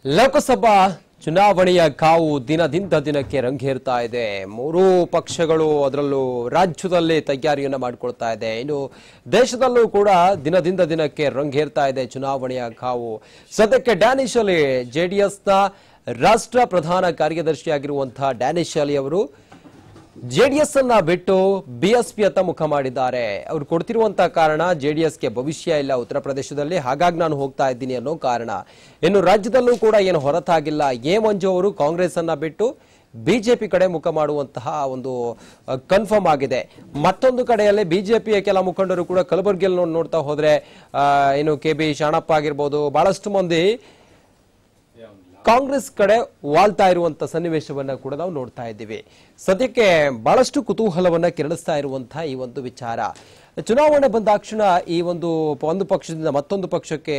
ಲೋಕಸಭಾ ಚುನಾವಣೆಯ ಕಾವು ದಿನದಿಂದ ದಿನಕ್ಕೆ ರಂಗೇರ್ತಾ ಇದೆ. ಮೂರೂ ಪಕ್ಷಗಳು ಅದರಲ್ಲೂ ರಾಜ್ಯದಲ್ಲಿ ತಯಾರಿಯನ್ನು ಮಾಡಿಕೊಳ್ತಾ ಇದೆ. ಇನ್ನು ದೇಶದಲ್ಲೂ ಕೂಡ ದಿನದಿಂದ ದಿನಕ್ಕೆ ರಂಗೇರ್ತಾ ಇದೆ ಚುನಾವಣೆಯ ಕಾವು. ಸದ್ಯಕ್ಕೆ ಡ್ಯಾನಿಶ್ ಅಲಿ ಜೆಡಿಎಸ್ನ ರಾಷ್ಟ್ರ ಪ್ರಧಾನ ಕಾರ್ಯದರ್ಶಿಯಾಗಿರುವಂತಹ ಡ್ಯಾನಿಶ್ ಅಲಿ ಅವರು ಜೆಡಿಎಸ್ ಅನ್ನ ಬಿಟ್ಟು ಬಿಎಸ್ಪಿ ಅತ್ತ ಮುಖ ಮಾಡಿದ್ದಾರೆ. ಅವರು ಕೊಡ್ತಿರುವಂತಹ ಕಾರಣ ಜೆಡಿಎಸ್ಗೆ ಭವಿಷ್ಯ ಇಲ್ಲ ಉತ್ತರ ಪ್ರದೇಶದಲ್ಲಿ, ಹಾಗಾಗಿ ನಾನು ಹೋಗ್ತಾ ಇದ್ದೀನಿ ಅನ್ನೋ ಕಾರಣ. ಇನ್ನು ರಾಜ್ಯದಲ್ಲೂ ಕೂಡ ಏನು ಹೊರತಾಗಿಲ್ಲ. ಎ ಮಂಜು ಅವರು ಕಾಂಗ್ರೆಸ್ ಅನ್ನ ಬಿಟ್ಟು ಬಿಜೆಪಿ ಕಡೆ ಮುಖ ಮಾಡುವಂತಹ ಒಂದು ಕನ್ಫರ್ಮ್ ಆಗಿದೆ. ಮತ್ತೊಂದು ಕಡೆಯಲ್ಲಿ ಬಿಜೆಪಿಯ ಕೆಲ ಮುಖಂಡರು ಕೂಡ ಕಲಬುರಗಿಯಲ್ಲಿ ನೋಡ್ತಾ ಹೋದ್ರೆ ಏನು ಕೆ.ಬಿ. ಶಾಣಪ್ಪ ಆಗಿರ್ಬೋದು, ಬಹಳಷ್ಟು ಮಂದಿ ಕಾಂಗ್ರೆಸ್ ಕಡೆ ವಾಲ್ತಾ ಇರುವಂತ ಸನ್ನಿವೇಶವನ್ನ ಕೂಡ ನಾವು ನೋಡ್ತಾ ಇದ್ದೀವಿ. ಸದ್ಯಕ್ಕೆ ಬಹಳಷ್ಟು ಕುತೂಹಲವನ್ನ ಕೆರಳಿಸ್ತಾ ಇರುವಂತಹ ಈ ಒಂದು ವಿಚಾರ. ಚುನಾವಣೆ ಬಂದಾಕ್ಷಣ ಈ ಒಂದು ಪಕ್ಷದಿಂದ ಮತ್ತೊಂದು ಪಕ್ಷಕ್ಕೆ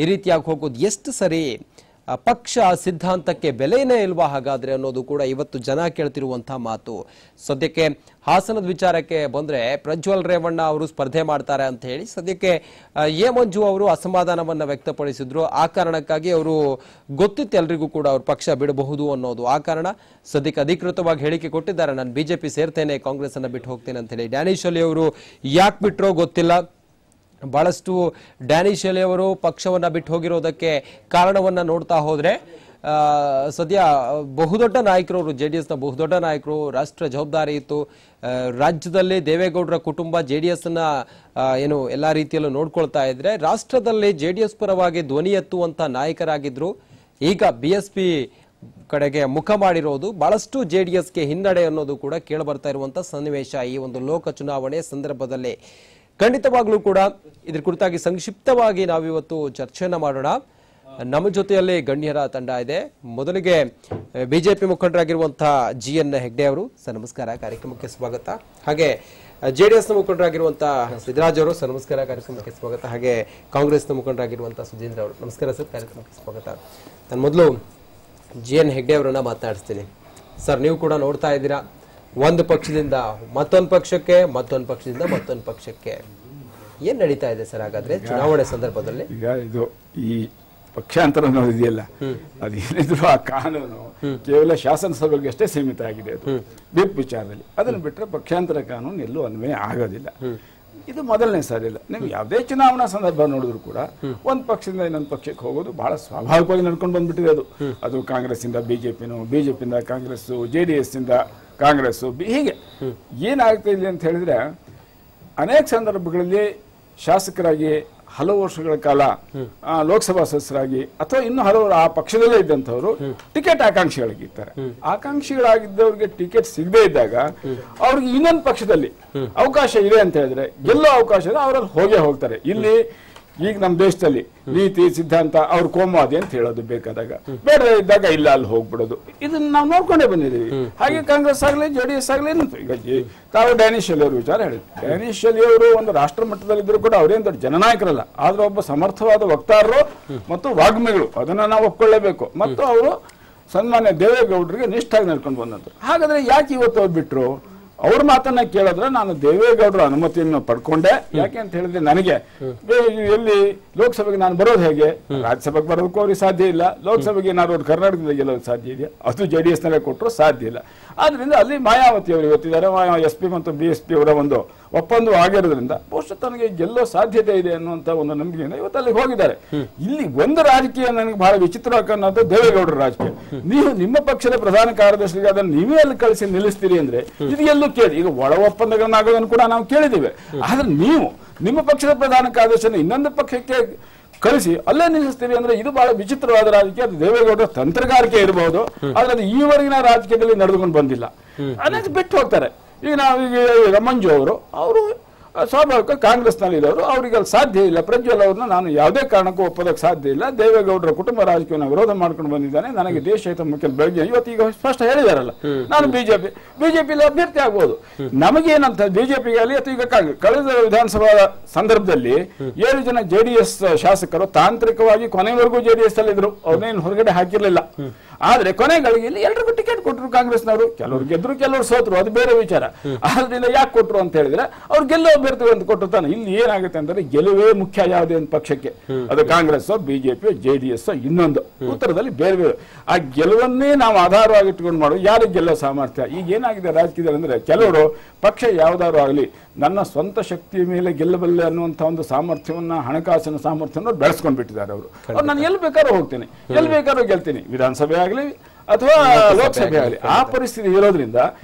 ಈ ರೀತಿಯಾಗಿ ಹೋಗೋದು ಎಷ್ಟು ಸರಿ? ಪಕ್ಷ ಸಿದ್ಧಾಂತಕ್ಕೆ ಬೆಲೆನೇ ಇಲ್ವಾ ಹಾಗಾದ್ರೆ ಅನ್ನೋದು ಕೂಡ ಇವತ್ತು ಜನ ಕೇಳ್ತಿರುವಂತಹ ಮಾತು. ಸದ್ಯಕ್ಕೆ ಹಾಸನದ ವಿಚಾರಕ್ಕೆ ಬಂದ್ರೆ ಪ್ರಜ್ವಲ್ ರೇವಣ್ಣ ಅವರು ಸ್ಪರ್ಧೆ ಮಾಡ್ತಾರೆ ಅಂತ ಹೇಳಿ ಸದ್ಯಕ್ಕೆ ಎ ಮಂಜು ಅವರು ಅಸಮಾಧಾನವನ್ನ ವ್ಯಕ್ತಪಡಿಸಿದ್ರು. ಆ ಕಾರಣಕ್ಕಾಗಿ ಅವರು ಗೊತ್ತಿತ್ತು ಎಲ್ರಿಗೂ ಕೂಡ ಅವ್ರ ಪಕ್ಷ ಬಿಡಬಹುದು ಅನ್ನೋದು. ಆ ಕಾರಣ ಸದ್ಯಕ್ಕೆ ಅಧಿಕೃತವಾಗಿ ಹೇಳಿಕೆ ಕೊಟ್ಟಿದ್ದಾರೆ, ನಾನು ಬಿಜೆಪಿ ಸೇರ್ತೇನೆ, ಕಾಂಗ್ರೆಸ್ ಅನ್ನ ಬಿಟ್ಟು ಹೋಗ್ತೇನೆ ಅಂತ ಹೇಳಿ. ಡ್ಯಾನಿಶ್ ಅಲಿ ಅವರು ಯಾಕೆ ಬಿಟ್ರೋ ಗೊತ್ತಿಲ್ಲ. ಬಹಳಷ್ಟು ಡ್ಯಾನಿಶ್ ಅಲಿ ಅವರು ಪಕ್ಷವನ್ನ ಬಿಟ್ಟು ಹೋಗಿರೋದಕ್ಕೆ ಕಾರಣವನ್ನ ನೋಡ್ತಾ ಹೋದ್ರೆ ಸದ್ಯ ಬಹುದೊಡ್ಡ ನಾಯಕರು, ಜೆಡಿಎಸ್ನ ಬಹುದೊಡ್ಡ ನಾಯಕರು, ರಾಷ್ಟ್ರ ಜವಾಬ್ದಾರಿ ಇತ್ತು. ರಾಜ್ಯದಲ್ಲಿ ದೇವೇಗೌಡರ ಕುಟುಂಬ ಜೆಡಿಎಸ್ ನ ಏನು ಎಲ್ಲಾ ರೀತಿಯಲ್ಲೂ ನೋಡ್ಕೊಳ್ತಾ ಇದ್ರೆ ರಾಷ್ಟ್ರದಲ್ಲಿ ಜೆಡಿಎಸ್ ಪರವಾಗಿ ಧ್ವನಿ ಎತ್ತುವಂತ ನಾಯಕರಾಗಿದ್ರು. ಈಗ ಬಿಎಸ್ಪಿ ಕಡೆಗೆ ಮುಖ ಮಾಡಿರೋದು ಬಹಳಷ್ಟು ಜೆಡಿಎಸ್ಗೆ ಹಿನ್ನಡೆ ಅನ್ನೋದು ಕೂಡ ಕೇಳಿ ಬರ್ತಾ ಇರುವಂತ ಸನ್ನಿವೇಶ ಈ ಒಂದು ಲೋಕ ಚುನಾವಣೆ ಸಂದರ್ಭದಲ್ಲಿ. ಖಂಡಿತವಾಗ್ಲೂ ಕೂಡ ಇದ್ರ ಕುರಿತಾಗಿ ಸಂಕ್ಷಿಪ್ತವಾಗಿ ನಾವಿವತ್ತು ಚರ್ಚೆಯನ್ನ ಮಾಡೋಣ. ನಮ್ಮ ಜೊತೆಯಲ್ಲಿ ಗಣ್ಯರ ತಂಡ ಇದೆ. ಮೊದಲಿಗೆ ಬಿಜೆಪಿ ಮುಖಂಡರಾಗಿರುವಂತಹ ಜಿ.ಎನ್. ಹೆಗ್ಡೆ ಅವರು, ಸರ್ ನಮಸ್ಕಾರ, ಕಾರ್ಯಕ್ರಮಕ್ಕೆ ಸ್ವಾಗತ. ಹಾಗೆ ಜೆಡಿಎಸ್ನ ಮುಖಂಡರಾಗಿರುವಂತಹ ಸಿದ್ದರಾಜ್ ಅವರು, ಸರ್ ನಮಸ್ಕಾರ, ಕಾರ್ಯಕ್ರಮಕ್ಕೆ ಸ್ವಾಗತ. ಹಾಗೆ ಕಾಂಗ್ರೆಸ್ನ ಮುಖಂಡರಾಗಿರುವಂತಹ ಸುಧೀಂದ್ರ ಅವರು, ನಮಸ್ಕಾರ ಸರ್, ಕಾರ್ಯಕ್ರಮಕ್ಕೆ ಸ್ವಾಗತ. ನಾನು ಮೊದಲು ಜಿ.ಎನ್. ಹೆಗ್ಡೆ ಅವರನ್ನ ಮಾತನಾಡಿಸ್ತೀನಿ. ಸರ್, ನೀವು ಕೂಡ ನೋಡ್ತಾ ಇದ್ದೀರಾ, ಒಂದು ಪಕ್ಷದಿಂದ ಮತ್ತೊಂದು ಪಕ್ಷಕ್ಕೆ, ಮತ್ತೊಂದು ಪಕ್ಷದಿಂದ ಮತ್ತೊಂದು ಪಕ್ಷಕ್ಕೆ ಏನ್ ನಡೀತಾ ಇದೆ ಸರ್ ಹಾಗಾದ್ರೆ ಚುನಾವಣೆ ಸಂದರ್ಭದಲ್ಲಿ? ಈಗ ಇದು ಈ ಪಕ್ಷಾಂತರ ಅನ್ನೋದು ಇದೆಯಲ್ಲ, ಅದೇನಿದ್ರು ಆ ಕಾನೂನು ಕೇವಲ ಶಾಸನಸಭೆಗೆ ಅಷ್ಟೇ ಸೀಮಿತ ಆಗಿದೆ. ಅದು ವಿಪ್ ವಿಚಾರದಲ್ಲಿ ಅದನ್ನು ಬಿಟ್ಟರೆ ಪಕ್ಷಾಂತರ ಕಾನೂನು ಎಲ್ಲೂ ಅನ್ವಯ ಆಗೋದಿಲ್ಲ. ಇದು ಮೊದಲನೇ ಸಾರಿ ಇಲ್ಲ. ನೀವು ಯಾವುದೇ ಚುನಾವಣಾ ಸಂದರ್ಭ ನೋಡಿದ್ರು ಕೂಡ ಒಂದು ಪಕ್ಷದಿಂದ ಇನ್ನೊಂದು ಪಕ್ಷಕ್ಕೆ ಹೋಗೋದು ಬಹಳ ಸ್ವಾಭಾವಿಕವಾಗಿ ನಡ್ಕೊಂಡು ಬಂದ್ಬಿಟ್ಟಿದೆ. ಅದು ಕಾಂಗ್ರೆಸ್ ಇಂದ ಬಿಜೆಪಿನೂ, ಬಿಜೆಪಿಯಿಂದ ಕಾಂಗ್ರೆಸ್, ಜೆಡಿಎಸ್ ಇಂದ ಕಾಂಗ್ರೆಸ್, ಹೀಗೆ ಏನಾಗ್ತಾ ಇದೆ ಅಂತ ಹೇಳಿದ್ರೆ ಅನೇಕ ಸಂದರ್ಭಗಳಲ್ಲಿ ಶಾಸಕರಾಗಿ ಹಲವು ವರ್ಷಗಳ ಕಾಲ ಲೋಕಸಭಾ ಸದಸ್ಯರಾಗಿ ಅಥವಾ ಇನ್ನು ಹಲವರು ಆ ಪಕ್ಷದಲ್ಲೇ ಇದ್ದಂಥವ್ರು ಟಿಕೆಟ್ ಆಕಾಂಕ್ಷಿಗಳಾಗಿರ್ತಾರೆ. ಆಕಾಂಕ್ಷಿಗಳಾಗಿದ್ದವ್ರಿಗೆ ಟಿಕೆಟ್ ಸಿಗದೇ ಇದ್ದಾಗ ಅವ್ರಿಗೆ ಇನ್ನೊಂದು ಪಕ್ಷದಲ್ಲಿ ಅವಕಾಶ ಇದೆ ಅಂತ ಹೇಳಿದ್ರೆ ಗೆಲ್ಲೋ ಅವಕಾಶ ಇದೆ, ಅವರಲ್ಲಿ ಹೋಗೇ ಹೋಗ್ತಾರೆ. ಇಲ್ಲಿ ಈಗ ನಮ್ಮ ದೇಶದಲ್ಲಿ ನೀತಿ ಸಿದ್ಧಾಂತ ಅವ್ರ ಕೋಮುವಾದಿ ಅಂತ ಹೇಳೋದು ಬೇಕಾದಾಗ, ಬೇಡ ಇದ್ದಾಗ ಇಲ್ಲ ಅಲ್ಲಿ ಹೋಗ್ಬಿಡೋದು, ಇದನ್ನ ನಾವು ನೋಡ್ಕೊಂಡೇ ಬಂದಿದ್ದೀವಿ. ಹಾಗೆ ಕಾಂಗ್ರೆಸ್ ಆಗಲಿ ಜೆಡಿಎಸ್ ಆಗಲಿ ಈಗ ತಾವು ಡ್ಯಾನಿಶ್ ಅಲಿ ಅವರು ವಿಚಾರ ಹೇಳಿದ್ರು. ಡ್ಯಾನಿಶ್ ಅಲಿ ಅವರು ಒಂದು ರಾಷ್ಟ್ರ ಮಟ್ಟದಲ್ಲಿದ್ರು ಕೂಡ ಅವರೇನು ದೊಡ್ಡ ಜನನಾಯಕರಲ್ಲ, ಆದ್ರೆ ಒಬ್ಬ ಸಮರ್ಥವಾದ ವಕ್ತಾರರು ಮತ್ತು ವಾಗ್ಮಿಗಳು, ಅದನ್ನ ನಾವು ಒಪ್ಕೊಳ್ಳೇಬೇಕು. ಮತ್ತು ಅವರು ಸನ್ಮಾನ್ಯ ದೇವೇಗೌಡರಿಗೆ ನಿಷ್ಠಾಗಿ ನಡ್ಕೊಂಡು ಬಂದಂತರು. ಹಾಗಾದ್ರೆ ಯಾಕೆ ಇವತ್ತು ಅವ್ರು ಬಿಟ್ರು? ಅವ್ರ ಮಾತನ್ನ ಕೇಳಿದ್ರೆ ನಾನು ದೇವೇಗೌಡರ ಅನುಮತಿಯನ್ನು ಪಡ್ಕೊಂಡೆ. ಯಾಕೆ ಅಂತ ಹೇಳಿದ್ರೆ ನನಗೆ ಎಲ್ಲಿ ಲೋಕಸಭೆಗೆ ನಾನು ಬರೋದು ಹೇಗೆ, ರಾಜ್ಯಸಭೆಗೆ ಬರೋದಕ್ಕೂ ಅವ್ರಿಗೆ ಸಾಧ್ಯ ಇಲ್ಲ, ಲೋಕಸಭೆಗೆ ಏನಾದ್ರು ಕರ್ನಾಟಕದಲ್ಲಿ ಗೆಲ್ಲೋದು ಸಾಧ್ಯ ಇದೆಯಾ? ಅದು ಜೆಡಿಎಸ್ ನಲ್ಲೇ ಕೊಟ್ಟರು ಸಾಧ್ಯ ಇಲ್ಲ. ಆದ್ರಿಂದ ಅಲ್ಲಿ ಮಾಯಾವತಿ ಅವರು ಇವತ್ತಿದ್ದಾರೆ, SP ಮತ್ತು BSP ಅವರ ಒಂದು ಒಪ್ಪಂದ ಆಗಿರೋದ್ರಿಂದ ಬಹುಶಃ ತನಗೆ ಗೆಲ್ಲೋ ಸಾಧ್ಯತೆ ಇದೆ ಅನ್ನುವಂತ ಒಂದು ನಂಬಿಕೆಯಿಂದ ಇವತ್ತು ಅಲ್ಲಿಗೆ ಹೋಗಿದ್ದಾರೆ. ಇಲ್ಲಿ ಒಂದು ರಾಜಕೀಯ ನನಗೆ ಬಹಳ ವಿಚಿತ್ರವಾಗಿ ಅನ್ನೋದು ದೇವೇಗೌಡರ ರಾಜಕೀಯ. ನೀವು ನಿಮ್ಮ ಪಕ್ಷದ ಪ್ರಧಾನ ಕಾರ್ಯದರ್ಶಿಗೆ ಅದನ್ನು ನೀವೇ ಅಲ್ಲಿ ಕಳಿಸಿ ನಿಲ್ಲಿಸ್ತೀರಿ ಅಂದ್ರೆ ಇದು ಎಲ್ಲೂ ಕೇಳಿ. ಈಗ ಒಳ ಒಪ್ಪಂದಗಳನ್ನ ಆಗೋದನ್ನು ಕೂಡ ನಾವು ಕೇಳಿದ್ದೇವೆ. ಆದ್ರೆ ನೀವು ನಿಮ್ಮ ಪಕ್ಷದ ಪ್ರಧಾನ ಕಾರ್ಯದರ್ಶಿಯನ್ನು ಇನ್ನೊಂದು ಪಕ್ಷಕ್ಕೆ ಕಳಿಸಿ ಅಲ್ಲೇ ನಿಲ್ಲಿಸ್ತೀರಿ ಅಂದ್ರೆ ಇದು ಬಹಳ ವಿಚಿತ್ರವಾದ ರಾಜಕೀಯ. ಅದು ದೇವೇಗೌಡರ ತಂತ್ರಗಾರಿಕೆ ಇರಬಹುದು, ಆದ್ರೆ ಅದು ಈವರೆಗಿನ ರಾಜಕೀಯದಲ್ಲಿ ನಡೆದುಕೊಂಡು ಬಂದಿಲ್ಲ. ಅನೇಕ ಬಿಟ್ಟು ಹೋಗ್ತಾರೆ. ಈಗ ನಾವೀಗ ಮಂಜು ಅವರು ಸ್ವಾಭಾವಿಕ ಕಾಂಗ್ರೆಸ್ನಲ್ಲಿ ಇದ್ದವರು, ಅವ್ರಿಗೆ ಅಲ್ಲಿ ಸಾಧ್ಯ ಇಲ್ಲ. ಪ್ರಜ್ವಲ್ ಅವ್ರನ್ನ ನಾನು ಯಾವುದೇ ಕಾರಣಕ್ಕೂ ಒಪ್ಪೋದಕ್ಕೆ ಸಾಧ್ಯ ಇಲ್ಲ. ದೇವೇಗೌಡರ ಕುಟುಂಬ ರಾಜಕೀಯವನ್ನು ವಿರೋಧ ಮಾಡ್ಕೊಂಡು ಬಂದಿದ್ದಾನೆ, ನನಗೆ ದೇಶ ಹಿತ ಮುಖ್ಯ. ಬೆಳಗ್ಗೆ ಇವತ್ತೀಗ ಸ್ಪಷ್ಟ ಹೇಳಿದಾರಲ್ಲ, ನಾನು ಬಿಜೆಪಿಲಿ ಅಭ್ಯರ್ಥಿ ಆಗ್ಬೋದು. ನಮಗೇನಂತ ಬಿಜೆಪಿಗೆ ಅಲ್ಲಿ ಅಥವಾ ಈಗ ಕಳೆದ ವಿಧಾನಸಭಾ ಸಂದರ್ಭದಲ್ಲಿ 7 ಜನ ಜೆಡಿಎಸ್ ಶಾಸಕರು ತಾಂತ್ರಿಕವಾಗಿ ಕೊನೆವರೆಗೂ ಜೆಡಿಎಸ್ ಅಲ್ಲಿ ಇದ್ರು, ಅವ್ರನ್ನೇನು ಹೊರಗಡೆ ಹಾಕಿರ್ಲಿಲ್ಲ. ಆದ್ರೆ ಕೊನೆ ಗಳಿಗೆಯಲ್ಲಿ ಎಲ್ರಿಗೂ ಟಿಕೆಟ್ ಕೊಟ್ಟರು ಕಾಂಗ್ರೆಸ್ನವರು. ಕೆಲವರು ಗೆದ್ರು, ಕೆಲವರು ಸೋತರು, ಅದು ಬೇರೆ ವಿಚಾರ. ಆದ್ರಿಂದ ಯಾಕೆ ಕೊಟ್ರು ಅಂತ ಹೇಳಿದ್ರೆ ಅವ್ರು ಗೆಲ್ಲೋ ಅಭ್ಯರ್ಥಿ ಅಂತ ಕೊಟ್ಟಿರ್ತಾನೆ. ಇಲ್ಲಿ ಏನಾಗುತ್ತೆ ಅಂದ್ರೆ ಗೆಲುವೇ ಮುಖ್ಯ ಯಾವುದೇ ಒಂದು ಪಕ್ಷಕ್ಕೆ, ಅದು ಕಾಂಗ್ರೆಸ್ ಬಿಜೆಪಿ JDS ಇನ್ನೊಂದು, ಉತ್ತರದಲ್ಲಿ ಬೇರೆ ಬೇರೆ. ಆ ಗೆಲುವನ್ನೇ ನಾವು ಆಧಾರವಾಗಿ ಇಟ್ಕೊಂಡು ಮಾಡುವ ಯಾರಿಗೆ ಗೆಲ್ಲೋ ಸಾಮರ್ಥ್ಯ. ಈಗ ಏನಾಗಿದೆ ರಾಜಕೀಯದಲ್ಲಿ ಅಂದ್ರೆ ಕೆಲವರು ಪಕ್ಷ ಯಾವ್ದಾದ್ರು ಆಗಲಿ ನನ್ನ ಸ್ವಂತ ಶಕ್ತಿಯ ಮೇಲೆ ಗೆಲ್ಲಬಲ್ಲೆ ಅನ್ನುವಂಥ ಒಂದು ಸಾಮರ್ಥ್ಯವನ್ನ, ಹಣಕಾಸಿನ ಸಾಮರ್ಥ್ಯವನ್ನು ಬೆಳೆಸ್ಕೊಂಡು ಬಿಟ್ಟಿದ್ದಾರೆ ಅವರು. ನಾನು ಎಲ್ಲಿ ಬೇಕಾದ್ರೂ ಹೋಗ್ತೀನಿ, ಎಲ್ಲಿ ಬೇಕಾದ್ರೂ ಗೆಲ್ತೀನಿ, ವಿಧಾನಸಭೆ ಆಗಲಿ ಅಥವಾ ಲೋಕಸಭೆ ಆಗಲಿ. ಆ ಪರಿಸ್ಥಿತಿ ಇರೋದ್ರಿಂದ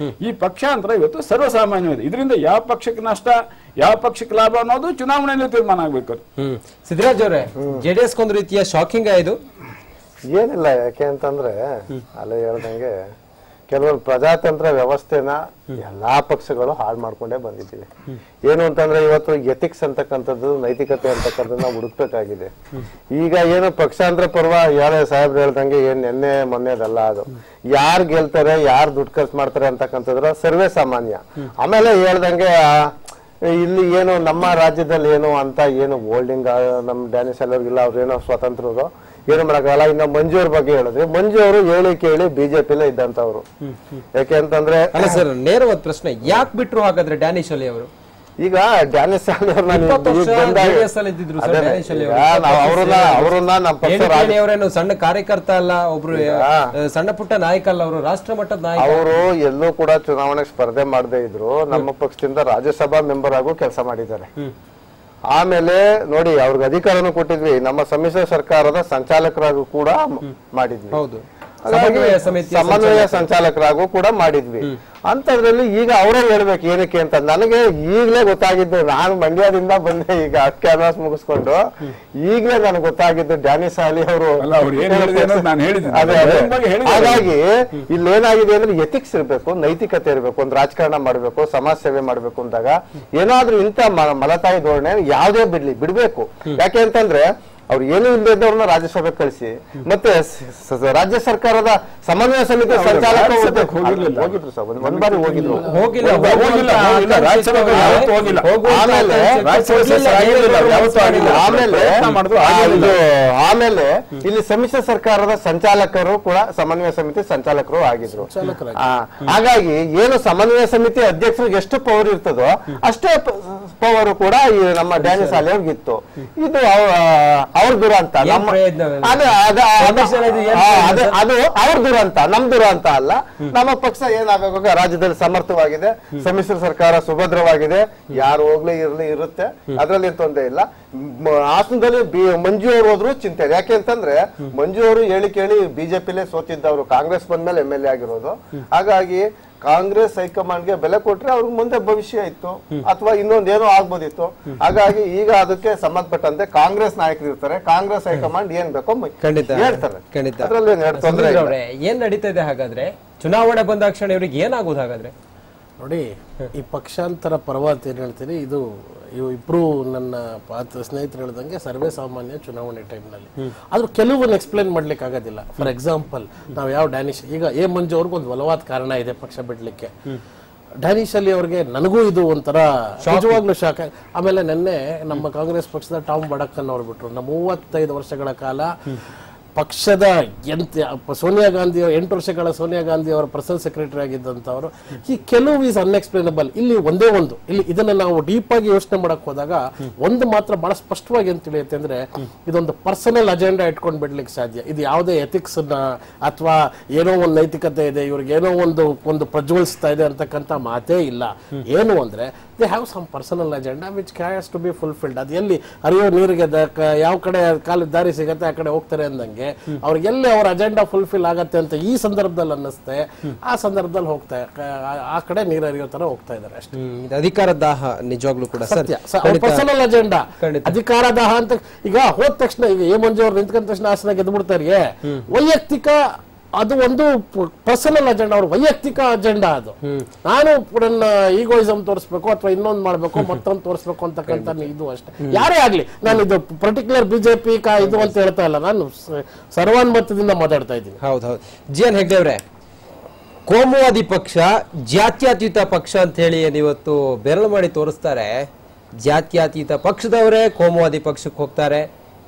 ಈ ಪಕ್ಷಾಂತರ ಇವತ್ತು ಸರ್ವಸಾಮಾನ್ಯವಾಗಿದೆ. ಇದರಿಂದ ಯಾವ ಪಕ್ಷಕ್ಕೆ ನಷ್ಟ, ಯಾವ ಪಕ್ಷಕ್ಕೆ ಲಾಭ ಅನ್ನೋದು ಚುನಾವಣೆಯಲ್ಲಿ ತೀರ್ಮಾನ ಆಗ್ಬೇಕು. ಸಿದ್ದರಾಜ್ ಅವರೇ, JDS ಕೊಂದು ರೀತಿಯ ಶಾಕಿಂಗ್ ಇದು ಏನಿಲ್ಲ. ಯಾಕೆ ಅಂತಂದ್ರೆ ಅಲ್ಲೇ ಹೇಳ್ದಂಗೆ ಕೆಲವೊಂದು ಪ್ರಜಾತಂತ್ರ ವ್ಯವಸ್ಥೆನ ಎಲ್ಲಾ ಪಕ್ಷಗಳು ಹಾಳು ಮಾಡ್ಕೊಂಡೇ ಬಂದಿದ್ದೀವಿ. ಏನು ಅಂತಂದ್ರೆ ಇವತ್ತು ಎಥಿಕ್ಸ್ ಅಂತಕ್ಕಂಥದ್ದು, ನೈತಿಕತೆ ಅಂತಕ್ಕಂಥದ್ದು ನಾವು ಹುಡುಕ್ಬೇಕಾಗಿದೆ. ಈಗ ಏನು ಪಕ್ಷಾಂತರ ಪರ್ವ ಯಾರೇ ಸಾಹೇಬ್ರು ಹೇಳ್ದಂಗೆ ಏನ್ ನೆನ್ನೆ ಮೊನ್ನೆದಲ್ಲ, ಅದು ಯಾರು ಗೆಲ್ತಾರೆ, ಯಾರು ದುಡ್ಡು ಖರ್ಚು ಮಾಡ್ತಾರೆ ಅಂತಕ್ಕಂಥದ್ರ ಸರ್ವೇ ಸಾಮಾನ್ಯ. ಆಮೇಲೆ ಹೇಳ್ದಂಗೆ ಇಲ್ಲಿ ಏನು ನಮ್ಮ ರಾಜ್ಯದಲ್ಲಿ ಏನು ಅಂತ ಏನು ಹೋಲ್ಡಿಂಗ್ ನಮ್ ಡ್ಯಾನಿಶ್ ಎಲ್ಲರಿಗಿಲ್ಲ, ಅವ್ರೇನೋ ಸ್ವತಂತ್ರರು ಏನು ಮಾಡಕ್ಕಾಗಲ್ಲ. ಇನ್ನು ಮಂಜು ಅವ್ರ ಬಗ್ಗೆ ಹೇಳಿದ್ರೆ, ಮಂಜು ಅವರು ಹೇಳಿ ಕೇಳಿ ಬಿಜೆಪಿಲೇ ಇದ್ದಂತವ್ರು. ಯಾಕೆ ಅಂತಂದ್ರೆ ಅಲ್ಲ ಸರ್, ನೇರವಾದ ಪ್ರಶ್ನೆ, ಯಾಕೆ ಬಿಟ್ರು ಹಾಗಾದ್ರೆ ಡ್ಯಾನಿಶ್ ಅಲಿ ಅವರು? ಈಗ ಡ್ಯಾನಿಶ್ ಅಲಿ ಅವ್ರನ್ನ ನಮ್ಮ ಪಕ್ಷ ಸಣ್ಣ ಕಾರ್ಯಕರ್ತ ಅಲ್ಲ, ಒಬ್ರು ಸಣ್ಣ ಪುಟ್ಟ ನಾಯಕ ಅಲ್ಲ, ಅವರು ರಾಷ್ಟ್ರ ಮಟ್ಟದ ನಾಯಕ. ಅವರು ಎಲ್ಲೂ ಕೂಡ ಚುನಾವಣೆಗೆ ಸ್ಪರ್ಧೆ ಮಾಡದೇ ಇದ್ರು ನಮ್ಮ ಪಕ್ಷದಿಂದ ರಾಜ್ಯಸಭಾ ಮೆಂಬರ್ ಆಗು ಕೆಲಸ ಮಾಡಿದ್ದಾರೆ. ಆಮೇಲೆ ನೋಡಿ, ಅವ್ರಿಗೆ ಅಧಿಕಾರನೂ ಕೊಟ್ಟಿದ್ವಿ, ನಮ್ಮ ಸಮ್ಮಿಶ್ರ ಸರ್ಕಾರದ ಸಂಚಾಲಕರಾಗೂ ಕೂಡ ಮಾಡಿದ್ವಿ, ಸಮನ್ವಯ ಸಂಚಾಲಕರಾಗೂ ಕೂಡ ಮಾಡಿದ್ವಿ. ಅಂತದ್ರಲ್ಲಿ ಈಗ ಅವರೇ ಹೇಳ್ಬೇಕು ಏನಕ್ಕೆ ಅಂತ. ನನಗೆ ಈಗಲೇ ಗೊತ್ತಾಗಿದ್ದು, ನಾನು ಮಂಡ್ಯದಿಂದ ಬಂದೆ, ಈಗ ಕ್ಯಾನ್ವಾಸ್ ಮುಗಿಸ್ಕೊಂಡು ಈಗಲೇ ನನಗೆ ಗೊತ್ತಾಗಿದ್ದು ಡ್ಯಾನಿಶ್ ಅಲಿ ಅವರು. ಹಾಗಾಗಿ ಇಲ್ಲಿ ಏನಾಗಿದೆ ಅಂದ್ರೆ ಎಥಿಕ್ಸ್ ಇರ್ಬೇಕು, ನೈತಿಕತೆ ಇರ್ಬೇಕು, ಒಂದು ರಾಜಕಾರಣ ಮಾಡ್ಬೇಕು, ಸಮಾಜ ಸೇವೆ ಮಾಡ್ಬೇಕು ಅಂದಾಗ ಏನಾದ್ರೂ ಇಂಥ ಮಲತಾಯಿ ಧೋರಣೆ ಯಾವ್ದೇ ಬಿಡ್ಬೇಕು. ಯಾಕೆ ಅಂತಂದ್ರೆ ಅವ್ರು ಏನು ಇಲ್ಲದವ್ರನ್ನ ರಾಜ್ಯಸಭೆ ಕಳಿಸಿ ಮತ್ತೆ ರಾಜ್ಯ ಸರ್ಕಾರದ ಸಮನ್ವಯ ಸಮಿತಿ ಸಂಚಾಲಕ ಹೋಗಿದ್ರು ಸರ್, ಒಂದ್ ಬಾರಿ ಹೋಗಿದ್ರು. ಆಮೇಲೆ ಇಲ್ಲಿ ಸಮ್ಮಿಶ್ರ ಸರ್ಕಾರದ ಸಂಚಾಲಕರು ಕೂಡ ಸಮನ್ವಯ ಸಮಿತಿ ಸಂಚಾಲಕರು ಆಗಿದ್ರು. ಹಾಗಾಗಿ ಏನು ಸಮನ್ವಯ ಸಮಿತಿ ಅಧ್ಯಕ್ಷರಿಗೆ ಎಷ್ಟು ಪವರ್ ಇರ್ತದೋ ಅಷ್ಟೇ ಪವರ್ ಕೂಡ ಈ ನಮ್ಮ ಡ್ಯಾನಿಶ್ ಅಲಿ ಅವ್ರಿಗಿತ್ತು. ಇದು ಅವ್ರ ದುರಂತ, ಅದು ಅವ್ರ ದುರಂತ, ನಮ್ ದುರಂತ ಅಲ್ಲ. ನಮ್ಮ ಪಕ್ಷ ಏನಾಗಬೇಕು, ರಾಜ್ಯದಲ್ಲಿ ಸಮರ್ಥವಾಗಿದೆ, ಸಮ್ಮಿಶ್ರ ಸರ್ಕಾರ ಸುಭದ್ರವಾಗಿದೆ, ಯಾರು ಹೋಗ್ಲಿ ಇರುತ್ತೆ, ಅದರಲ್ಲಿ ತೊಂದರೆ ಇಲ್ಲ. ಹಾಸನದಲ್ಲಿ ಮಂಜು ಅವರು ಹೋದ್ರು ಚಿಂತೆ. ಯಾಕೆ ಅಂತಂದ್ರೆ ಮಂಜು ಅವರು ಹೇಳಿ ಕೇಳಿ ಬಿಜೆಪಿಲೇ ಸೋತಿದ್ದವರು, ಕಾಂಗ್ರೆಸ್ ಬಂದ್ಮೇಲೆ MLA ಆಗಿರೋದು. ಹಾಗಾಗಿ ಕಾಂಗ್ರೆಸ್ ಹೈಕಮಾಂಡ್ಗೆ ಬೆಲೆ ಕೊಟ್ರೆ ಅವ್ರಿಗೆ ಮುಂದೆ ಭವಿಷ್ಯ ಇತ್ತು, ಅಥವಾ ಇನ್ನೊಂದೇನೋ ಆಗ್ಬೋದಿತ್ತು. ಹಾಗಾಗಿ ಈಗ ಅದಕ್ಕೆ ಸಂಬಂಧಪಟ್ಟಂತೆ ಕಾಂಗ್ರೆಸ್ ನಾಯಕರು ಇರ್ತಾರೆ, ಕಾಂಗ್ರೆಸ್ ಹೈಕಮಾಂಡ್ ಏನ್ ಬೇಕೋ ಹೇಳ್ತಾರೆ. ಅದರಲ್ಲಿ ಏನ್ ನಡೀತಾ ಇದೆ ಹಾಗಾದ್ರೆ? ಚುನಾವಣೆ ಬಂದಾಕ್ಷಣ ಇವ್ರಿಗೆ ಏನಾಗೋದು ಹಾಗಾದ್ರೆ? ನೋಡಿ, ಈ ಪಕ್ಷಾಂತರ ಪರ್ವ ಅಂತ ಏನ್ ಹೇಳ್ತೀನಿ, ಇದು ಇಬ್ರು ನನ್ನ ಸ್ನೇಹಿತರು ಹೇಳ್ದಂಗೆ ಸರ್ವೇ ಸಾಮಾನ್ಯ ಚುನಾವಣೆ ಟೈಮ್ನಲ್ಲಿ. ಆದ್ರೂ ಕೆಲವೊಂದು ಎಕ್ಸ್ಪ್ಲೇನ್ ಮಾಡ್ಲಿಕ್ಕೆ ಆಗೋದಿಲ್ಲ. ಫಾರ್ ಎಕ್ಸಾಂಪಲ್, ನಾವು ಯಾವ ಡ್ಯಾನಿಶ್, ಈಗ ಎ ಮಂಜು ಅವ್ರಿಗೆ ಒಂದು ಬಲವಾದ ಕಾರಣ ಇದೆ ಪಕ್ಷ ಬಿಡ್ಲಿಕ್ಕೆ. ಡ್ಯಾನಿಶ್ ಅಲಿ ಅವ್ರಿಗೆ ನನಗೂ ಇದು ಒಂಥರ ನಿಜವಾಗ್ಲೂ ಶಾಕ್. ಆಮೇಲೆ ನಿನ್ನೆ ನಮ್ಮ ಕಾಂಗ್ರೆಸ್ ಪಕ್ಷದ ಟಾಮ್ ಬಡಕ್ಕನ್ ಅವ್ರು ಬಿಟ್ರು. 35 ವರ್ಷಗಳ ಕಾಲ ಪಕ್ಷದ ಸೋನಿಯಾ ಗಾಂಧಿ 8 ವರ್ಷಗಳ ಸೋನಿಯಾ ಗಾಂಧಿ ಅವರ ಪರ್ಸನಲ್ ಸೆಕ್ರೆಟರಿ ಆಗಿದ್ದಂಥವ್ರು. ಈ ಕೆಲವು ಈಸ್ ಅನ್ಎಕ್ಸ್ಪ್ಲೇನಬಲ್. ಇಲ್ಲಿ ಒಂದೇ ಒಂದು, ಇಲ್ಲಿ ಇದನ್ನ ನಾವು ಡೀಪ್ ಆಗಿ ಯೋಚನೆ ಮಾಡಕ್ ಹೋದಾಗ ಒಂದು ಮಾತ್ರ ಬಹಳ ಸ್ಪಷ್ಟವಾಗಿ ಏನ್ ತಿಳಿಯುತ್ತೆ ಅಂದ್ರೆ, ಇದೊಂದು ಪರ್ಸನಲ್ ಅಜೆಂಡಾ ಇಟ್ಕೊಂಡು ಬಿಡ್ಲಿಕ್ಕೆ ಸಾಧ್ಯ. ಇದು ಯಾವುದೇ ಎಥಿಕ್ಸ್ ಅಥವಾ ಏನೋ ಒಂದು ನೈತಿಕತೆ ಇದೆ, ಇವ್ರಿಗೆ ಏನೋ ಒಂದು ಪ್ರಜ್ವಲಿಸ್ತಾ ಇದೆ ಅಂತಕ್ಕಂಥ ಮಾತೇ ಇಲ್ಲ. ಏನು ಅಂದ್ರೆ they have some personal agenda which has to be fulfilled. ಅದು ಎಲ್ಲಿ ಹರಿಯೋ ನೀರಿಗೆ ಯಾವ ಕಡೆ ಕಾಲದ ದಾರಿ ಸಿಗತ್ತೆ ಆ ಕಡೆ ಹೋಗ್ತಾರೆ ಅಂದಂಗೆ ಅವ್ರಿಗೆಲ್ಲಿ ಅವ್ರ ಅಜೆಂಡಾ ಫುಲ್ಫಿಲ್ ಆಗತ್ತೆ ಅಂತ ಈ ಸಂದರ್ಭದಲ್ಲಿ ಅನ್ನಿಸ್ತೆ, ಆ ಸಂದರ್ಭದಲ್ಲಿ ಹೋಗ್ತಾ ಆ ಕಡೆ ನೀರು ಹರಿಯೋ ತರ ಹೋಗ್ತಾ ಇದಾರೆ ಅಷ್ಟೇ. ಅಧಿಕಾರ ದಾಹ ನಿಜವಾಗ್ಲೂ ಕೂಡ ಸತ್ಯ. ಪರ್ಸನಲ್ ಅಜೆಂಡಾ, ಅಧಿಕಾರ ದಾಹ ಅಂತ. ಈಗ ಹೋದ ತಕ್ಷಣ, ಈಗ ಎ ಮಂಜು ಅವ್ರು ನಿಂತ್ಕೊಂಡ ತಕ್ಷಣ ಹಾಸನ ಗೆದ್ಬಿಡ್ತಾರೆ. ವೈಯಕ್ತಿಕ, ಅದು ಒಂದು ಪರ್ಸನಲ್ ಅಜೆಂಡಾ, ಅವ್ರ ವೈಯಕ್ತಿಕ ಅಜೆಂಡಾ. ಅದು ನಾನು ನನ್ನ ಈಗೋಯಿಸಮ್ ತೋರಿಸ್ಬೇಕು ಅಥವಾ ಇನ್ನೊಂದು ಮಾಡ್ಬೇಕು, ಮತ್ತೊಂದು ತೋರಿಸ್ಬೇಕು ಅಂತಕ್ಕಂಥ ಇದು ಅಷ್ಟೇ. ಯಾರೇ ಆಗ್ಲಿ, ನಾನು ಇದು ಪರ್ಟಿಕ್ಯುಲರ್ ಬಿಜೆಪಿ ಇದು ಅಂತ ಹೇಳ್ತಾ ಇಲ್ಲ, ನಾನು ಸರ್ವಾನುಮತದಿಂದ ಮಾತಾಡ್ತಾ ಇದ್ದೀನಿ. ಹೌದೌದು. GN ಹೆಗ್ಡೆ ಅವರೇ, ಕೋಮುವಾದಿ ಪಕ್ಷ ಜಾತ್ಯತೀತ ಪಕ್ಷ ಅಂತ ಹೇಳಿ ಇವತ್ತು ಬೆರಳು ಮಾಡಿ ತೋರಿಸ್ತಾರೆ. ಜಾತ್ಯತೀತ ಪಕ್ಷದವರೇ ಕೋಮುವಾದಿ ಪಕ್ಷಕ್ಕೆ ಹೋಗ್ತಾರೆ,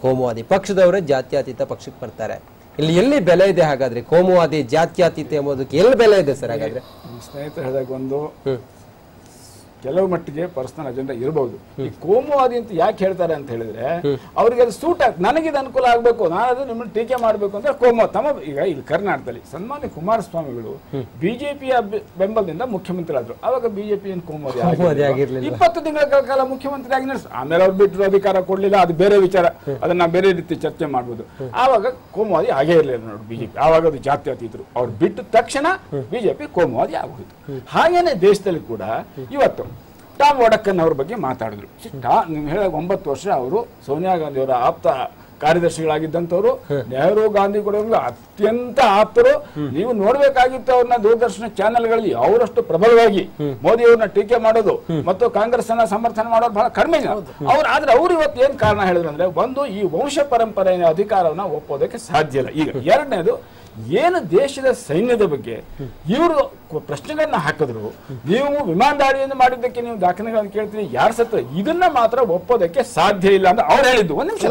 ಕೋಮುವಾದಿ ಪಕ್ಷದವರೇ ಜಾತ್ಯತೀತ ಪಕ್ಷಕ್ಕೆ ಬರ್ತಾರೆ. ಇಲ್ಲಿ ಎಲ್ಲಿ ಬೆಲೆ ಇದೆ ಹಾಗಾದ್ರೆ ಕೋಮುವಾದಿ ಜಾತ್ಯತೀತ ಎಂಬುದಕ್ಕೆ ಎಲ್ಲಿ ಬೆಲೆ ಇದೆ ಸರ್ ಹಾಗಾದ್ರೆ? ಸ್ನೇಹಿತರು ಹೇಳಿದಾಗ ಒಂದು ಕೆಲವು ಮಟ್ಟಿಗೆ ಪರ್ಸನಲ್ ಅಜೆಂಡಾ ಇರಬಹುದು. ಈ ಕೋಮುವಾದಿ ಅಂತ ಯಾಕೆ ಹೇಳ್ತಾರೆ ಅಂತ ಹೇಳಿದ್ರೆ ಅವ್ರಿಗೆ ಅದು ಸೂಟ್ ನನಗಿದು ಅನುಕೂಲ ಆಗ್ಬೇಕು, ನಾನು ನಿಮ್ಮನ್ನು ಟೀಕೆ ಮಾಡ್ಬೇಕು ಅಂದ್ರೆ ಕೋಮು ಈಗ ಇಲ್ಲಿ ಕರ್ನಾಟಕದಲ್ಲಿ ಸನ್ಮಾನ್ಯ ಕುಮಾರಸ್ವಾಮಿಗಳು ಬಿಜೆಪಿಯ ಬೆಂಬಲದಿಂದ ಮುಖ್ಯಮಂತ್ರಿ ಆದ್ರು. ಅವಾಗ ಬಿಜೆಪಿ ಏನು ಕೋಮುವಾದಿ ಆಗಿರ್ಲಿಲ್ಲ. 20 ತಿಂಗಳ ಕಾಲ ಮುಖ್ಯಮಂತ್ರಿ ಆಗಿ ಆಮೇಲೆ ಅವ್ರು ಬಿಟ್ಟರು, ಅಧಿಕಾರ ಕೊಡ್ಲಿಲ್ಲ, ಅದು ಬೇರೆ ವಿಚಾರ, ಅದನ್ನ ಬೇರೆ ರೀತಿ ಚರ್ಚೆ ಮಾಡ್ಬೋದು. ಆವಾಗ ಕೋಮುವಾದಿ ಆಗೇ ಇರಲಿಲ್ಲ ನೋಡಿ ಬಿಜೆಪಿ. ಆವಾಗ ಅದು ಜಾತ್ಯತೀತರು. ಅವ್ರು ಬಿಟ್ಟ ತಕ್ಷಣ ಬಿಜೆಪಿ ಕೋಮುವಾದಿ ಆಗೋಯ್ತು. ಹಾಗೇನೆ ದೇಶದಲ್ಲಿ ಕೂಡ ಇವತ್ತು ಟಾಮ್ ವಡಕ್ಕನ್ ಅವ್ರ ಬಗ್ಗೆ ಮಾತಾಡಿದ್ರು. ನೀವು ಹೇಳ 9 ವರ್ಷ ಅವರು ಸೋನಿಯಾ ಗಾಂಧಿ ಅವರ ಆಪ್ತ ಕಾರ್ಯದರ್ಶಿಗಳಾಗಿದ್ದಂಥವ್ರು, ನೆಹರು ಗಾಂಧಿ ಕೂಡ ಅತ್ಯಂತ ಆಪ್ತರು. ನೀವು ನೋಡ್ಬೇಕಾಗಿತ್ತು ಅವ್ರನ್ನ ದೂರದರ್ಶನ ಚಾನೆಲ್ಗಳಲ್ಲಿ ಅವರಷ್ಟು ಪ್ರಬಲವಾಗಿ ಮೋದಿ ಅವ್ರನ್ನ ಟೀಕೆ ಮಾಡೋದು ಮತ್ತು ಕಾಂಗ್ರೆಸ್ ಅನ್ನ ಸಮರ್ಥನೆ ಮಾಡೋದು ಬಹಳ ಕಡಿಮೆ ಆದ್ರೆ ಅವ್ರು ಇವತ್ತು ಏನ್ ಕಾರಣ ಹೇಳಿದ್ರು ಅಂದ್ರೆ, ಒಂದು ಈ ವಂಶ ಪರಂಪರೆಯ ಅಧಿಕಾರವನ್ನ ಒಪ್ಪೋದಕ್ಕೆ ಸಾಧ್ಯ ಇಲ್ಲ. ಈಗ ಎರಡನೇದು ಏನು ದೇಶದ ಸೈನ್ಯದ ಬಗ್ಗೆ ಇವರು ಪ್ರಶ್ನೆಗಳನ್ನ ಹಾಕಿದ್ರು, ನೀವು ವಿಮಾನ ದಾಳಿಯನ್ನು ಮಾಡಿದ್ದಕ್ಕೆ ನೀವು ದಾಖಲೆಗಳನ್ನು ಕೇಳ್ತೀರಿ, ಯಾರು ಸತ್ತ, ಇದನ್ನ ಮಾತ್ರ ಒಪ್ಪೋದಕ್ಕೆ ಸಾಧ್ಯ ಇಲ್ಲ ಅಂತ ಅವ್ರು ಹೇಳಿದ್ದು. ಒಂದ್ ನಿಮಿಷ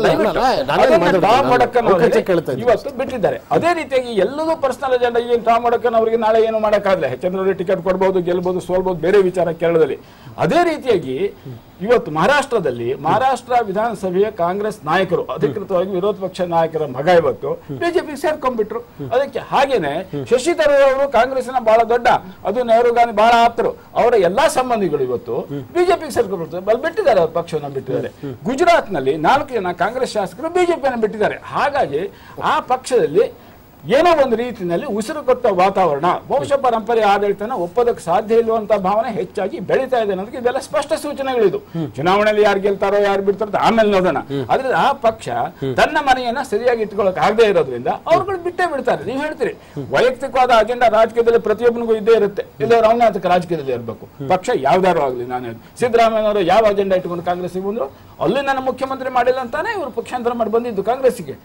ಇವತ್ತು ಬಿಟ್ಟಿದ್ದಾರೆ. ಅದೇ ರೀತಿಯಾಗಿ ಎಲ್ಲದೂ ಪರ್ಸನಲ್ ಅಜೆಂಡಾ. ಏನು ಟಾಮ್ ವಡಕ್ಕನ್ ಅವರಿಗೆ ನಾಳೆ ಏನು ಮಾಡೋಕ್ಕಾಗಲ್ಲ, ಚಂದ್ರವರಿಗೆ ಟಿಕೆಟ್ ಕೊಡಬಹುದು, ಗೆಲ್ಬಹುದು, ಸೋಲ್ಬಹುದು, ಬೇರೆ ವಿಚಾರ ಕೇರಳದಲ್ಲಿ. ಅದೇ ರೀತಿಯಾಗಿ ಇವತ್ತು ಮಹಾರಾಷ್ಟ್ರ ವಿಧಾನಸಭೆಯ ಕಾಂಗ್ರೆಸ್ ನಾಯಕರು ಅಧಿಕೃತವಾಗಿ ವಿರೋಧ ಪಕ್ಷ ನಾಯಕರ ಮಗ ಇವತ್ತು ಬಿಜೆಪಿ ಸೇರ್ಕೊಂಡ್ಬಿಟ್ರು. ಅದಕ್ಕೆ ಹಾಗೇನೆ ಶಶಿ ತರೂರ್ ಅವರು ಕಾಂಗ್ರೆಸ್ನ ಬಹಳ ದೊಡ್ಡ, ಅದು ನೆಹರು ಗಾಂಧಿ ಬಹಳ ಆಪ್ತರು, ಅವರ ಎಲ್ಲಾ ಸಂಬಂಧಿಗಳು ಇವತ್ತು ಬಿಜೆಪಿಗೆ ಸೇರ್ಕೊಂಡ್ಬಿಡ್ತಾರೆ, ಬಿಟ್ಟಿದ್ದಾರೆ, ಅವ್ರ ಪಕ್ಷವನ್ನು ಬಿಟ್ಟಿದ್ದಾರೆ. ಗುಜರಾತ್ ನಲ್ಲಿ 4 ಜನ ಕಾಂಗ್ರೆಸ್ ಶಾಸಕರು ಬಿಜೆಪಿಯನ್ನು ಬಿಟ್ಟಿದ್ದಾರೆ. ಹಾಗಾಗಿ ಆ ಪಕ್ಷದಲ್ಲಿ ಏನೋ ಒಂದು ರೀತಿಯಲ್ಲಿ ಉಸಿರು ಕೊಟ್ಟ ವಾತಾವರಣ, ವಂಶ ಪರಂಪರೆ ಆಡಳಿತನ ಒಪ್ಪೋದಕ್ಕೆ ಸಾಧ್ಯ ಇಲ್ಲುವಂತ ಭಾವನೆ ಹೆಚ್ಚಾಗಿ ಬೆಳೀತಾ ಇದೆ ಅನ್ನೋದಕ್ಕೆ ಇದೆಲ್ಲ ಸ್ಪಷ್ಟ ಸೂಚನೆಗಳಿದು. ಚುನಾವಣೆಯಲ್ಲಿ ಯಾರು ಗೆಲ್ತಾರೋ ಯಾರು ಬಿಡ್ತಾರೋ ಆಮೇಲೆ ನೋಡೋಣ. ಆದ್ರೆ ಆ ಪಕ್ಷ ತನ್ನ ಮನೆಯನ್ನ ಸರಿಯಾಗಿ ಇಟ್ಕೊಳ್ಳೋಕೆ ಆಗದೆ ಇರೋದ್ರಿಂದ ಅವ್ರುಗಳು ಬಿಟ್ಟೇ ಬಿಡ್ತಾರೆ. ನೀವು ಹೇಳ್ತೀರಿ ವೈಯಕ್ತಿಕವಾದ ಅಜೆಂಡಾ ರಾಜಕೀಯದಲ್ಲಿ ಪ್ರತಿಯೊಬ್ಬನಿಗೂ ಇದ್ದೇ ಇರುತ್ತೆ, ಇಲ್ಲವ್ರು ಅವನಾತಕ ರಾಜಕೀಯದಲ್ಲಿ ಇರಬೇಕು. ಪಕ್ಷ ಯಾವ್ದಾರು ಆಗಲಿ, ನಾನು ಸಿದ್ದರಾಮಯ್ಯನವರು ಯಾವ ಅಜೆಂಡಾ ಇಟ್ಕೊಂಡು ಕಾಂಗ್ರೆಸ್ಗೆ ಬಂದ್ರು, ಅಲ್ಲಿ ನನ್ನ ಮುಖ್ಯಮಂತ್ರಿ ಮಾಡಿಲ್ಲ ಅಂತಾನೆ ಇವರು ಪಕ್ಷಾಂತರ ಮಾಡಿ ಬಂದಿದ್ದು ಕಾಂಗ್ರೆಸ್ಗೆ.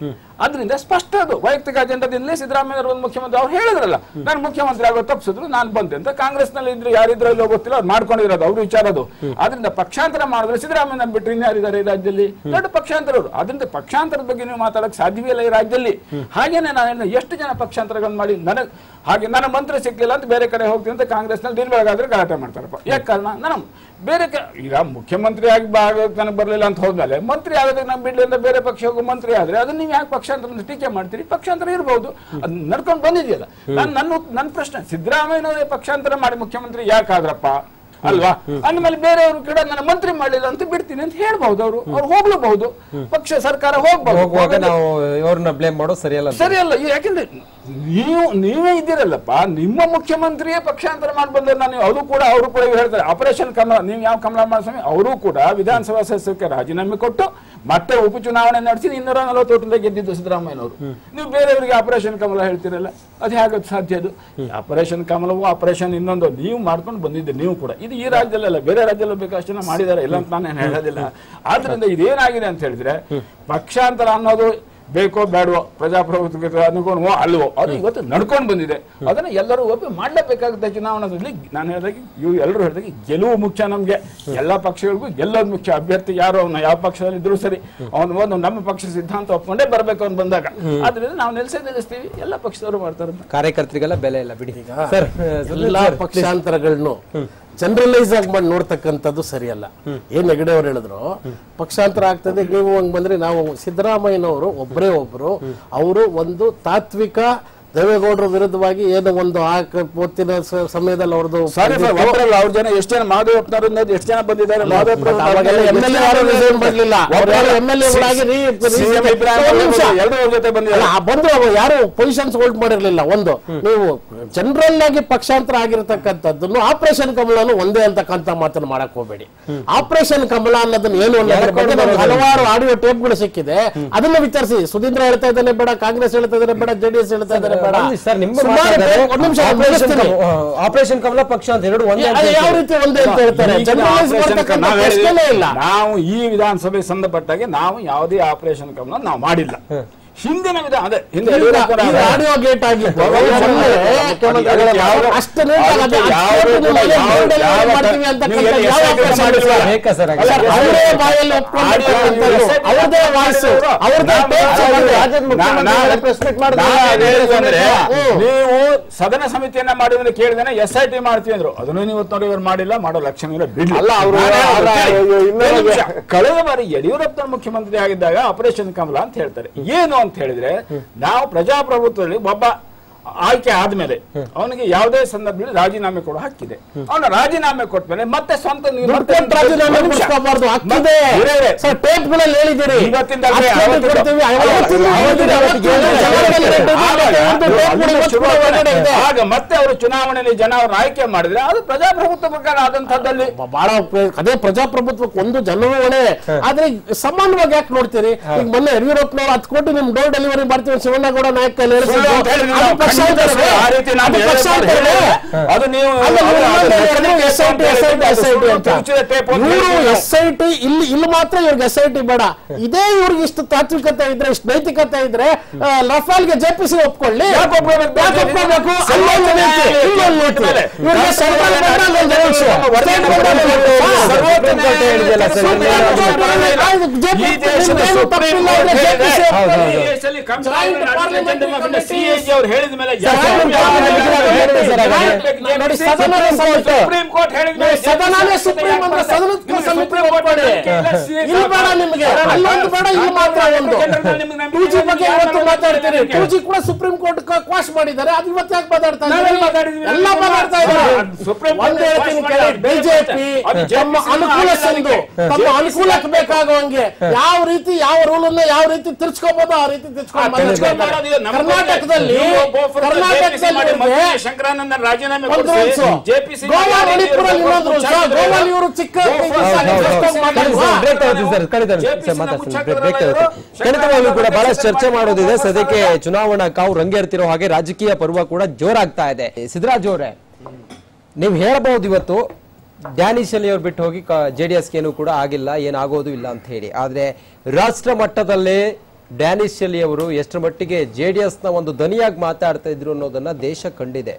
ಅದರಿಂದ ಸ್ಪಷ್ಟ ಅದು ವೈಯಕ್ತಿಕ ಅಜೆಂಡಾದಿಂದ ಸಿದ್ದರಾಮಯ್ಯ ಒಂದು ಮುಖ್ಯಮಂತ್ರಿ ಅವ್ರು ಹೇಳಿದ್ರಲ್ಲ, ನಾನು ಮುಖ್ಯಮಂತ್ರಿ ಆಗೋ ತಪ್ಪಿಸಿದ್ರು, ನಾನು ಬಂದೆ ಅಂತ. ಕಾಂಗ್ರೆಸ್ ನಲ್ಲಿ ಇದ್ರು ಯಾರಿದ್ರು ಇಲ್ಲೋ ಗೊತ್ತಿಲ್ಲ, ಅವ್ರು ಮಾಡ್ಕೊಂಡಿರೋದು ಅವ್ರ ವಿಚಾರ ಅದು. ಆದ್ರಿಂದ ಪಕ್ಷಾಂತರ ಮಾಡಿದ್ರೆ ಸಿದ್ದರಾಮಯ್ಯ ಬಿಟ್ಟರೆ ಇನ್ಯಾರಿದ್ದಾರೆ ಈ ರಾಜ್ಯದಲ್ಲಿ? ದೊಡ್ಡ ಪಕ್ಷಾಂತರರು. ಅದರಿಂದ ಪಕ್ಷಾಂತರದ ಬಗ್ಗೆ ನೀವು ಮಾತಾಡಕ್ ಸಾಧ್ಯವೇ ಇಲ್ಲ ಈ ರಾಜ್ಯದಲ್ಲಿ. ಹಾಗೇನೆ ನಾನು ಎಷ್ಟು ಜನ ಪಕ್ಷಾಂತರಗಳನ್ನು ಮಾಡಿ ಹಾಗೆ ನನ್ನ ಮಂತ್ರಿ ಸಿಕ್ಕಿಲ್ಲ ಅಂತ ಬೇರೆ ಕಡೆ ಹೋಗ್ತೀನಿ ಅಂತ ಕಾಂಗ್ರೆಸ್ ನಲ್ಲಿ ದಿನ ಬೆಳಗಾದ್ರೆ ಗಲಾಟೆ ಮಾಡ್ತಾರಪ್ಪ. ಯಾಕೆ ಕಾರಣ? ನಾನು ಬೇರೆ ಈಗ ಮುಖ್ಯಮಂತ್ರಿ ಆಗಿ ನನಗೆ ಬರಲಿಲ್ಲ ಅಂತ ಹೋದ್ಮೇಲೆ ಮಂತ್ರಿ ಆಗೋದಕ್ಕೆ ನಮ್ ಬಿಡ್ಲಿಂದ ಬೇರೆ ಪಕ್ಷ ಹೋಗೋ ಮಂತ್ರಿ ಆದ್ರೆ ಅದನ್ನ ನೀವು ಯಾಕೆ ಪಕ್ಷಾಂತರ ಟೀಕೆ ಮಾಡ್ತೀರಿ? ಪಕ್ಷಾಂತರ ಇರಬಹುದು, ಅದು ನಡ್ಕೊಂಡು ಬಂದಿದೆಯಲ್ಲ. ನನ್ನ ಪ್ರಶ್ನೆ, ಸಿದ್ದರಾಮಯ್ಯನವರೇ ಪಕ್ಷಾಂತರ ಮಾಡಿ ಮುಖ್ಯಮಂತ್ರಿ ಯಾಕಾದ್ರಪ್ಪ ಅಲ್ವಾ? ಅಂದ್ಮೇಲೆ ಬೇರೆಯವರು ಕೂಡ ನನ್ನ ಮಂತ್ರಿ ಮಾಡಲಿಲ್ಲ ಅಂತ ಬಿಡ್ತೀನಿ ಅಂತ ಹೇಳ್ಬಹುದು. ಅವ್ರು ಹೋಗ್ಲೂಬಹುದು, ಪಕ್ಷ ಸರ್ಕಾರ ಹೋಗ್ಬಹುದು. ನಾವು ಇವ್ರನ್ನ ಬ್ಲೇಮ್ ಮಾಡೋದು ಸರಿಯಲ್ಲ. ಯಾಕೆಂದ್ರೆ ನೀವೇ ಇದ್ದೀರಲ್ಲಪ್ಪ, ನಿಮ್ಮ ಮುಖ್ಯಮಂತ್ರಿಯೇ ಪಕ್ಷಾಂತರ ಮಾಡಿ ಬಂದ್ರೆ ನಾನು ಅವರು ಕೂಡ ಹೇಳ್ತಾರೆ ಆಪರೇಷನ್ ಕಮಲ. ನೀವು ಯಾವ ಕಮಲ ಸ್ವಾಮಿ ಅವರು ಕೂಡ ವಿಧಾನಸಭಾ ಸದಸ್ಯಕ್ಕೆ ರಾಜೀನಾಮೆ ಕೊಟ್ಟು ಮತ್ತೆ ಉಪಚುನಾವಣೆ ನಡೆಸಿ 240 ಗೆದ್ದಿದ್ದು ಸಿದ್ದರಾಮಯ್ಯನವರು. ನೀವು ಬೇರೆಯವರಿಗೆ ಆಪರೇಷನ್ ಕಮಲ ಹೇಳ್ತೀರಲ್ಲ, ಅದು ಹೇಗದು ಸಾಧ್ಯ? ಅದು ಆಪರೇಷನ್ ಕಮಲವೋ ಆಪರೇಷನ್ ಇನ್ನೊಂದು ನೀವು ಮಾಡ್ಕೊಂಡು ಬಂದಿದ್ದೆ ನೀವು ಕೂಡ. ಇದು ಈ ರಾಜ್ಯದಲ್ಲ, ಬೇರೆ ರಾಜ್ಯದಲ್ಲೂ ಬೇಕಷ್ಟು ಜನ ಮಾಡಿದ್ದಾರೆ, ಇಲ್ಲ ಅಂತ ನಾನು ಹೇಳೋದಿಲ್ಲ. ಆದ್ರಿಂದ ಇದೇನಾಗಿದೆ ಅಂತ ಹೇಳಿದ್ರೆ, ಪಕ್ಷಾಂತರ ಅನ್ನೋದು ಬೇಕೋ ಬೇಡವೋ, ಪ್ರಜಾಪ್ರಭುತ್ವಕ್ಕೆ ಅನುಗುಣವೋ ಅಲ್ವೋ, ಅದು ಇವತ್ತು ನಡ್ಕೊಂಡು ಬಂದಿದೆ. ಅದನ್ನ ಎಲ್ಲರೂ ಒಪ್ಪಿ ಮಾಡಲೇಬೇಕಾಗುತ್ತೆ. ಚುನಾವಣೆಯಲ್ಲಿ ನಾನು ಹೇಳಿದಾಗ ಎಲ್ಲರೂ ಹೇಳಿದಾಗ ಗೆಲುವು ಮುಖ್ಯ. ನಮ್ಗೆ ಎಲ್ಲಾ ಪಕ್ಷಗಳಿಗೂ ಗೆಲ್ಲೋದು ಮುಖ್ಯ. ಅಭ್ಯರ್ಥಿ ಯಾರು, ಅವನು ಯಾವ ಪಕ್ಷದಲ್ಲಿ ಇದ್ರು ಸರಿ, ಅವನು ಒಂದು ನಮ್ಮ ಪಕ್ಷ ಸಿದ್ಧಾಂತ ಒಪ್ಕೊಂಡೇ ಬರ್ಬೇಕು ಅವ್ನು ಬಂದಾಗ. ಆದ್ರಿಂದ ನಾವು ನಿಲ್ಲಿಸ್ತೀವಿ, ಎಲ್ಲ ಪಕ್ಷದವರು ಮಾಡ್ತಾರೆ. ಕಾರ್ಯಕರ್ತರಿಗೆಲ್ಲ ಬೆಲೆ ಇಲ್ಲ ಬಿಡಿ ಸರ್. ಎಲ್ಲಾ ಪಕ್ಷಾಂತರಗಳನ್ನು ಜನರಲೈಸ್ ಆಗಿ ಮಾಡಿ ನೋಡ್ತಕ್ಕಂಥದ್ದು ಸರಿಯಲ್ಲ. ಏನ್ ಹೆಗಡೆ ಅವ್ರು ಹೇಳಿದ್ರು ಪಕ್ಷಾಂತರ ಆಗ್ತದೆ, ನೀವು ಹಂಗ್ ಬಂದ್ರೆ ನಾವು ಸಿದ್ದರಾಮಯ್ಯನವರು ಒಬ್ಬರೇ ಒಬ್ರು, ಅವರು ಒಂದು ತಾತ್ವಿಕ ದೇವೇಗೌಡರ ವಿರುದ್ಧವಾಗಿ ಏನೋ ಒಂದು ಹೊತ್ತಿನ ಸಮಯದಲ್ಲಿ ಅವ್ರದ್ದು ಅವ್ರ ಜನ ಎಷ್ಟು ಜನ ಮಾಧವಪ್ಪನವರು ಎಷ್ಟು ಜನ ಬಂದಿದ್ದಾರೆ, ಬಂದು ಯಾರು ಪೊಸಿಷನ್ಸ್ ಹೋಲ್ಡ್ ಮಾಡಿರ್ಲಿಲ್ಲ. ಒಂದು ನೀವು ಜನರಲ್ ಆಗಿ ಪಕ್ಷಾಂತರ ಆಗಿರತಕ್ಕಂಥದ್ದನ್ನು ಆಪರೇಷನ್ ಕಮಲನು ಒಂದೇ ಅಂತಕ್ಕಂಥ ಮಾತನ್ನು ಮಾಡಕ್ ಹೋಗ್ಬೇಡಿ. ಆಪರೇಷನ್ ಕಮಲ ಅನ್ನೋದನ್ನ ಏನು ಹಲವಾರು ಆಡಿಯೋ ಟೇಪ್ಗಳು ಸಿಕ್ಕಿದೆ, ಅದನ್ನ ವಿಚಾರಿಸಿ. ಸುಧೀಂದ್ರ ಹೇಳ್ತಾ ಇದ್ದಾನೆ ಬೇಡ, ಕಾಂಗ್ರೆಸ್ ಹೇಳ್ತಾ ಇದ್ದಾರೆ ಬೇಡ, ಜೆಡಿಎಸ್ ಹೇಳ್ತಾ ಇದ್ದಾರೆ ಬೇಡ. ಆಪರೇಷನ್ ಕಮಲ ಪಕ್ಷ ಅಂತ ಎರಡು ಯಾವ ರೀತಿ ಒಂದೇ ಅಂತ ಹೇಳ್ತಾರೆ? ನಾವು ಈ ವಿಧಾನಸಭೆ ಸಂಬಂಧಪಟ್ಟಾಗೆ ನಾವು ಯಾವುದೇ ಆಪರೇಷನ್ ಕಮಲ ನಾವು ಮಾಡಿಲ್ಲ. ಹಿಂದಿನ ವಿಧಾನ ಅದೇ ಹಿಂದೆ ಆಡಿಯೋ ಗೇಟ್ ಆಗಿ ನೀವು ಸದನ ಸಮಿತಿಯನ್ನ ಮಾಡಿದ್ರೆ ಕೇಳಿದ್ರೆ SIT ಮಾಡ್ತೀವಿ ಅಂದ್ರು. ಅದನ್ನು ನೀವು ನೋಡಿ ಇವ್ರು ಮಾಡಿಲ್ಲ, ಮಾಡೋ ಲಕ್ಷಣ ಬಿಡ್ಲಿಲ್ಲ. ಕಳೆದ ಬಾರಿ ಯಡಿಯೂರಪ್ಪ ಮುಖ್ಯಮಂತ್ರಿ ಆಗಿದ್ದಾಗ ಆಪರೇಷನ್ ಕಮಲ ಅಂತ ಹೇಳ್ತಾರೆ. ಏನು ಅಂತ ಹೇಳಿದ್ರೆ, ನಾವು ಪ್ರಜಾಪ್ರಭುತ್ವದಲ್ಲಿ ಒಬ್ಬ ಆಯ್ಕೆ ಆದ್ಮೇಲೆ ಅವನಿಗೆ ಯಾವುದೇ ಸಂದರ್ಭದಲ್ಲಿ ರಾಜೀನಾಮೆ ಕೊಡೋ ಹಕ್ಕಿದೆ. ಅವನ ರಾಜೀನಾಮೆ ಕೊಟ್ಮೇಲೆ ಮತ್ತೆ ಸ್ವಂತ ರಾಜೀನಾಮೆ ಕೊಡಿಸ್ಕೋಬಾರ್ದು ಹಕ್ಕಿದೆ. ಟೇಪ್ಗಳಲ್ಲಿ ಹೇಳಿದ್ದೀರಿ ಆಗ ಮತ್ತೆ ಅವರು ಚುನಾವಣೆಯಲ್ಲಿ ಜನ ಅವ್ರನ್ನ ಆಯ್ಕೆ ಮಾಡಿದ್ರೆ ಅದು ಪ್ರಜಾಪ್ರಭುತ್ವ ಪ್ರಕಾರ ಆದಂತಹದ್ದಲ್ಲಿ ಬಹಳ ಅದೇ ಪ್ರಜಾಪ್ರಭುತ್ವಕ್ಕೆ ಒಂದು ಜನವೇ ಹೊಣೆ. ಆದ್ರೆ ಸಮಾನವಾಗಿ ಯಾಕೆ ನೋಡ್ತೀರಿ? ಈಗ ಮೊನ್ನೆ ಯಡಿಯೂರಪ್ಪನವ್ರು 10 ಕೋಟಿ ನಿಮ್ ಡೋರ್ ಡೆಲಿವರಿ ಮಾಡ್ತೀವಿ ಶಿವಣ್ಣಗೌಡ ನಾಯಕ ಅದು ನೀವು SIT ಇಲ್ಲಿ ಮಾತ್ರ ಇವ್ರಿಗೆ SIT ಬೇಡ. ಇದೇ ಇವ್ರಿಗೆ ಇಷ್ಟು ತಾತ್ವಿಕತೆ ಇದ್ರೆ, ಇಷ್ಟು ನೈತಿಕತೆ ಇದ್ರೆ ರಫೇಲ್ಗೆ JPC ಒಪ್ಕೊಳ್ಳಿ. ಹೇಳಿದ ಮೇಲೆ ಸುಪ್ರೀಂ ಕೋರ್ಟ್ ಸದನನೇ ಸುಪ್ರೀಂ ಅಂದ್ರೆ ಸದನಕ್ಕೆ ಸಮಿತಿ ಒಪ್ಪಿಕೊಳ್ಳಿ. ಇಲ್ಲಿ ಬೇಡ ನಿಮಗೆ, ಅಲ್ಲೊಂದು ಬೇಡ, ಇಲ್ಲಿ ಮಾತ್ರ ಒಂದು. 2G ಬಗ್ಗೆ ಇವತ್ತು ಮಾತಾಡ್ತೀರಿ. 2G ಕೂಡ ಸುಪ್ರೀಂ ಕೋರ್ಟ್ ಕ್ವಾಶ್ ಮಾಡಿದ್ದಾರೆ. ಅದು ಇವತ್ತು ಯಾಕೆ ಮಾತಾಡ್ತಾ ಇದ್ದಾರೆ? ಎಲ್ಲ ಮಾತಾಡ್ತಾ ಇದ್ದಾರೆ. ಒಂದು ಹೇಳ್ತೀನಿ ಕೇಳಿ, ಬಿಜೆಪಿ ತಮ್ಮ ಅನುಕೂಲ ಸಂದು, ತಮ್ಮ ಅನುಕೂಲಕ್ಕೆ ಬೇಕಾಗುವಂಗೆ ಯಾವ ರೀತಿ ಯಾವ ರೂಲ್ ಅನ್ನ ಯಾವ ರೀತಿ ತಿರ್ಚ್ಕೋಬಹುದು ಆ ರೀತಿ ತಿರ್ಚ್ಕೊಂಡು ಕರ್ನಾಟಕದಲ್ಲಿ ಶಂಕರಾನಂದ ರಾಜೀನಾಮೆ ಗೋವಾ ಇವರು ಚಿಕ್ಕ ಕೂಡ ಬಹಳಷ್ಟು ಚರ್ಚೆ ಮಾಡೋದಿದೆ. ಸದ್ಯಕ್ಕೆ ಚುನಾವಣಾ ಕಾವು ರಂಗೇರ್ತಿರೋ ಹಾಗೆ ರಾಜಕೀಯ ಪರ್ವ ಕೂಡ ಜೋರಾಗ್ತಾ ಇದೆ. ಸಿದ್ದರಾಜ್ ಅವರೇ, ನೀವು ಹೇಳಬಹುದು ಇವತ್ತು ಡ್ಯಾನಿಶ್ ಅಲಿ ಅವ್ರು ಬಿಟ್ಟು ಹೋಗಿ JDSಗೆ ಏನು ಕೂಡ ಆಗಿಲ್ಲ, ಏನಾಗೋದು ಇಲ್ಲ ಅಂತ ಹೇಳಿ. ಆದ್ರೆ ರಾಷ್ಟ್ರ ಮಟ್ಟದಲ್ಲೇ ಡ್ಯಾನಿಶ್ ಅಲಿ ಅವರು ಎಷ್ಟರ ಮಟ್ಟಿಗೆ JDSನ ಒಂದು ದನಿಯಾಗಿ ಮಾತಾಡ್ತಾ ಇದ್ರು ಅನ್ನೋದನ್ನ ದೇಶ ಕಂಡಿದೆ.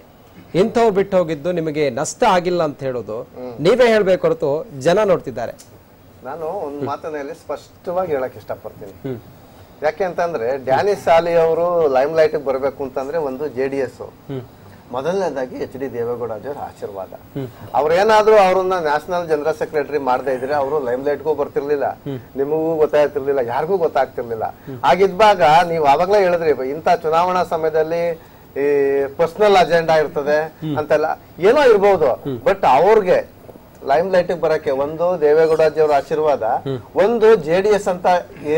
ಇಂಥವ್ರು ಬಿಟ್ಟು ಹೋಗಿದ್ದು ನಿಮಗೆ ನಷ್ಟ ಆಗಿಲ್ಲ ಅಂತ ಹೇಳೋದು ನೀವೇ ಹೇಳ್ಬೇಕು ಹೊರತು ಜನ ನೋಡ್ತಿದ್ದಾರೆ. ನಾನು ಒಂದು ಮಾತನಲ್ಲಿ ಸ್ಪಷ್ಟವಾಗಿ ಹೇಳಕ್ ಇಷ್ಟಪಡ್ತೀನಿ. ಯಾಕೆ ಅಂತಂದ್ರೆ ಡ್ಯಾನಿಶ್ ಅಲಿ ಅವರು ಲೈಮ್ ಲೈಟ್ ಬರ್ಬೇಕು ಅಂತಂದ್ರೆ ಒಂದು JDS, ಮೊದಲನೇದಾಗಿ HD ದೇವೇಗೌಡ ಅವರ ಆಶೀರ್ವಾದ. ಅವ್ರೇನಾದ್ರೂ ಅವ್ರನ್ನ ನ್ಯಾಷನಲ್ ಜನರಲ್ ಸೆಕ್ರೆಟರಿ ಮಾಡದೇ ಇದ್ರೆ ಅವರು ಲೈಮ್ ಲೈಟ್ಗೂ ಬರ್ತಿರ್ಲಿಲ್ಲ, ನಿಮಗೂ ಗೊತ್ತಾಗ್ತಿರ್ಲಿಲ್ಲ, ಯಾರಿಗೂ ಗೊತ್ತಾಗ್ತಿರ್ಲಿಲ್ಲ. ಆಗಿದ್ದಾಗ ನೀವು ಆವಾಗ್ಲೇ ಹೇಳಿದ್ರಿ, ಇಂಥ ಚುನಾವಣಾ ಸಮಯದಲ್ಲಿ ಈ ಪರ್ಸನಲ್ ಅಜೆಂಡಾ ಇರ್ತದೆ ಅಂತೆಲ್ಲ ಏನೋ ಇರ್ಬೋದು. ಬಟ್ ಅವ್ರಿಗೆ ಲೈಮ್ ಲೈಟ್ ಬರಕ್ಕೆ ಒಂದು ದೇವೇಗೌಡಜಿ ಅವರ ಆಶೀರ್ವಾದ, ಒಂದು JDS ಅಂತ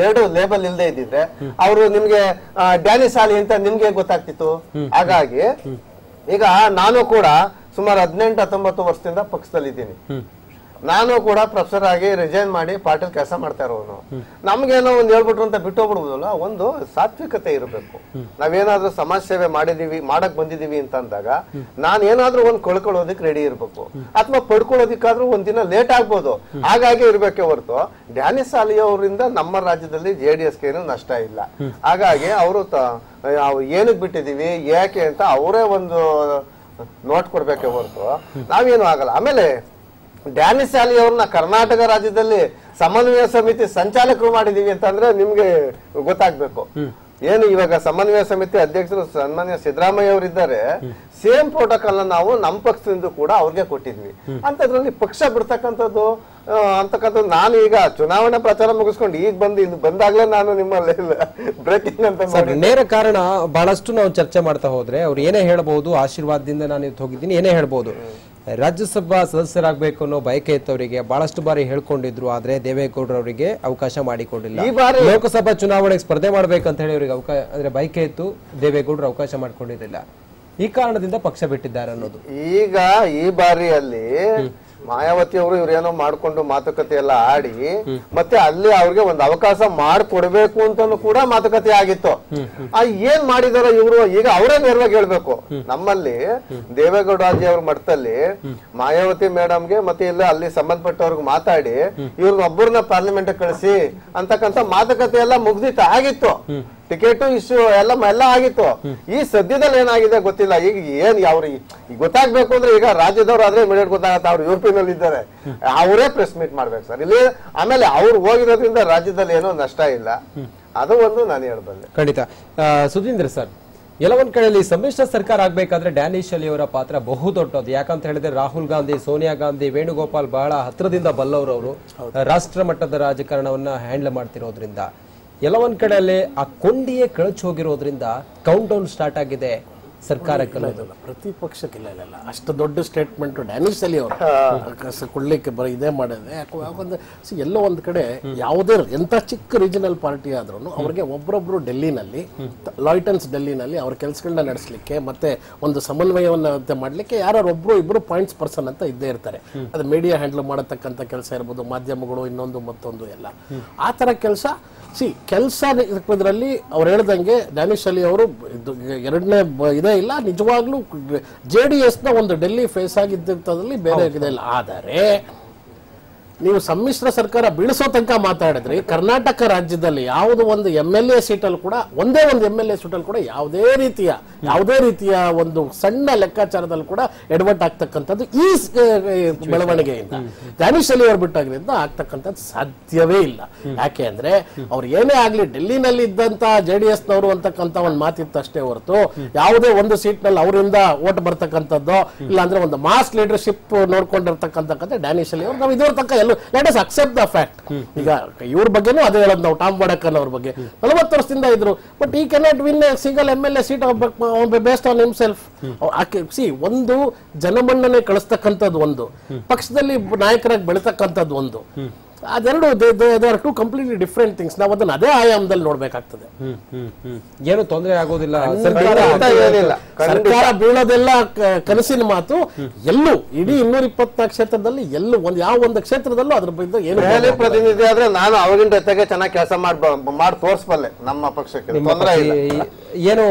ಎರಡು ಲೇಬಲ್ ಇಲ್ಲದೆ ಇದ್ದಿದ್ರೆ ಅವರು ನಿಮ್ಗೆ ಡ್ಯಾನಿಶ್ ಅಲಿ ಅಂತ ನಿಮ್ಗೆ ಗೊತ್ತಾಗ್ತಿತ್ತು. ಹಾಗಾಗಿ ಈಗ ನಾನು ಕೂಡ ಸುಮಾರು 18-19 ವರ್ಷದಿಂದ ಪಕ್ಷದಲ್ಲಿದ್ದೀನಿ. ನಾನು ಕೂಡ ಪ್ರೊಫೆಸರ್ ಆಗಿ ರಿಸೈನ್ ಮಾಡಿ ಪಾರ್ಟಿಲ್ ಕೆಲಸ ಮಾಡ್ತಾ ಇರೋನು. ನಮ್ಗೇನೋ ಒಂದು ಹೇಳ್ಬಿಟ್ರು ಅಂತ ಬಿಟ್ಟು ಹೋಗ್ಬಿಡ್ಬೋದಲ್ಲ. ಒಂದು ಸಾತ್ವಿಕತೆ ಇರಬೇಕು. ನಾವೇನಾದ್ರೂ ಸಮಾಜ ಸೇವೆ ಮಾಡಕ್ ಬಂದಿದೀವಿ ಅಂತ ಅಂದಾಗ ನಾನೇನಾದ್ರೂ ಒಂದು ಕಳ್ಕೊಳ್ಳೋದಕ್ಕೆ ರೆಡಿ ಇರ್ಬೇಕು, ಅಥವಾ ಪಡ್ಕೊಳ್ಳೋದಿಕ್ಕಾದ್ರೂ ಒಂದಿನ ಲೇಟ್ ಆಗ್ಬೋದು. ಹಾಗಾಗಿ ಇರ್ಬೇಕೆ ಹೊರತು ಡ್ಯಾನಿಶ್ ಅಲಿ ಅವರಿಂದ ನಮ್ಮ ರಾಜ್ಯದಲ್ಲಿ JDSಗೆ ಏನು ನಷ್ಟ ಇಲ್ಲ. ಹಾಗಾಗಿ ಅವರು ಏನಕ್ಕೆ ಬಿಟ್ಟಿದೀವಿ ಯಾಕೆ ಅಂತ ಅವರೇ ಒಂದು ನೋಟ್ ಕೊಡ್ಬೇಕೆ ಹೊರತು ನಾವೇನು ಆಗಲ್ಲ. ಆಮೇಲೆ ಡ್ಯಾನಿಶ್ ಅಲಿ ಅವ್ರನ್ನ ಕರ್ನಾಟಕ ರಾಜ್ಯದಲ್ಲಿ ಸಮನ್ವಯ ಸಮಿತಿ ಸಂಚಾಲಕರು ಮಾಡಿದೀವಿ ಅಂತಂದ್ರೆ ನಿಮ್ಗೆ ಗೊತ್ತಾಗ್ಬೇಕು. ಏನು ಇವಾಗ ಸಮನ್ವಯ ಸಮಿತಿ ಅಧ್ಯಕ್ಷರು ಸನ್ಮಾನ್ಯ ಸಿದ್ದರಾಮಯ್ಯ ಅವರಿದ್ದಾರೆ, ಸೇಮ್ ಪ್ರೋಟೋಕಾಲ್ ನಾವು ನಮ್ಮ ಪಕ್ಷದಿಂದ ಕೂಡ ಅವ್ರಿಗೆ ಕೊಟ್ಟಿದ್ವಿ. ಅಂತದ್ರಲ್ಲಿ ಪಕ್ಷ ಬಿಡ್ತಕ್ಕಂಥದ್ದು ಅಂತಕ್ಕಂಥದ್ದು ನಾನು ಈಗ ಚುನಾವಣೆ ಪ್ರಚಾರ ಮುಗಿಸ್ಕೊಂಡು ಈಗ ಬಂದಾಗ್ಲೇ ನಾನು ನಿಮ್ಮಲ್ಲಿ ಬ್ರೇಕಿಂಗ್ ಅಂತ ನೇರ ಕಾರಣ ಬಹಳಷ್ಟು ನಾವು ಚರ್ಚೆ ಮಾಡ್ತಾ ಹೋದ್ರೆ ಅವ್ರು ಏನೇ ಹೇಳ್ಬಹುದು, ಆಶೀರ್ವಾದದಿಂದ ನಾನು ಇವತ್ತು ಹೋಗಿದ್ದೀನಿ ಏನೇ ಹೇಳ್ಬಹುದು, ರಾಜ್ಯಸಭಾ ಸದಸ್ಯರಾಗಬೇಕು ಅನ್ನೋ ಬಯಕೆ ಇತ್ತವರಿಗೆ ಬಹಳಷ್ಟು ಬಾರಿ ಹೇಳ್ಕೊಂಡಿದ್ರು. ಆದ್ರೆ ದೇವೇಗೌಡರವರಿಗೆ ಅವಕಾಶ ಮಾಡಿಕೊಟ್ಟಿಲ್ಲ. ಈ ಬಾರಿ ಲೋಕಸಭಾ ಚುನಾವಣೆಗೆ ಸ್ಪರ್ಧೆ ಮಾಡ್ಬೇಕಂತ ಹೇಳಿ ಅವರಿಗೆ ಅಂದ್ರೆ ಬಯಕೆ ಇತ್ತು, ದೇವೇಗೌಡರು ಅವಕಾಶ ಮಾಡ್ಕೊಂಡಿರಲಿಲ್ಲ. ಈ ಕಾರಣದಿಂದ ಪಕ್ಷ ಬಿಟ್ಟಿದ್ದಾರೆ ಅನ್ನೋದು. ಈಗ ಈ ಬಾರಿಯಲ್ಲಿ ಮಾಯಾವತಿ ಅವರು ಇವ್ರೇನೋ ಮಾಡ್ಕೊಂಡು ಮಾತುಕತೆ ಎಲ್ಲ ಆಡಿ ಮತ್ತೆ ಅಲ್ಲಿ ಅವ್ರಿಗೆ ಒಂದು ಅವಕಾಶ ಮಾಡ್ಕೊಡ್ಬೇಕು ಅಂತಾನು ಕೂಡ ಮಾತುಕತೆ ಆಗಿತ್ತು. ಏನ್ ಮಾಡಿದಾರೋ ಇವರು ಈಗ ಅವರೇ ನೇರವಾಗಿ ಹೇಳ್ಬೇಕು. ನಮ್ಮಲ್ಲಿ ದೇವೇಗೌಡಜಿ ಅವ್ರ ಮಟ್ಟದಲ್ಲಿ ಮಾಯಾವತಿ ಮೇಡಮ್ಗೆ ಮತ್ತೆ ಇಲ್ಲ ಅಲ್ಲಿ ಸಂಬಂಧಪಟ್ಟವ್ರಿಗೆ ಮಾತಾಡಿ ಇವ್ರನ್ನ ಒಬ್ಬರನ್ನ ಪಾರ್ಲಿಮೆಂಟ್ ಕಳಿಸಿ ಅಂತಕ್ಕಂಥ ಮಾತುಕತೆ ಎಲ್ಲ ಮುಗ್ದಿತ್ತು ಆಗಿತ್ತು. ಟಿಕೆಟ್ ಇಶ್ಯೂ ಎಲ್ಲ ಆಗಿತ್ತು. ಈ ಸದ್ಯದಲ್ಲಿ ಏನಾಗಿದೆ ಗೊತ್ತಿಲ್ಲ. ಈಗ ಏನ್ ಅವ್ರಿಗೆ ಗೊತ್ತಾಗ್ಬೇಕು ಅಂದ್ರೆ ಈಗ ರಾಜ್ಯದವ್ರು ಆದ್ರೆ ಇಮಿಡಿಯೇಟ್ ಗೊತ್ತಾಗತ್ತೆ. ಅವ್ರು ಯುರೋಪಿಯನ್ ಅಲ್ಲಿ ಇದ್ದಾರೆ, ಅವರೇ ಪ್ರೆಸ್ ಮೀಟ್ ಮಾಡ್ಬೇಕು ಸರ್ ಇಲ್ಲಿ. ಆಮೇಲೆ ಅವ್ರು ಹೋಗಿರೋದ್ರಿಂದ ರಾಜ್ಯದಲ್ಲಿ ಏನೋ ನಷ್ಟ ಇಲ್ಲ, ಅದು ಒಂದು ನಾನು ಹೇಳ್ಬಲ್ಲೆ. ಖಂಡಿತ. ಸುಧೀಂದ್ರ ಸರ್, ಎಲ್ಲೊಂದ್ ಕಡೆಯಲ್ಲಿ ಸಮ್ಮಿಶ್ರ ಸರ್ಕಾರ ಆಗ್ಬೇಕಾದ್ರೆ ಡ್ಯಾನಿಶ್ ಅಲಿ ಅವರ ಪಾತ್ರ ಬಹುದೊಡ್ಡದು. ಯಾಕಂತ ಹೇಳಿದ್ರೆ ರಾಹುಲ್ ಗಾಂಧಿ, ಸೋನಿಯಾ ಗಾಂಧಿ, ವೇಣುಗೋಪಾಲ್ ಬಹಳ ಹತ್ರದಿಂದ ಬಲ್ಲವರು. ಅವರು ರಾಷ್ಟ್ರ ಮಟ್ಟದ ರಾಜಕಾರಣವನ್ನ ಹ್ಯಾಂಡಲ್ ಮಾಡ್ತಿರೋದ್ರಿಂದ ಎಲ್ಲೊಂದ್ ಕಡೆಯಲ್ಲಿ ಆ ಕೊಂಡಿಯೇ ಕಳಚಿ ಹೋಗಿರೋದ್ರಿಂದ ಕೌಂಟ್ ಡೌನ್ ಸ್ಟಾರ್ಟ್ ಆಗಿದೆ ಸರ್ಕಾರಕ್ಕೆ. ಪ್ರತಿಪಕ್ಷಕ್ಕಿಲ್ಲ ಇಲ್ಲ ಅಷ್ಟು ದೊಡ್ಡ ಸ್ಟೇಟ್ಮೆಂಟ್ ಡ್ಯಾನಿಶ್ ಅಲಿ ಅವರು ಕೊಡ್ಲಿಕ್ಕೆ ಇದೇ ಮಾಡಿದೆ. ಯಾಕಂದ್ರೆ ಎಲ್ಲೋ ಒಂದ್ ಕಡೆ ಯಾವುದೇ ಎಂತ ಚಿಕ್ಕ ರೀಜನಲ್ ಪಾರ್ಟಿ ಆದ್ರೂ ಅವ್ರಿಗೆ ಒಬ್ಬರೊಬ್ರು ಡೆಲ್ಲಿನಲ್ಲಿ ಲಾಯ್ಟನ್ಸ್ ಡೆಲ್ಲಿನಲ್ಲಿ ಅವ್ರ ಕೆಲಸಗಳನ್ನ ನಡೆಸಲಿಕ್ಕೆ ಮತ್ತೆ ಒಂದು ಸಮನ್ವಯವನ್ನ ಮಾಡ್ಲಿಕ್ಕೆ ಯಾರು ಒಬ್ರು ಇಬ್ರು ಪಾಯಿಂಟ್ಸ್ ಪರ್ಸನ್ ಅಂತ ಇದ್ದೇ ಇರ್ತಾರೆ. ಅದು ಮೀಡಿಯಾ ಹ್ಯಾಂಡಲ್ ಮಾಡತಕ್ಕಂಥ ಕೆಲಸ ಇರ್ಬೋದು, ಮಾಧ್ಯಮಗಳು ಇನ್ನೊಂದು ಮತ್ತೊಂದು ಎಲ್ಲ ಆ ತರ ಕೆಲಸ. ಕೆಲಸ ಇದರಲ್ಲಿ ಅವ್ರು ಹೇಳ್ದಂಗೆ ಡ್ಯಾನಿಶ್ ಅಲಿ ಅವರು ಎರಡನೇ ಇದೇ ಇಲ್ಲ, ನಿಜವಾಗ್ಲೂ JDS ನ ಒಂದು ಡೆಲ್ಲಿ ಫೇಸ್ ಆಗಿದ್ದಲ್ಲಿ ಬೇರೆ ಇದೆ ಇಲ್ಲ. ಆದರೆ ನೀವು ಸಮ್ಮಿಶ್ರ ಸರ್ಕಾರ ಬೀಳಿಸೋ ತನಕ ಮಾತಾಡಿದ್ರಿ, ಕರ್ನಾಟಕ ರಾಜ್ಯದಲ್ಲಿ ಯಾವುದೋ ಒಂದು MLA ಸೀಟಲ್ಲಿ ಕೂಡ ಒಂದೇ ಒಂದು MLA ಸೀಟಲ್ಲಿ ಕೂಡ ಯಾವುದೇ ರೀತಿಯ ಒಂದು ಸಣ್ಣ ಲೆಕ್ಕಾಚಾರದಲ್ಲಿ ಕೂಡ ಎಡವಟ್ ಆಗ್ತಕ್ಕಂಥದ್ದು ಈ ಬೆಳವಣಿಗೆಯಿಂದ ಡ್ಯಾನಿಶ್ ಅಲಿ ಅವರು ಬಿಟ್ಟಾಗಿದ್ದರಿಂದ ಆಗ್ತಕ್ಕಂಥದ್ದು ಸಾಧ್ಯವೇ ಇಲ್ಲ. ಯಾಕೆ ಅಂದ್ರೆ ಅವ್ರು ಏನೇ ಆಗ್ಲಿ ಡೆಲ್ಲಿನಲ್ಲಿ ಇದ್ದಂತ JDS ನವರು ಅಂತಕ್ಕಂಥ ಒಂದು ಮಾತಿತ್ತು ಅಷ್ಟೇ ಹೊರತು ಯಾವುದೇ ಒಂದು ಸೀಟ್ ನಲ್ಲಿ ಅವರಿಂದ ಓಟ್ ಬರ್ತಕ್ಕಂಥದ್ದು ಇಲ್ಲ ಅಂದ್ರೆ ಒಂದು ಮಾಸ್ ಲೀಡರ್ಶಿಪ್ ನೋಡ್ಕೊಂಡಿರ್ತಕ್ಕಂಥ ಡ್ಯಾನಿಶ್ ಅಲಿ ಅವರು ನಾವು ಇದುವರ ತನಕ let us accept the fact. ಈಗ ಇವ್ರ ಬಗ್ಗೆನೂ ಅದೇ ಹೇಳೋದು ನಾವು, ಟಾಮ್ ವಡಕನ್ ಅವ್ರ ಬಗ್ಗೆ 40 ವರ್ಷದಿಂದ ಇದ್ರು, ಬಟ್ ಈ cannot win A single MLA seat based on himself. ಒಂದು ಜನಮನ್ನಣೆ ಕಳಿಸ್ತಕ್ಕಂಥದ್ದು ಒಂದು, ಪಕ್ಷದಲ್ಲಿ ನಾಯಕರಾಗಿ ಬೆಳತಕ್ಕಂಥದ್ದು ಒಂದು, ಅದೆರಡು ಟು ಕಂಪ್ಲೀಟ್ಲಿ ಡಿಫರೆಂಟ್ ಥಿಂಗ್ಸ್. ನಾವು ಅದನ್ನ ಅದೇ ಆಯಾಮದಲ್ಲಿ ನೋಡ್ಬೇಕಾಗ್ತದೆ. ಏನು ತೊಂದರೆ ಆಗೋದಿಲ್ಲ, ಸರ್ಕಾರ ಬೀಳೋದೆಲ್ಲ ಕನಸಿನ ಮಾತು. ಎಲ್ಲೂ ಇಡೀ 224 ಕ್ಷೇತ್ರದಲ್ಲಿ ಎಲ್ಲೂ ಯಾವ ಒಂದು ಕ್ಷೇತ್ರದಲ್ಲೂ ಅದ್ರ ಬಗ್ಗೆ ಏನು ಪ್ರತಿನಿಧಿ ಆದ್ರೆ ನಾನು ಅವರಿಂದ ಜೊತೆಗೆ ಚೆನ್ನಾಗಿ ಕೆಲಸ ಮಾಡಿ ತೋರಿಸಬಲ್ಲೆ ನಮ್ಮ ಪಕ್ಷಕ್ಕೆ. ತೊಂದರೆ ಇಲ್ಲ, ಏನು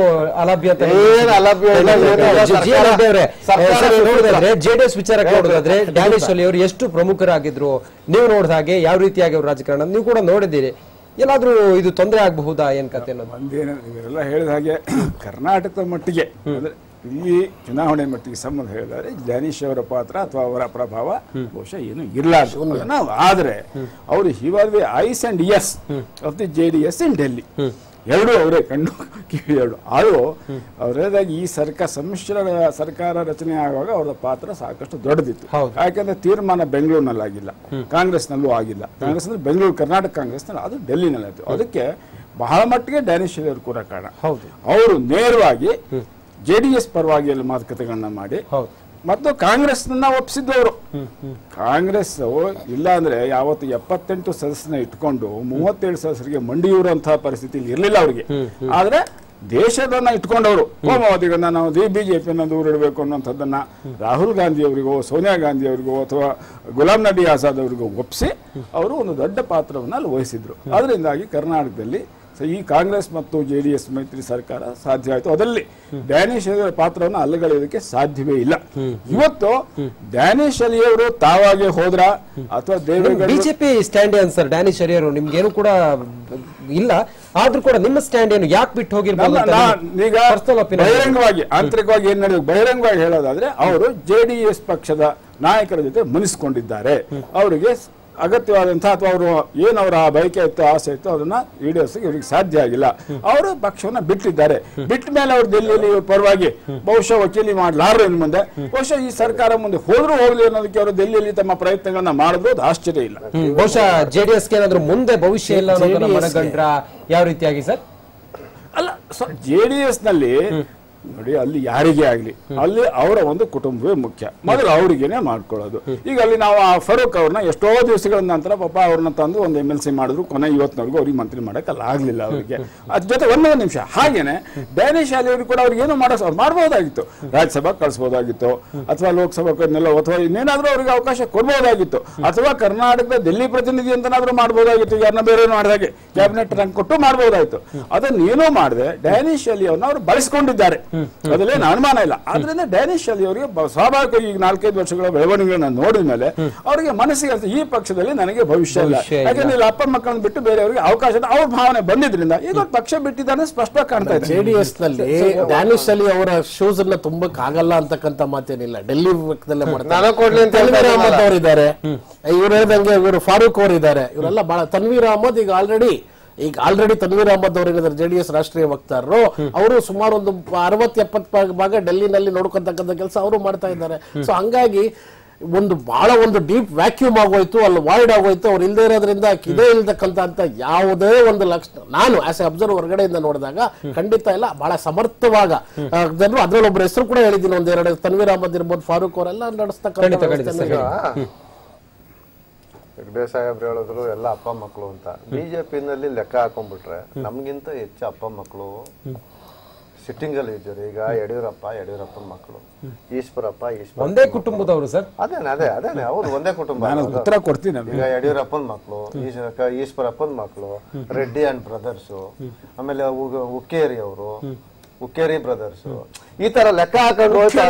ಅಲಭ್ಯತೆ JDS ವಿಚಾರಕ್ಕೆ ನೋಡೋದಾದ್ರೆ ಡ್ಯಾನಿಶ್ ಅಲಿ ಅವರು ಎಷ್ಟು ಪ್ರಮುಖರಾಗಿದ್ರು ನೀವು ನೋಡಿದ ಹಾಗೆ, ಯಾವ ರೀತಿಯಾಗಿ ಅವರು ರಾಜಕಾರಣ ನೀವು ಕೂಡ ನೋಡಿದ್ದೀರಿ. ಎಲ್ಲಾದ್ರೂ ಇದು ತೊಂದರೆ ಆಗಬಹುದಾ ಏನ್ ಕತೆ ಅನ್ನೋದು? ಇವರೆಲ್ಲ ಹೇಳಿದ ಹಾಗೆ ಕರ್ನಾಟಕದ ಮಟ್ಟಿಗೆ ಅಂದ್ರೆ ಇಲ್ಲಿ ಚುನಾವಣೆ ಮಟ್ಟಿಗೆ ಸಂಬಂಧ ಹೇಳಿದರೆ ಡ್ಯಾನಿಶ್ ಅವರ ಪಾತ್ರ ಅಥವಾ ಅವರ ಪ್ರಭಾವ ಬಹುಶಃ ಏನು ಇರಲಾರ್ದು. ಆದ್ರೆ ಅವರು he was the eyes and years of the JDS ಇನ್ ಡೆಲ್ಲಿ. ಎರಡು ಅವರೇ ಕಣ್ಣು ಕಿವಿ ಎರಡು. ಆದರೂ ಅವರೇದಾಗಿ ಈ ಸಮ್ಮಿಶ್ರ ಸರ್ಕಾರ ರಚನೆ ಆಗುವಾಗ ಅವರ ಪಾತ್ರ ಸಾಕಷ್ಟು ದೊಡ್ಡದಿತ್ತು. ಯಾಕಂದ್ರೆ ತೀರ್ಮಾನ ಬೆಂಗಳೂರಿನಲ್ಲಿ ಆಗಿಲ್ಲ, ಕಾಂಗ್ರೆಸ್ನಲ್ಲೂ ಆಗಿಲ್ಲ. ಕಾಂಗ್ರೆಸ್ ಅಂದ್ರೆ ಬೆಂಗಳೂರು ಕರ್ನಾಟಕ ಕಾಂಗ್ರೆಸ್ನಲ್ಲಿ, ಅದು ಡೆಲ್ಲಿನಲ್ಲಿ ಆಯ್ತು. ಅದಕ್ಕೆ ಬಹಳ ಮಟ್ಟಿಗೆ ಡ್ಯಾನಿಶ್ ಅಲಿ ಅವರು ಕೂಡ ಕಾರಣ. ಅವರು ನೇರವಾಗಿ JDS ಪರವಾಗಿ ಎಲ್ಲ ಮಾತುಕತೆಗಳನ್ನ ಮಾಡಿ ಮತ್ತು ಕಾಂಗ್ರೆಸ್ ಒಪ್ಪಿಸಿದ್ದವರು. ಕಾಂಗ್ರೆಸ್ ಇಲ್ಲ ಅಂದ್ರೆ ಯಾವತ್ತು 78 ಸದಸ್ಯನ ಇಟ್ಕೊಂಡು 37 ಸದಸ್ಯರಿಗೆ ಮಂಡಿಯೂರಂತಹ ಪರಿಸ್ಥಿತಿ ಇರಲಿಲ್ಲ ಅವರಿಗೆ. ಆದ್ರೆ ದೇಶದನ್ನ ಇಟ್ಕೊಂಡವರು ಕೋಮವಾದಿಗಳನ್ನ ನಾವು BJಪಿಯನ್ನು ದೂರ ಇಡಬೇಕು ಅನ್ನೋಂಥದ್ದನ್ನ ರಾಹುಲ್ ಗಾಂಧಿ ಅವರಿಗೋ ಸೋನಿಯಾ ಗಾಂಧಿ ಅವರಿಗೋ ಅಥವಾ ಗುಲಾಂ ನಬಿ ಆಜಾದ್ ಅವರಿಗೋ ಒಪ್ಪಿಸಿ ಅವರು ಒಂದು ದೊಡ್ಡ ಪಾತ್ರವನ್ನು ಅಲ್ಲಿ ವಹಿಸಿದ್ರು. ಅದರಿಂದಾಗಿ ಕರ್ನಾಟಕದಲ್ಲಿ ಈ ಕಾಂಗ್ರೆಸ್ ಮತ್ತು JDS ಮೈತ್ರಿ ಸರ್ಕಾರ ಸಾಧ್ಯ ಆಯಿತು. ಅದರಲ್ಲಿ ಡ್ಯಾನಿಶ್ ಅಲಿ ಅವರ ಪಾತ್ರವನ್ನು ಅಲ್ಲಗಳೆಯೋದಕ್ಕೆ ಸಾಧ್ಯವೇ ಇಲ್ಲ. ಇವತ್ತು ಡ್ಯಾನಿಶ್ ಅಲಿ ಅವರು ತಾವಾಗೆ ಹೋದ್ರ ಅಥವಾ ದೇವೇಗೌಡ ಬಿಜೆಪಿ ಸ್ಟ್ಯಾಂಡ್ ಏನು ಸರ್? ಡ್ಯಾನಿಶ್ ಅಲಿ ಅವರು ನಿಮ್ಗೇನು ಕೂಡ ಇಲ್ಲ, ಆದ್ರೂ ಕೂಡ ನಿಮ್ಮ ಸ್ಟ್ಯಾಂಡ್ ಏನು, ಯಾಕೆ ಬಿಟ್ಟು ಹೋಗಿರ್ಬೋದು? ಈಗ ಬಹಿರಂಗವಾಗಿ ಆಂತರಿಕವಾಗಿ ಏನ್ ನಡೆಯುತ್ತೆ ಬಹಿರಂಗವಾಗಿ ಹೇಳೋದಾದ್ರೆ ಅವರು JDS ಪಕ್ಷದ ನಾಯಕರ ಜೊತೆ ಮುನಿಸಿಕೊಂಡಿದ್ದಾರೆ. ಅವರಿಗೆ ಅಗತ್ಯವಾದಂತಹ ಅಥವಾ ಅವರು ಏನು ಅವರ ಬಯಕೆ ಇತ್ತು, ಆಸೆ ಇತ್ತು, ಅದನ್ನ ಈಡೇರಿಸಕ್ಕೆ ಇವರಿಗೆ ಸಾಧ್ಯ ಆಗಿಲ್ಲ. ಅವರು ಪಕ್ಷವನ್ನ ಬಿಟ್ಟಿದ್ದಾರೆ. ಬಿಟ್ಟ ಮೇಲೆ ಅವರು ಡೆಲ್ಲಿಯಲ್ಲಿ ಪರವಾಗಿ ಬಹುಶಃ ವಕೀಲಿ ಮಾಡಲಾರರು ಇನ್ನು ಮುಂದೆ. ಬಹುಶಃ ಈ ಸರ್ಕಾರ ಮುಂದೆ ಹೋದ್ರೂ ಹೋಗ್ಲಿ ಅನ್ನೋದಕ್ಕೆ ಅವರು ಡೆಲ್ಲಿಯಲ್ಲಿ ತಮ್ಮ ಪ್ರಯತ್ನಗಳನ್ನ ಮಾಡಿದ್ರು, ಅದು ಆಶ್ಚರ್ಯ ಇಲ್ಲ. ಬಹುಶಃ JDS ಗೆ ಏನಾದ್ರು ಮುಂದೆ ಭವಿಷ್ಯ ಇಲ್ಲ ಅನ್ನೋದನ್ನ ಮನಗಂಡ್ರ ಯಾವ ರೀತಿಯಾಗಿ ಸರ್? ಅಲ್ಲ, JDS ನಲ್ಲಿ ನೋಡಿ, ಅಲ್ಲಿ ಯಾರಿಗೇ ಆಗ್ಲಿ ಅಲ್ಲಿ ಅವರ ಒಂದು ಕುಟುಂಬವೇ ಮುಖ್ಯ. ಮೊದಲು ಅವರಿಗೇನೆ ಮಾಡ್ಕೊಳ್ಳೋದು. ಈಗ ಅಲ್ಲಿ ನಾವು ಆ ಫರೂಕ್ ಅವ್ರನ್ನ ಎಷ್ಟೋ ದಿವಸಗಳ ನಂತರ ಪಾಪ ಅವ್ರನ್ನ ತಂದು ಒಂದು MLC ಮಾಡಿದ್ರು. ಕೊನೆ ಇವತ್ತಿನವರೆಗೂ ಅವ್ರಿಗೆ ಮಂತ್ರಿ ಮಾಡಕ್ಕೆ ಆಗ್ಲಿಲ್ಲ ಅವರಿಗೆ. ಅದ್ರ ಜೊತೆ ಒಂದೇ ನಿಮಿಷ ಹಾಗೇನೆ ಡ್ಯಾನಿಶ್ ಅಲಿ ಅವ್ರಿಗೆ ಕೂಡ ಅವ್ರಿಗೆ ಏನು ಮಾಡ್ಬೋದಾಗಿತ್ತು. ರಾಜ್ಯಸಭಾ ಕಳಿಸಬಹುದಾಗಿತ್ತು ಅಥವಾ ಲೋಕಸಭಾ ಅಥವಾ ಇನ್ನೇನಾದ್ರೂ ಅವ್ರಿಗೆ ಅವಕಾಶ ಕೊಡ್ಬೋದಾಗಿತ್ತು. ಅಥವಾ ಕರ್ನಾಟಕದ ಡೆಲ್ಲಿ ಪ್ರತಿನಿಧಿ ಅಂತನಾದ್ರೂ ಮಾಡ್ಬೋದಾಗಿತ್ತು. ಯಾರನ್ನ ಬೇರೆ ಮಾಡಿದಾಗೆ ಕ್ಯಾಬಿನೆಟ್ ರಂಗ್ ಕೊಟ್ಟು ಮಾಡ್ಬೋದಾಗಿತ್ತು. ಅದನ್ನ ಏನೋ ಮಾಡದೆ ಡ್ಯಾನಿಶ್ ಅಲಿ ಅವ್ರನ್ನ ಅವರು ಬಳಸ್ಕೊಂಡಿದ್ದಾರೆ. ಅದರಲ್ಲೇನು ಅನುಮಾನ ಇಲ್ಲ. ಆದ್ರಿಂದ ಡ್ಯಾನಿಶ್ ಅಲಿ ಅವರಿಗೆ ಸ್ವಾಭಾವಿಕವಾಗಿ ಈಗ 4-5 ವರ್ಷಗಳ ಬೆಳವಣಿಗೆಗಳನ್ನ ನೋಡಿದ ಮೇಲೆ ಅವರಿಗೆ ಮನಸ್ಸಿಗೆ ಈ ಪಕ್ಷದಲ್ಲಿ ನನಗೆ ಭವಿಷ್ಯ ಇಲ್ಲ, ಯಾಕಂದ್ರೆ ಇಲ್ಲಿ ಅಪ್ಪ ಮಕ್ಕಳನ್ನು ಬಿಟ್ಟು ಬೇರೆಯವರಿಗೆ ಅವಕಾಶ ಅವ್ರ ಭಾವನೆ ಬಂದಿದ್ರಿಂದ ಈಗ ಪಕ್ಷ ಬಿಟ್ಟಿದ್ದಾನೆ ಸ್ಪಷ್ಟವಾಗಿ ಕಾಣ್ತಾ ಇದೆ. JDS ನಲ್ಲಿ ಡ್ಯಾನಿಶ್ ಅಲಿ ಅವರ ಶೂಸ್ ಅನ್ನ ತುಂಬಕ್ ಆಗಲ್ಲ ಅಂತಕ್ಕಂಥ ಮಾತೇನಿಲ್ಲ. ಡೆಲ್ಲಿ ತನ್ವೀರ್ ಅಹಮದ್ ಅವರು ಇದ್ದಾರೆ, ಇವ್ರು ಹೇಳ್ದಂಗೆ ಇವರು ಫಾರೂಕ್ ಅವರು ಇದ್ದಾರೆ, ಇವರೆಲ್ಲ ಬಹಳ. ತನ್ವೀರ್ ಅಹಮದ್ ಈಗ ಆಲ್ರೆಡಿ ತನ್ವೀರ್ ಅಹಮದ್ ಅವರು ಏನಿದ್ದಾರೆ JDS ರಾಷ್ಟ್ರೀಯ ವಕ್ತಾರರು, ಅವರು ಸುಮಾರು ಒಂದು 60-70 ಭಾಗ ಡೆಲ್ಲಿನಲ್ಲಿ ನೋಡ್ಕೊತಕ್ಕಂಥ ಕೆಲಸ ಅವರು ಮಾಡ್ತಾ ಇದ್ದಾರೆ. ಸೊ ಹಂಗಾಗಿ ಬಹಳ ಒಂದು ಡೀಪ್ ವ್ಯಾಕ್ಯೂಮ್ ಆಗೋಯ್ತು, ಅಲ್ಲಿ ವಾಯ್ಡ್ ಆಗೋಯ್ತು. ಅವ್ರು ಇಲ್ಲದೆ ಇರೋದ್ರಿಂದ ಇದೇ ಇಲ್ದಕ್ಕಂತ ಅಂತ ಯಾವುದೇ ಒಂದು ಲಕ್ಷಣ ನಾನು ಆಸ್ ಎ ಅಬ್ಸರ್ವ್ ಹೊರಗಡೆಯಿಂದ ನೋಡಿದಾಗ ಖಂಡಿತ ಇಲ್ಲ. ಬಹಳ ಸಮರ್ಥವಾಗ ಜನರು, ಅದ್ರಲ್ಲಿ ಒಬ್ಬರ ಹೆಸರು ಕೂಡ ಹೇಳಿದ್ದೀನಿ, ಒಂದೆರಡು, ತನ್ವೀರ್ ಅಹಮದ್ ಇರ್ಬೋದು, ಫಾರೂಕ್ ಅವರೆಲ್ಲ ನಡೆಸ್ತಕ್ಕಂಥ. ಹೆಗ್ಡೆ ಸಾಹೇಬ್ರು ಹೇಳಿದ್ರು ಎಲ್ಲ ಅಪ್ಪ ಮಕ್ಕಳು ಅಂತ. ಬಿಜೆಪಿನಲ್ಲಿ ಲೆಕ್ಕ ಹಾಕೊಂಡ್ಬಿಟ್ರೆ ನಮ್ಗಿಂತ ಹೆಚ್ಚು ಅಪ್ಪ ಮಕ್ಕಳು ಸಿಟ್ಟಿಂಗ್ ಅಲ್ಲಿ ಇದ್ದಾರೆ. ಈಗ ಯಡಿಯೂರಪ್ಪನ ಮಕ್ಕಳು, ಈಶ್ವರಪ್ಪ ಒಂದೇ ಕುಟುಂಬದವರು ಸರ್. ಅದೇನೆ ಅವ್ರು ಒಂದೇ ಕುಟುಂಬ. ಉತ್ತರ ಕೊಡ್ತೀನಿ. ಈಗ ಯಡಿಯೂರಪ್ಪನ ಮಕ್ಕಳು, ಈಶ್ವರಪ್ಪನ ಮಕ್ಕಳು, ರೆಡ್ಡಿ ಅಂಡ್ ಬ್ರದರ್ಸು, ಆಮೇಲೆ ಉಕ್ಕೇರಿ ಅವರು, ಉಕ್ಕೇರಿ ಬ್ರದರ್ಸ್, ಈ ತರ ಲೆಕ್ಕ ಹಾಕೊಂಡು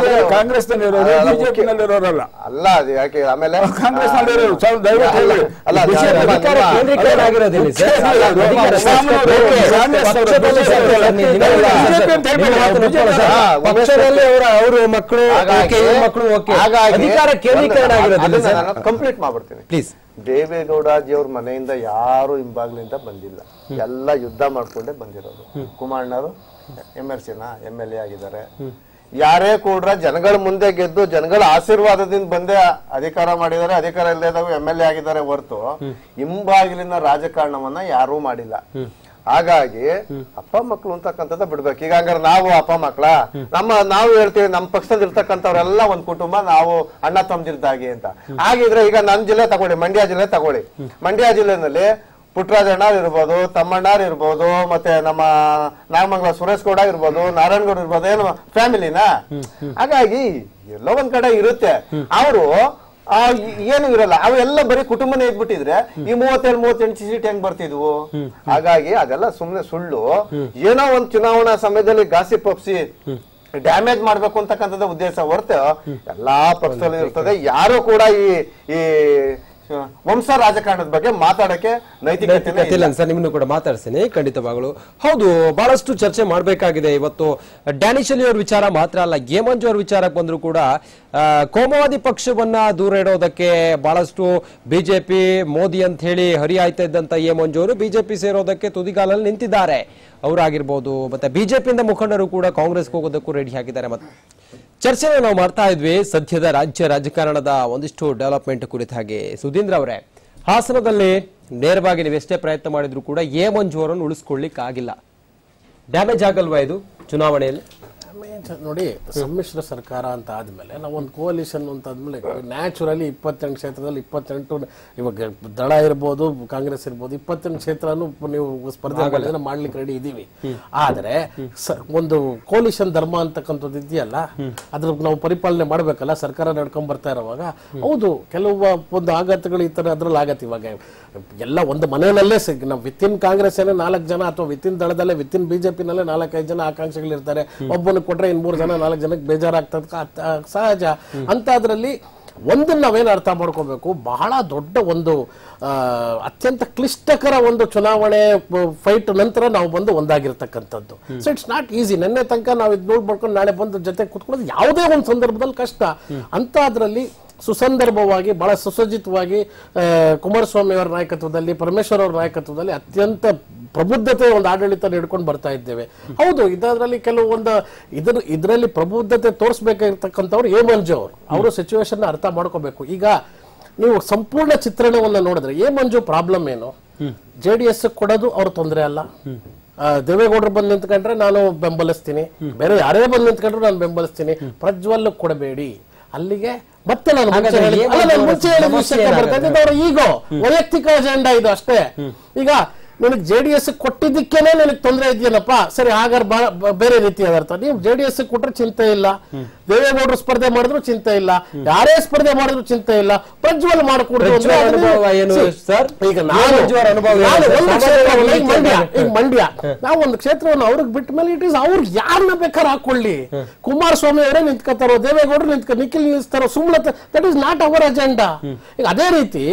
ಕಾಂಗ್ರೆಸ್ ಅಲ್ಲ. ಅದು ಯಾಕೆ ಆಮೇಲೆ ಕಂಪ್ಲೀಟ್ ಮಾಡ್ಬಿಡ್ತೀನಿ ಪ್ಲೀಸ್. ದೇವೇಗೌಡಾಜಿ ಅವ್ರ ಮನೆಯಿಂದ ಯಾರು ಹಿಂಬಾಗ್ಲಿಂದ ಬಂದಿಲ್ಲ, ಎಲ್ಲ ಯುದ್ಧ ಮಾಡ್ಕೊಂಡೇ ಬಂದಿರೋದು. ಕುಮಾರಣ್ಣರು MLA ಆಗಿದ್ದಾರೆ. ಯಾರೇ ಕೂಡ ಜನಗಳ ಮುಂದೆ ಗೆದ್ದು ಜನಗಳ ಆಶೀರ್ವಾದದಿಂದ ಬಂದೇ ಅಧಿಕಾರ ಮಾಡಿದ್ದಾರೆ, ಅಧಿಕಾರ ಇಲ್ಲದಾಗ MLA ಆಗಿದ್ದಾರೆ ಹೊರತು ಹಿಂಬಾಗಿಲಿನ ರಾಜಕಾರಣವನ್ನ ಯಾರೂ ಮಾಡಿಲ್ಲ. ಹಾಗಾಗಿ ಅಪ್ಪ ಮಕ್ಕಳು ಅಂತಕ್ಕಂಥದ್ದು ಬಿಡ್ಬೇಕು. ಈಗ ಹಂಗಾರೆ ನಾವು ಅಪ್ಪ ಮಕ್ಕಳ ನಾವು ಹೇಳ್ತೀವಿ ನಮ್ಮ ಪಕ್ಷದಲ್ಲಿ ಇರ್ತಕ್ಕಂಥವ್ರೆಲ್ಲ ಒಂದ್ ಕುಟುಂಬ, ನಾವು ಅಣ್ಣ ತಮ್ಮದಿದ್ದಾಗೆ ಅಂತ. ಹಾಗಿದ್ರೆ ಈಗ ನನ್ನ ಜಿಲ್ಲೆ ತಗೊಳ್ಳಿ, ಮಂಡ್ಯ ಜಿಲ್ಲೆ ತಗೊಳ್ಳಿ. ಮಂಡ್ಯ ಜಿಲ್ಲೆನಲ್ಲಿ ಪುಟ್ಟರಾಜಣ್ಣವ್ರು ಇರ್ಬೋದು, ತಮ್ಮಣ್ಣವ್ರು ಇರ್ಬೋದು, ಮತ್ತೆ ನಮ್ಮ ನಾಗಮಂಗಲ ಸುರೇಶ್ ಗೌಡ ಇರ್ಬೋದು, ನಾರಾಯಣಗೌಡ ಇರ್ಬೋದು, ಏನು ಫ್ಯಾಮಿಲಿನಾ. ಹಾಗಾಗಿ ಎಲ್ಲೋ ಒಂದ್ ಕಡೆ ಇರುತ್ತೆ, ಅವರು ಏನು ಇರಲ್ಲ. ಅವೆಲ್ಲ ಬರೀ ಕುಟುಂಬನೇ ಇದ್ಬಿಟ್ಟಿದ್ರೆ ಈ 37-38 ಸೀಟ್ ಹೆಂಗ್ ಬರ್ತಿದ್ವು? ಹಾಗಾಗಿ ಅದೆಲ್ಲ ಸುಮ್ನೆ ಸುಳ್ಳು. ಏನೋ ಒಂದ್ ಚುನಾವಣಾ ಸಮಯದಲ್ಲಿ ಗಾಸಿಪ್ ಪಪ್ಸಿ ಡ್ಯಾಮೇಜ್ ಮಾಡ್ಬೇಕು ಅಂತಕ್ಕಂಥದ್ದು ಉದ್ದೇಶ ಹೊರತು ಎಲ್ಲಾ ಪಕ್ಷದಲ್ಲಿ ಇರ್ತದೆ. ಯಾರು ಕೂಡ ಈ ವಂಶ ರಾಜಕಾರಣದ ಬಗ್ಗೆ ಮಾತಾಡಕ್ಕೆ ನೈತಿಕತೆ ಇಲ್ಲ ಸರ್. ನಿಮ್ಮನ್ನು ಕೂಡ ಮಾತಾಡ್ತೀನಿ ಖಂಡಿತವಾಗಲು. ಹೌದು, ಬಹಳಷ್ಟು ಚರ್ಚೆ ಮಾಡಬೇಕಾಗಿದೆ ಇವತ್ತು. ಡ್ಯಾನಿಶ್ ಅಲಿ ಅವ್ರ ವಿಚಾರ ಮಾತ್ರ ಅಲ್ಲ, ಎ ಮಂಜು ಅವ್ರ ವಿಚಾರಕ್ಕೆ ಬಂದ್ರು ಕೂಡ ಕೋಮುವಾದಿ ಪಕ್ಷವನ್ನ ದೂರ ಇಡೋದಕ್ಕೆ ಬಹಳಷ್ಟು ಬಿಜೆಪಿ ಮೋದಿ ಅಂತ ಹೇಳಿ ಹರಿಯಾಯ್ತಾ ಇದ್ದಂತ ಎ ಮಂಜು ಅವರು ಬಿಜೆಪಿ ಸೇರೋದಕ್ಕೆ ತುದಿಗಾಲಲ್ಲಿ ನಿಂತಿದ್ದಾರೆ. ಅವರಾಗಿರ್ಬೋದು, ಮತ್ತೆ ಬಿಜೆಪಿಯಿಂದ ಮುಖಂಡರು ಕೂಡ ಕಾಂಗ್ರೆಸ್ಗೆ ಹೋಗೋದಕ್ಕೂ ರೆಡಿ ಆಗಿದ್ದಾರೆ. ಮತ್ತೆ ಚರ್ಚೆನ ನಾವು ಮಾಡ್ತಾ ಇದ್ವಿ ಸದ್ಯದ ರಾಜ್ಯ ರಾಜಕಾರಣದ ಒಂದಿಷ್ಟು ಡೆವಲಪ್ಮೆಂಟ್ ಕುರಿತ ಹಾಗೆ. ಸುಧೀಂದ್ರ ಅವರೇ, ಹಾಸನದಲ್ಲಿ ನೇರವಾಗಿ ನೀವು ಎಷ್ಟೇ ಪ್ರಯತ್ನ ಮಾಡಿದ್ರು ಕೂಡ ಎ ಮಂಜು ಅವರನ್ನು ಉಳಿಸ್ಕೊಳ್ಳಿಕ್ ಆಗಿಲ್ಲ. ಡ್ಯಾಮೇಜ್ ಆಗಲ್ವಾ ಇದು ಚುನಾವಣೆಯಲ್ಲಿ? ನೋಡಿ, ಸಮ್ಮಿಶ್ರ ಸರ್ಕಾರ ಅಂತ ಆದ್ಮೇಲೆ ನಾವು ಒಂದು ಕೋalition ಅಂತ ಆದ್ಮೇಲೆ ನ್ಯಾಚುರಲಿ 28 ಕ್ಷೇತ್ರದಲ್ಲಿ 28, ಇವಾಗ ದಳ ಇರ್ಬೋದು, ಕಾಂಗ್ರೆಸ್ ಇರ್ಬೋದು, 28 ಕ್ಷೇತ್ರನೂ ನೀವು ಸ್ಪರ್ಧೆ ಮಾಡಿದ್ರೆ ಮಾಡ್ಲಿಕ್ಕೆ ರೆಡಿ ಇದೀವಿ. ಆದ್ರೆ ಒಂದು ಕೋalition ಧರ್ಮ ಅಂತಕ್ಕಂಥದ್ದು ಇದೆಯಲ್ಲ, ಅದ್ರ ನಾವು ಪರಿಪಾಲನೆ ಮಾಡ್ಬೇಕಲ್ಲ. ಸರ್ಕಾರ ನಡ್ಕೊಂಡ್ ಬರ್ತಾ ಇರೋವಾಗ ಹೌದು ಕೆಲವು ಒಂದು ಆಘಾತಗಳು ಈ ತರ ಅದ್ರಲ್ಲಿ ಆಗತ್ತೆ. ಇವಾಗ ಎಲ್ಲ ಒಂದು ಮನೆಯಲ್ಲೇ ನಾವು ವಿತಿನ್ ಕಾಂಗ್ರೆಸ್ ಏನೇ 4 ಜನ, ಅಥವಾ ವಿತಿನ್ ದಳದಲ್ಲೇ ವಿತಿನ್ ಬಿಜೆಪಿನಲ್ಲೇ 4-5 ಜನ ಆಕಾಂಕ್ಷಿಗಳಿರ್ತಾರೆ. ಒಬ್ಬನಿಗೆ ಕೊಟ್ರೆ 3 ಜನ 4 ಜನಕ್ಕೆ ಬೇಜಾರಾಗ್ತದ ಸಹಜ. ಅಂತ ಅದ್ರಲ್ಲಿ ಒಂದನ್ನ ನಾವೇನು ಅರ್ಥ ಮಾಡ್ಕೋಬೇಕು, ಬಹಳ ದೊಡ್ಡ ಒಂದು ಅತ್ಯಂತ ಕ್ಲಿಷ್ಟಕರ ಒಂದು ಚುನಾವಣೆ ಫೈಟ್ ನಂತರ ನಾವು ಬಂದು ಒಂದಾಗಿರ್ತಕ್ಕಂಥದ್ದು. So it's not easy. ನೆನ್ನೆ ತನಕ ನಾವು ಇದು ನೋಡ್ಬರ್ಕೊಂಡು ನಾಳೆ ಬಂದು ಜೊತೆ ಕೂತ್ಕೊಳ್ಳೋದು ಯಾವುದೇ ಒಂದು ಸಂದರ್ಭದಲ್ಲಿ ಕಷ್ಟ. ಅಂತ ಅದರಲ್ಲಿ ಸುಸಂದರ್ಭವಾಗಿ ಬಹಳ ಸುಸಜ್ಜಿತವಾಗಿ ಕುಮಾರಸ್ವಾಮಿ ಅವರ ನಾಯಕತ್ವದಲ್ಲಿ, ಪರಮೇಶ್ವರ್ ಅವರ ನಾಯಕತ್ವದಲ್ಲಿ ಅತ್ಯಂತ ಪ್ರಬುದ್ಧತೆ ಒಂದು ಆಡಳಿತ ಹಿಡ್ಕೊಂಡು ಬರ್ತಾ ಇದ್ದೇವೆ. ಹೌದು, ಇದರಲ್ಲಿ ಕೆಲವೊಂದು ಇದರಲ್ಲಿ ಪ್ರಬುದ್ಧತೆ ತೋರಿಸ್ಬೇಕಾಗಿರ್ತಕ್ಕಂಥವ್ರು ಎ ಮಂಜು ಅವರು ಸಿಚುವೇಶನ್ ಅರ್ಥ ಮಾಡ್ಕೋಬೇಕು. ಈಗ ನೀವು ಸಂಪೂರ್ಣ ಚಿತ್ರಣವನ್ನ ನೋಡಿದ್ರೆ ಎ ಮಂಜು ಪ್ರಾಬ್ಲಮ್ ಏನು? JDS ಕೊಡೋದು ಅವ್ರ ತೊಂದರೆ ಅಲ್ಲ. ದೇವೇಗೌಡರು ಬಂದು ನಿಂತ್ಕೊಂಡ್ರೆ ನಾನು ಬೆಂಬಲಿಸ್ತೀನಿ, ಬೇರೆ ಯಾರೇ ಬಂದು ನಿಂತ್ಕೊಂಡ್ರೆ ನಾನು ಬೆಂಬಲಿಸ್ತೀನಿ. ಪ್ರಜ್ವಲ್ ಕೊಡಬೇಡಿ ಅಲ್ಲಿಗೆ. ಮತ್ತೆ ನಾನು ಮುಂಚೆ ಹೇಳಿದ ವಿಷಯಕ್ಕೆ ಬರ್ತಾ ಇದ್ದೆ, ಅವರ ಈಗೋ ವೈಯಕ್ತಿಕ ಅಜೆಂಡಾ ಇದು ಅಷ್ಟೇ. ಈಗ ನಿನಗೆ JDS ಕೊಟ್ಟಿದ್ದಕ್ಕೇನೆ ನಿನಗೆ ತೊಂದರೆ ಇದೆಯಲ್ಲಪ್ಪ, ಸರಿ ಹಾಗಾದ್ರೆ ಬೇರೆ ರೀತಿಯಾದ ಅರ್ಥ. ನೀವು JDS ಕೊಟ್ರೆ ಚಿಂತೆ ಇಲ್ಲ, ದೇವೇಗೌಡರು ಸ್ಪರ್ಧೆ ಮಾಡಿದ್ರು ಚಿಂತೆ ಇಲ್ಲ, ಯಾರೇ ಸ್ಪರ್ಧೆ ಮಾಡಿದ್ರು ಚಿಂತೆ ಇಲ್ಲ, ಪ್ರಜ್ವಲ್ ಮಾಡಿಕೊಡ್ತು. ಈಗ ಮಂಡ್ಯ ನಾವು ಒಂದು ಕ್ಷೇತ್ರವನ್ನು ಅವ್ರಿಗೆ ಬಿಟ್ಟ ಮೇಲೆ ಇಟ್ ಇಸ್ ಅವ್ರಿಗೆ ಯಾರನ್ನ ಬೇಕಾದ್ರೆ ಹಾಕೊಳ್ಳಿ. ಕುಮಾರಸ್ವಾಮಿ ಅವರೇ ನಿಂತ್ಕೋತಾರೋ, ದೇವೇಗೌಡರು ನಿಖಿಲ್ ನಿಲ್ಲಿಸ್ತಾರೋ, ಸುಮ್ಲತ, ದಟ್ ಇಸ್ ನಾಟ್ ಅವರ್ ಅಜೆಂಡಾ. ಈಗ ಅದೇ ರೀತಿ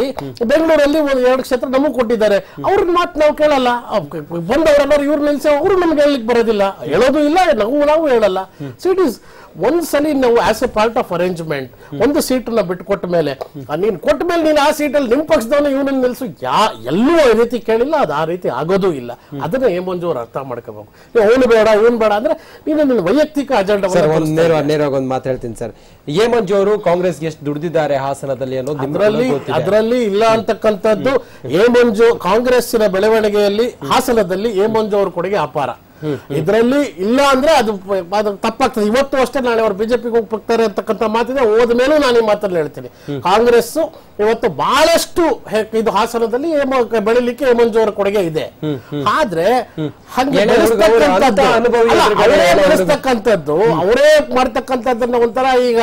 ಬೆಂಗಳೂರಲ್ಲಿ ಒಂದು 2 ಕ್ಷೇತ್ರ ನಮಗ್ ಕೊಟ್ಟಿದ್ದಾರೆ, ಅವ್ರನ್ನ ಮಾತು ನಾವು ಕೇಳಲ್ಲ. ಬಂದವರೆಲ್ಲರೂ ಇವ್ರು ನಿಲ್ಸಿ ಅವರು ನಮ್ಗೆ ಹೇಳಲಿಕ್ಕೆ ಬರೋದಿಲ್ಲ, ಹೇಳೋದು ಇಲ್ಲ, ನಾವು ಹೇಳಲ್ಲ. ಸೊ ಇಟ್ ಈಸ್ ಒಂದ್ಸಲಿ ನಾವು as A part of arrangement ಒಂದು ಸೀಟನ್ನ ಬಿಟ್ಟುಕೊಟ್ಟ ಮೇಲೆ, ನೀನ್ ಕೊಟ್ಟ ಮೇಲೆ ನೀನು ಆ ಸೀಟಲ್ಲಿ ನಿಮ್ ಪಕ್ಷದವನ್ನ ಇವನನ್ನ ನಿಲ್ಸು ಎಲ್ಲೂ ಆ ರೀತಿ ಕೇಳಿಲ್ಲ, ಅದು ಆ ರೀತಿ ಆಗೋದೂ ಇಲ್ಲ. ಅದನ್ನ ಎ ಮಂಜು ಅವ್ರು ಅರ್ಥ ಮಾಡ್ಕೋಬೇಕು. ಅವನು ಬೇಡ ಇವನ್ ಬೇಡ ಅಂದ್ರೆ ನೀನು ನಿನ್ನ ವೈಯಕ್ತಿಕ ಅಜೆಂಡಾ. ನೇರವಾಗಿ ಒಂದು ಮಾತು ಹೇಳ್ತೀನಿ ಸರ್, ಎ ಮಂಜು ಅವರು ಕಾಂಗ್ರೆಸ್ಗೆ ಎಷ್ಟು ದುಡಿದಿದ್ದಾರೆ ಹಾಸನದಲ್ಲಿ ಅನ್ನೋದು ಅದರಲ್ಲಿ ಇಲ್ಲ ಅಂತಕ್ಕಂಥದ್ದು. ಎ ಮಂಜು ಕಾಂಗ್ರೆಸ್ಸಿನ ಬೆಳವಣಿಗೆಯಲ್ಲಿ ಹಾಸನದಲ್ಲಿ ಎ ಮಂಜು ಅವ್ರ ಕೊಡುಗೆ ಅಪಾರ. ಇದರಲ್ಲಿ ಇಲ್ಲ ಅಂದ್ರೆ ಅದು ತಪ್ಪಾಗ್ತದೆ. ಇವತ್ತು ಅಷ್ಟೇ ನಾಳೆ ಅವ್ರು ಬಿಜೆಪಿಗೆ ಹೋಗ್ತಾರೆ ಅಂತಕ್ಕಂಥ ಮಾತಿದೆ. ಹೋದ ಮೇಲೂ ನಾನು ಈ ಮಾತನ್ನು ಹೇಳ್ತೀನಿ, ಕಾಂಗ್ರೆಸ್ ಇವತ್ತು ಬಹಳಷ್ಟು ಇದು ಹಾಸನದಲ್ಲಿ ಬೆಳಿಲಿಕ್ಕೆ ಎ ಮಂಜು ಅವರ ಕೊಡುಗೆ ಇದೆ. ಆದ್ರೆ ಹಂಗೆ ಬೆಳೆಸ್ತಕ್ಕಂಥದ್ದು ಅವರೇ ಮಾಡ್ತಕ್ಕಂಥದ್ದನ್ನ ಒಂಥರ ಈಗ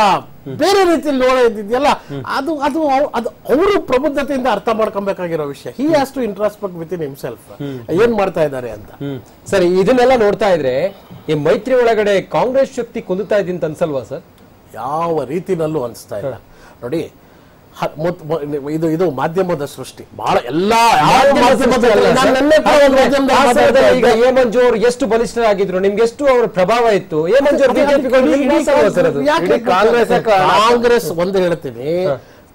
ಬೇರೆ ರೀತಿಯಲ್ಲಿ ನೋಡೋದಿದೆಯಲ್ಲ, ಅದು ಅದು ಅದು ಅವರು ಪ್ರಬುದ್ಧತೆಯಿಂದ ಅರ್ಥ ಮಾಡ್ಕೊಬೇಕಾಗಿರೋ ವಿಷಯ. He has to introspect with in himself, ಏನ್ ಮಾಡ್ತಾ ಇದ್ದಾರೆ ಅಂತ. ಸರಿ, ಇದನ್ನೆಲ್ಲ ನೋಡ್ತಾ ಇದ್ರೆ ಈ ಮೈತ್ರಿ ಒಳಗಡೆ ಕಾಂಗ್ರೆಸ್ ಶಕ್ತಿ ಕುಂದುತ್ತಾ ಇದೆ ಅಂತ ಅನ್ಸಲ್ವಾ ಸರ್? ಯಾವ ರೀತಿನಲ್ಲೂ ಅನ್ಸ್ತಾ ಇಲ್ಲ ನೋಡಿ. ಇದು ಮಾಧ್ಯಮದ ಸೃಷ್ಟಿ ಬಹಳ ಎಲ್ಲ ಎ ಮಂಜು ಅವರು ಎಷ್ಟು ಬಲಿಷ್ಠರಾಗಿದ್ರು, ನಿಮ್ಗೆ ಎಷ್ಟು ಅವರ ಪ್ರಭಾವ ಇತ್ತು? ಎ ಮಂಜು ಕಾಂಗ್ರೆಸ್ ಒಂದು ಹೇಳ್ತೀನಿ,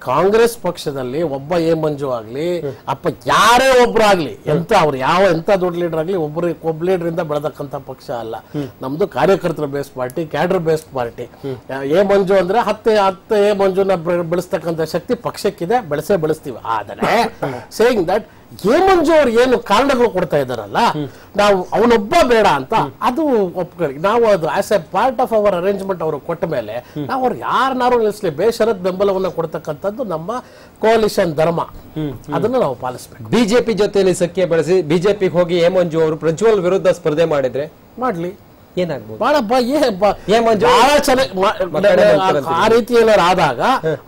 ಕಾಂಗ್ರೆಸ್ ಪಕ್ಷದಲ್ಲಿ ಒಬ್ಬ ಎ ಮಂಜು ಆಗ್ಲಿ ಅಪ್ಪ ಯಾರೇ ಒಬ್ರು ಆಗ್ಲಿ, ಎಂತ ಅವ್ರು ಎಂತ ದೊಡ್ಡ ಲೀಡರ್ ಆಗ್ಲಿ ಒಬ್ಬ ಲೀಡರ್ ಇಂದ ಬೆಳೆದಕ್ಕಂತ ಪಕ್ಷ ಅಲ್ಲ ನಮ್ದು. ಕಾರ್ಯಕರ್ತರ based party, cadre based party. A Manju ಅಂದ್ರೆ ಹತ್ತೆ ಎ ಮಂಜುನ ಬೆಳೆಸ್ತಕ್ಕಂಥ ಶಕ್ತಿ ಪಕ್ಷಕ್ಕಿದೆ, ಬೆಳೆಸ್ತೀವಿ. ಆದರೆ ಸೇಯಿಂಗ್ ದಟ್ ಎ ಮಂಜು ಅವ್ರು ಏನು ಕಾರಣಗಳು ಕೊಡ್ತಾ ಇದ್ದಾರಲ್ಲ, ನಾವು ಅವನೊಬ್ಬ ಬೇಡ ಅಂತ ಅದು ಒಪ್ಕೊಳ್ಳಿ. ನಾವು ಅದು as A part of our arrangement ಅವರು ಕೊಟ್ಟ ಮೇಲೆ ನಾವು ಅವ್ರು ಯಾರನ್ನಾರು ನಿಲ್ಲಿಸಲಿ ಬೇಷರತ್ ಬೆಂಬಲವನ್ನು ಕೊಡ್ತಕ್ಕಂಥದ್ದು ನಮ್ಮ ಕೋಲಿಷನ್ ಧರ್ಮ. ಅದನ್ನ ನಾವು ಪಾಲಿಸಬೇಕು. ಬಿಜೆಪಿ ಜೊತೆಯಲ್ಲಿ ಸಖ್ಯ ಬೆಳೆಸಿ ಬಿಜೆಪಿಗೆ ಹೋಗಿ ಎ ಮಂಜು ಅವರು ಪ್ರಜ್ವಲ್ ವಿರುದ್ಧ ಸ್ಪರ್ಧೆ ಮಾಡಿದ್ರೆ ಮಾಡ್ಲಿ, ಏನಾಗ್ಬೋದು? ಬಹಳ ಚೆನ್ನಾಗಿ ಆ ರೀತಿ ಏನಾರು ಆದಾಗ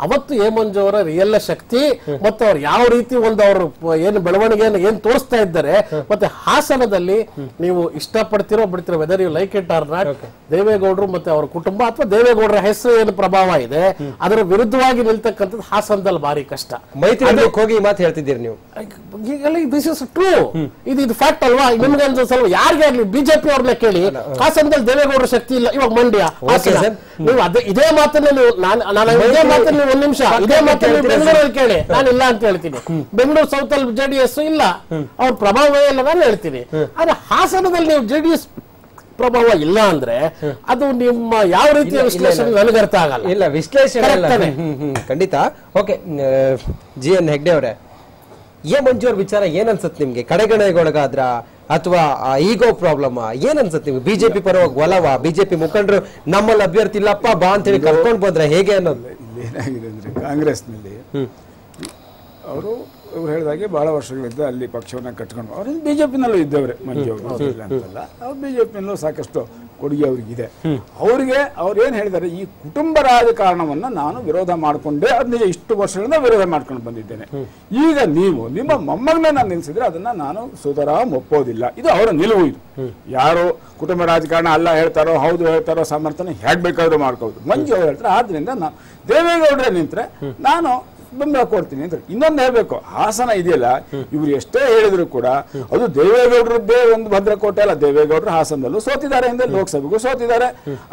ಅವತ್ತು ಎ ಮಂಜು ಅವರ ರಿಯಲ್ ಶಕ್ತಿ ಮತ್ತು ಅವ್ರು ಯಾವ ರೀತಿ ಒಂದು ಅವರು ಏನು ಬೆಳವಣಿಗೆಯನ್ನು ಏನ್ ತೋರಿಸ್ತಾ ಇದ್ದಾರೆ. ಮತ್ತೆ ಹಾಸನದಲ್ಲಿ ನೀವು ಇಷ್ಟಪಡ್ತಿರೋ ಬಿಡ್ತಿರೋ, whether you like it or not, ದೇವೇಗೌಡರು ಮತ್ತೆ ಅವರ ಕುಟುಂಬ ಅಥವಾ ದೇವೇಗೌಡರ ಹೆಸರು ಏನು ಪ್ರಭಾವ ಇದೆ ಅದರ ವಿರುದ್ಧವಾಗಿ ನಿಲ್ತಕ್ಕಂಥದ್ದು ಹಾಸನದಲ್ಲಿ ಭಾರಿ ಕಷ್ಟ. ಮೈತ್ರಿ ಹೋಗಿ ಮಾತು ಹೇಳ್ತಿದ್ದೀರಿ ನೀವು, ದಿಸ್ ಇಸ್ ಟ್ರೂ, ಇದು ಫ್ಯಾಕ್ಟ್ ಅಲ್ವಾ? ನಿಮ್ಗೆ ಅನ್ಸಲ್ವ? ಯಾರಿಗೆ ಆಗ್ಲಿ ಬಿಜೆಪಿ ಅವ್ರನ್ನ ಕೇಳಿ, ಹಾಸನದಲ್ಲಿ ದೇವೇಗೌಡರ ಶಕ್ತಿ ಇಲ್ಲ, ಇವಾಗ ಮಂಡ್ಯ ನೀವು ಇದೇ ಮಾತನ್ನ ನೀವು ಇದೇ ಮಾತನ್ನ ನೀವು ಒಂದ್ ನಿಮಿಷ ಇದೇ ಮಾತನ್ನ ಬೆಂಗಳೂರಲ್ಲಿ ಕೇಳಿ, ನಾನು ಇಲ್ಲ ಅಂತ ಹೇಳ್ತೀನಿ. ಬೆಂಗಳೂರು ಸೌತ್ ಅಲ್ಲಿ JDS ಇಲ್ಲ, ಅವ್ರ ಪ್ರಭಾವ ಇಲ್ಲ ನಾನು ಹೇಳ್ತೀನಿ. ಆದ್ರೆ ಹಾಸನದಲ್ಲಿ ನೀವು JDS ಪ್ರಭಾವ ಇಲ್ಲ ಅಂದ್ರೆ ಅದು ನಿಮ್ಮ ಯಾವ ರೀತಿಯ ವಿಶ್ಲೇಷಣೆ ನನಗೆ ಅರ್ಥ ಆಗಲ್ಲ. ಇಲ್ಲ ವಿಶ್ಲೇಷಣೆ ಖಂಡಿತ. ಓಕೆ, GN ಹೆಗ್ಡೆ ಅವರೇ, ಎ ಮಂಜು ಅವ್ರ ವಿಚಾರ ಏನ್ ಅನ್ಸತ್ ನಿಮ್ಗೆ? ಕಡೆಗಣೆಗೊಳಗಾದ್ರ ಅಥವಾ ಈಗೋ ಪ್ರಾಬ್ಲಮ್ ಏನ್ ಅನ್ಸತ್ ನಿಮ್ಗೆ? ಬಿಜೆಪಿ ಪರವಾಗಿ ಒಲವ, ಬಿಜೆಪಿ ಮುಖಂಡರು ನಮ್ಮಲ್ಲಿ ಅಭ್ಯರ್ಥಿ ಇಲ್ಲಪ್ಪ ಬಾ ಅಂತ ಹೇಳಿ ಕರ್ಕೊಂಡ್ ಬಂದ್ರೆ ಹೇಗೆ ಅನ್ನೋದು? ಏನಾಗಿದೆ ಅಂದ್ರೆ ಕಾಂಗ್ರೆಸ್ನಲ್ಲಿ ಅವರು ಹೇಳಿದಾಗೆ ಬಹಳ ವರ್ಷಗಳಿಂದ ಅಲ್ಲಿ ಪಕ್ಷವನ್ನ ಕಟ್ಕೊಂಡು ಅವರು ಬಿಜೆಪಿನಲ್ಲೂ ಇದ್ದವ್ರೆ. ಮಂಜು ಅವರು ಅಂತಲ್ಲ, ಅವ್ರು ಬಿಜೆಪಿನಲ್ಲೂ ಸಾಕಷ್ಟು ಕೊಡುಗೆ ಅವ್ರಿಗಿದೆ. ಅವ್ರಿಗೆ ಅವ್ರು ಏನ್ ಹೇಳಿದ್ದಾರೆ, ಈ ಕುಟುಂಬ ರಾಜಕಾರಣವನ್ನ ನಾನು ವಿರೋಧ ಮಾಡಿಕೊಂಡೆ, ಅದನ್ನ ಇಷ್ಟು ವರ್ಷಗಳಿಂದ ವಿರೋಧ ಮಾಡ್ಕೊಂಡು ಬಂದಿದ್ದೇನೆ. ಈಗ ನೀವು ನಿಮ್ಮ ಮೊಮ್ಮಗನ ನಾನು ನಿಲ್ಸಿದ್ರೆ ಅದನ್ನ ನಾನು ಸುತರಾಮ್ ಒಪ್ಪೋದಿಲ್ಲ. ಇದು ಅವರ ನಿಲುವು. ಇದು ಯಾರು ಕುಟುಂಬ ರಾಜಕಾರಣ ಅಲ್ಲ ಹೇಳ್ತಾರೋ ಹೌದು ಹೇಳ್ತಾರೋ ಸಮರ್ಥನೆ ಹೇಗ್ ಬೇಕಾದ್ರೂ ಮಾಡ್ಕೋದು. ಮಂಜು ಅವ್ರು ಹೇಳ್ತಾರೆ, ಆದ್ರಿಂದ ನಾನು ದೇವೇಗೌಡರೇ ನಿಂತ್ರೆ ನಾನು ಬೆಂಬಲ ಕೊಡ್ತೀನಿ ಅಂತ. ಇನ್ನೊಂದು ಹೇಳ್ಬೇಕು, ಹಾಸನ ಇದೆಯಲ್ಲ, ಇವ್ರು ಎಷ್ಟೇ ಹೇಳಿದ್ರು ಕೂಡ ಅದು ದೇವೇಗೌಡರದ್ದೇ ಒಂದು ಭದ್ರಕೋಟೆ ಅಲ್ಲ. ದೇವೇಗೌಡರು ಹಾಸನದಲ್ಲೂ ಸೋತಿದ್ದಾರೆ, ಹಿಂದೆ ಲೋಕಸಭೆಗೂ ಸೋತಿದ್ದಾರೆ.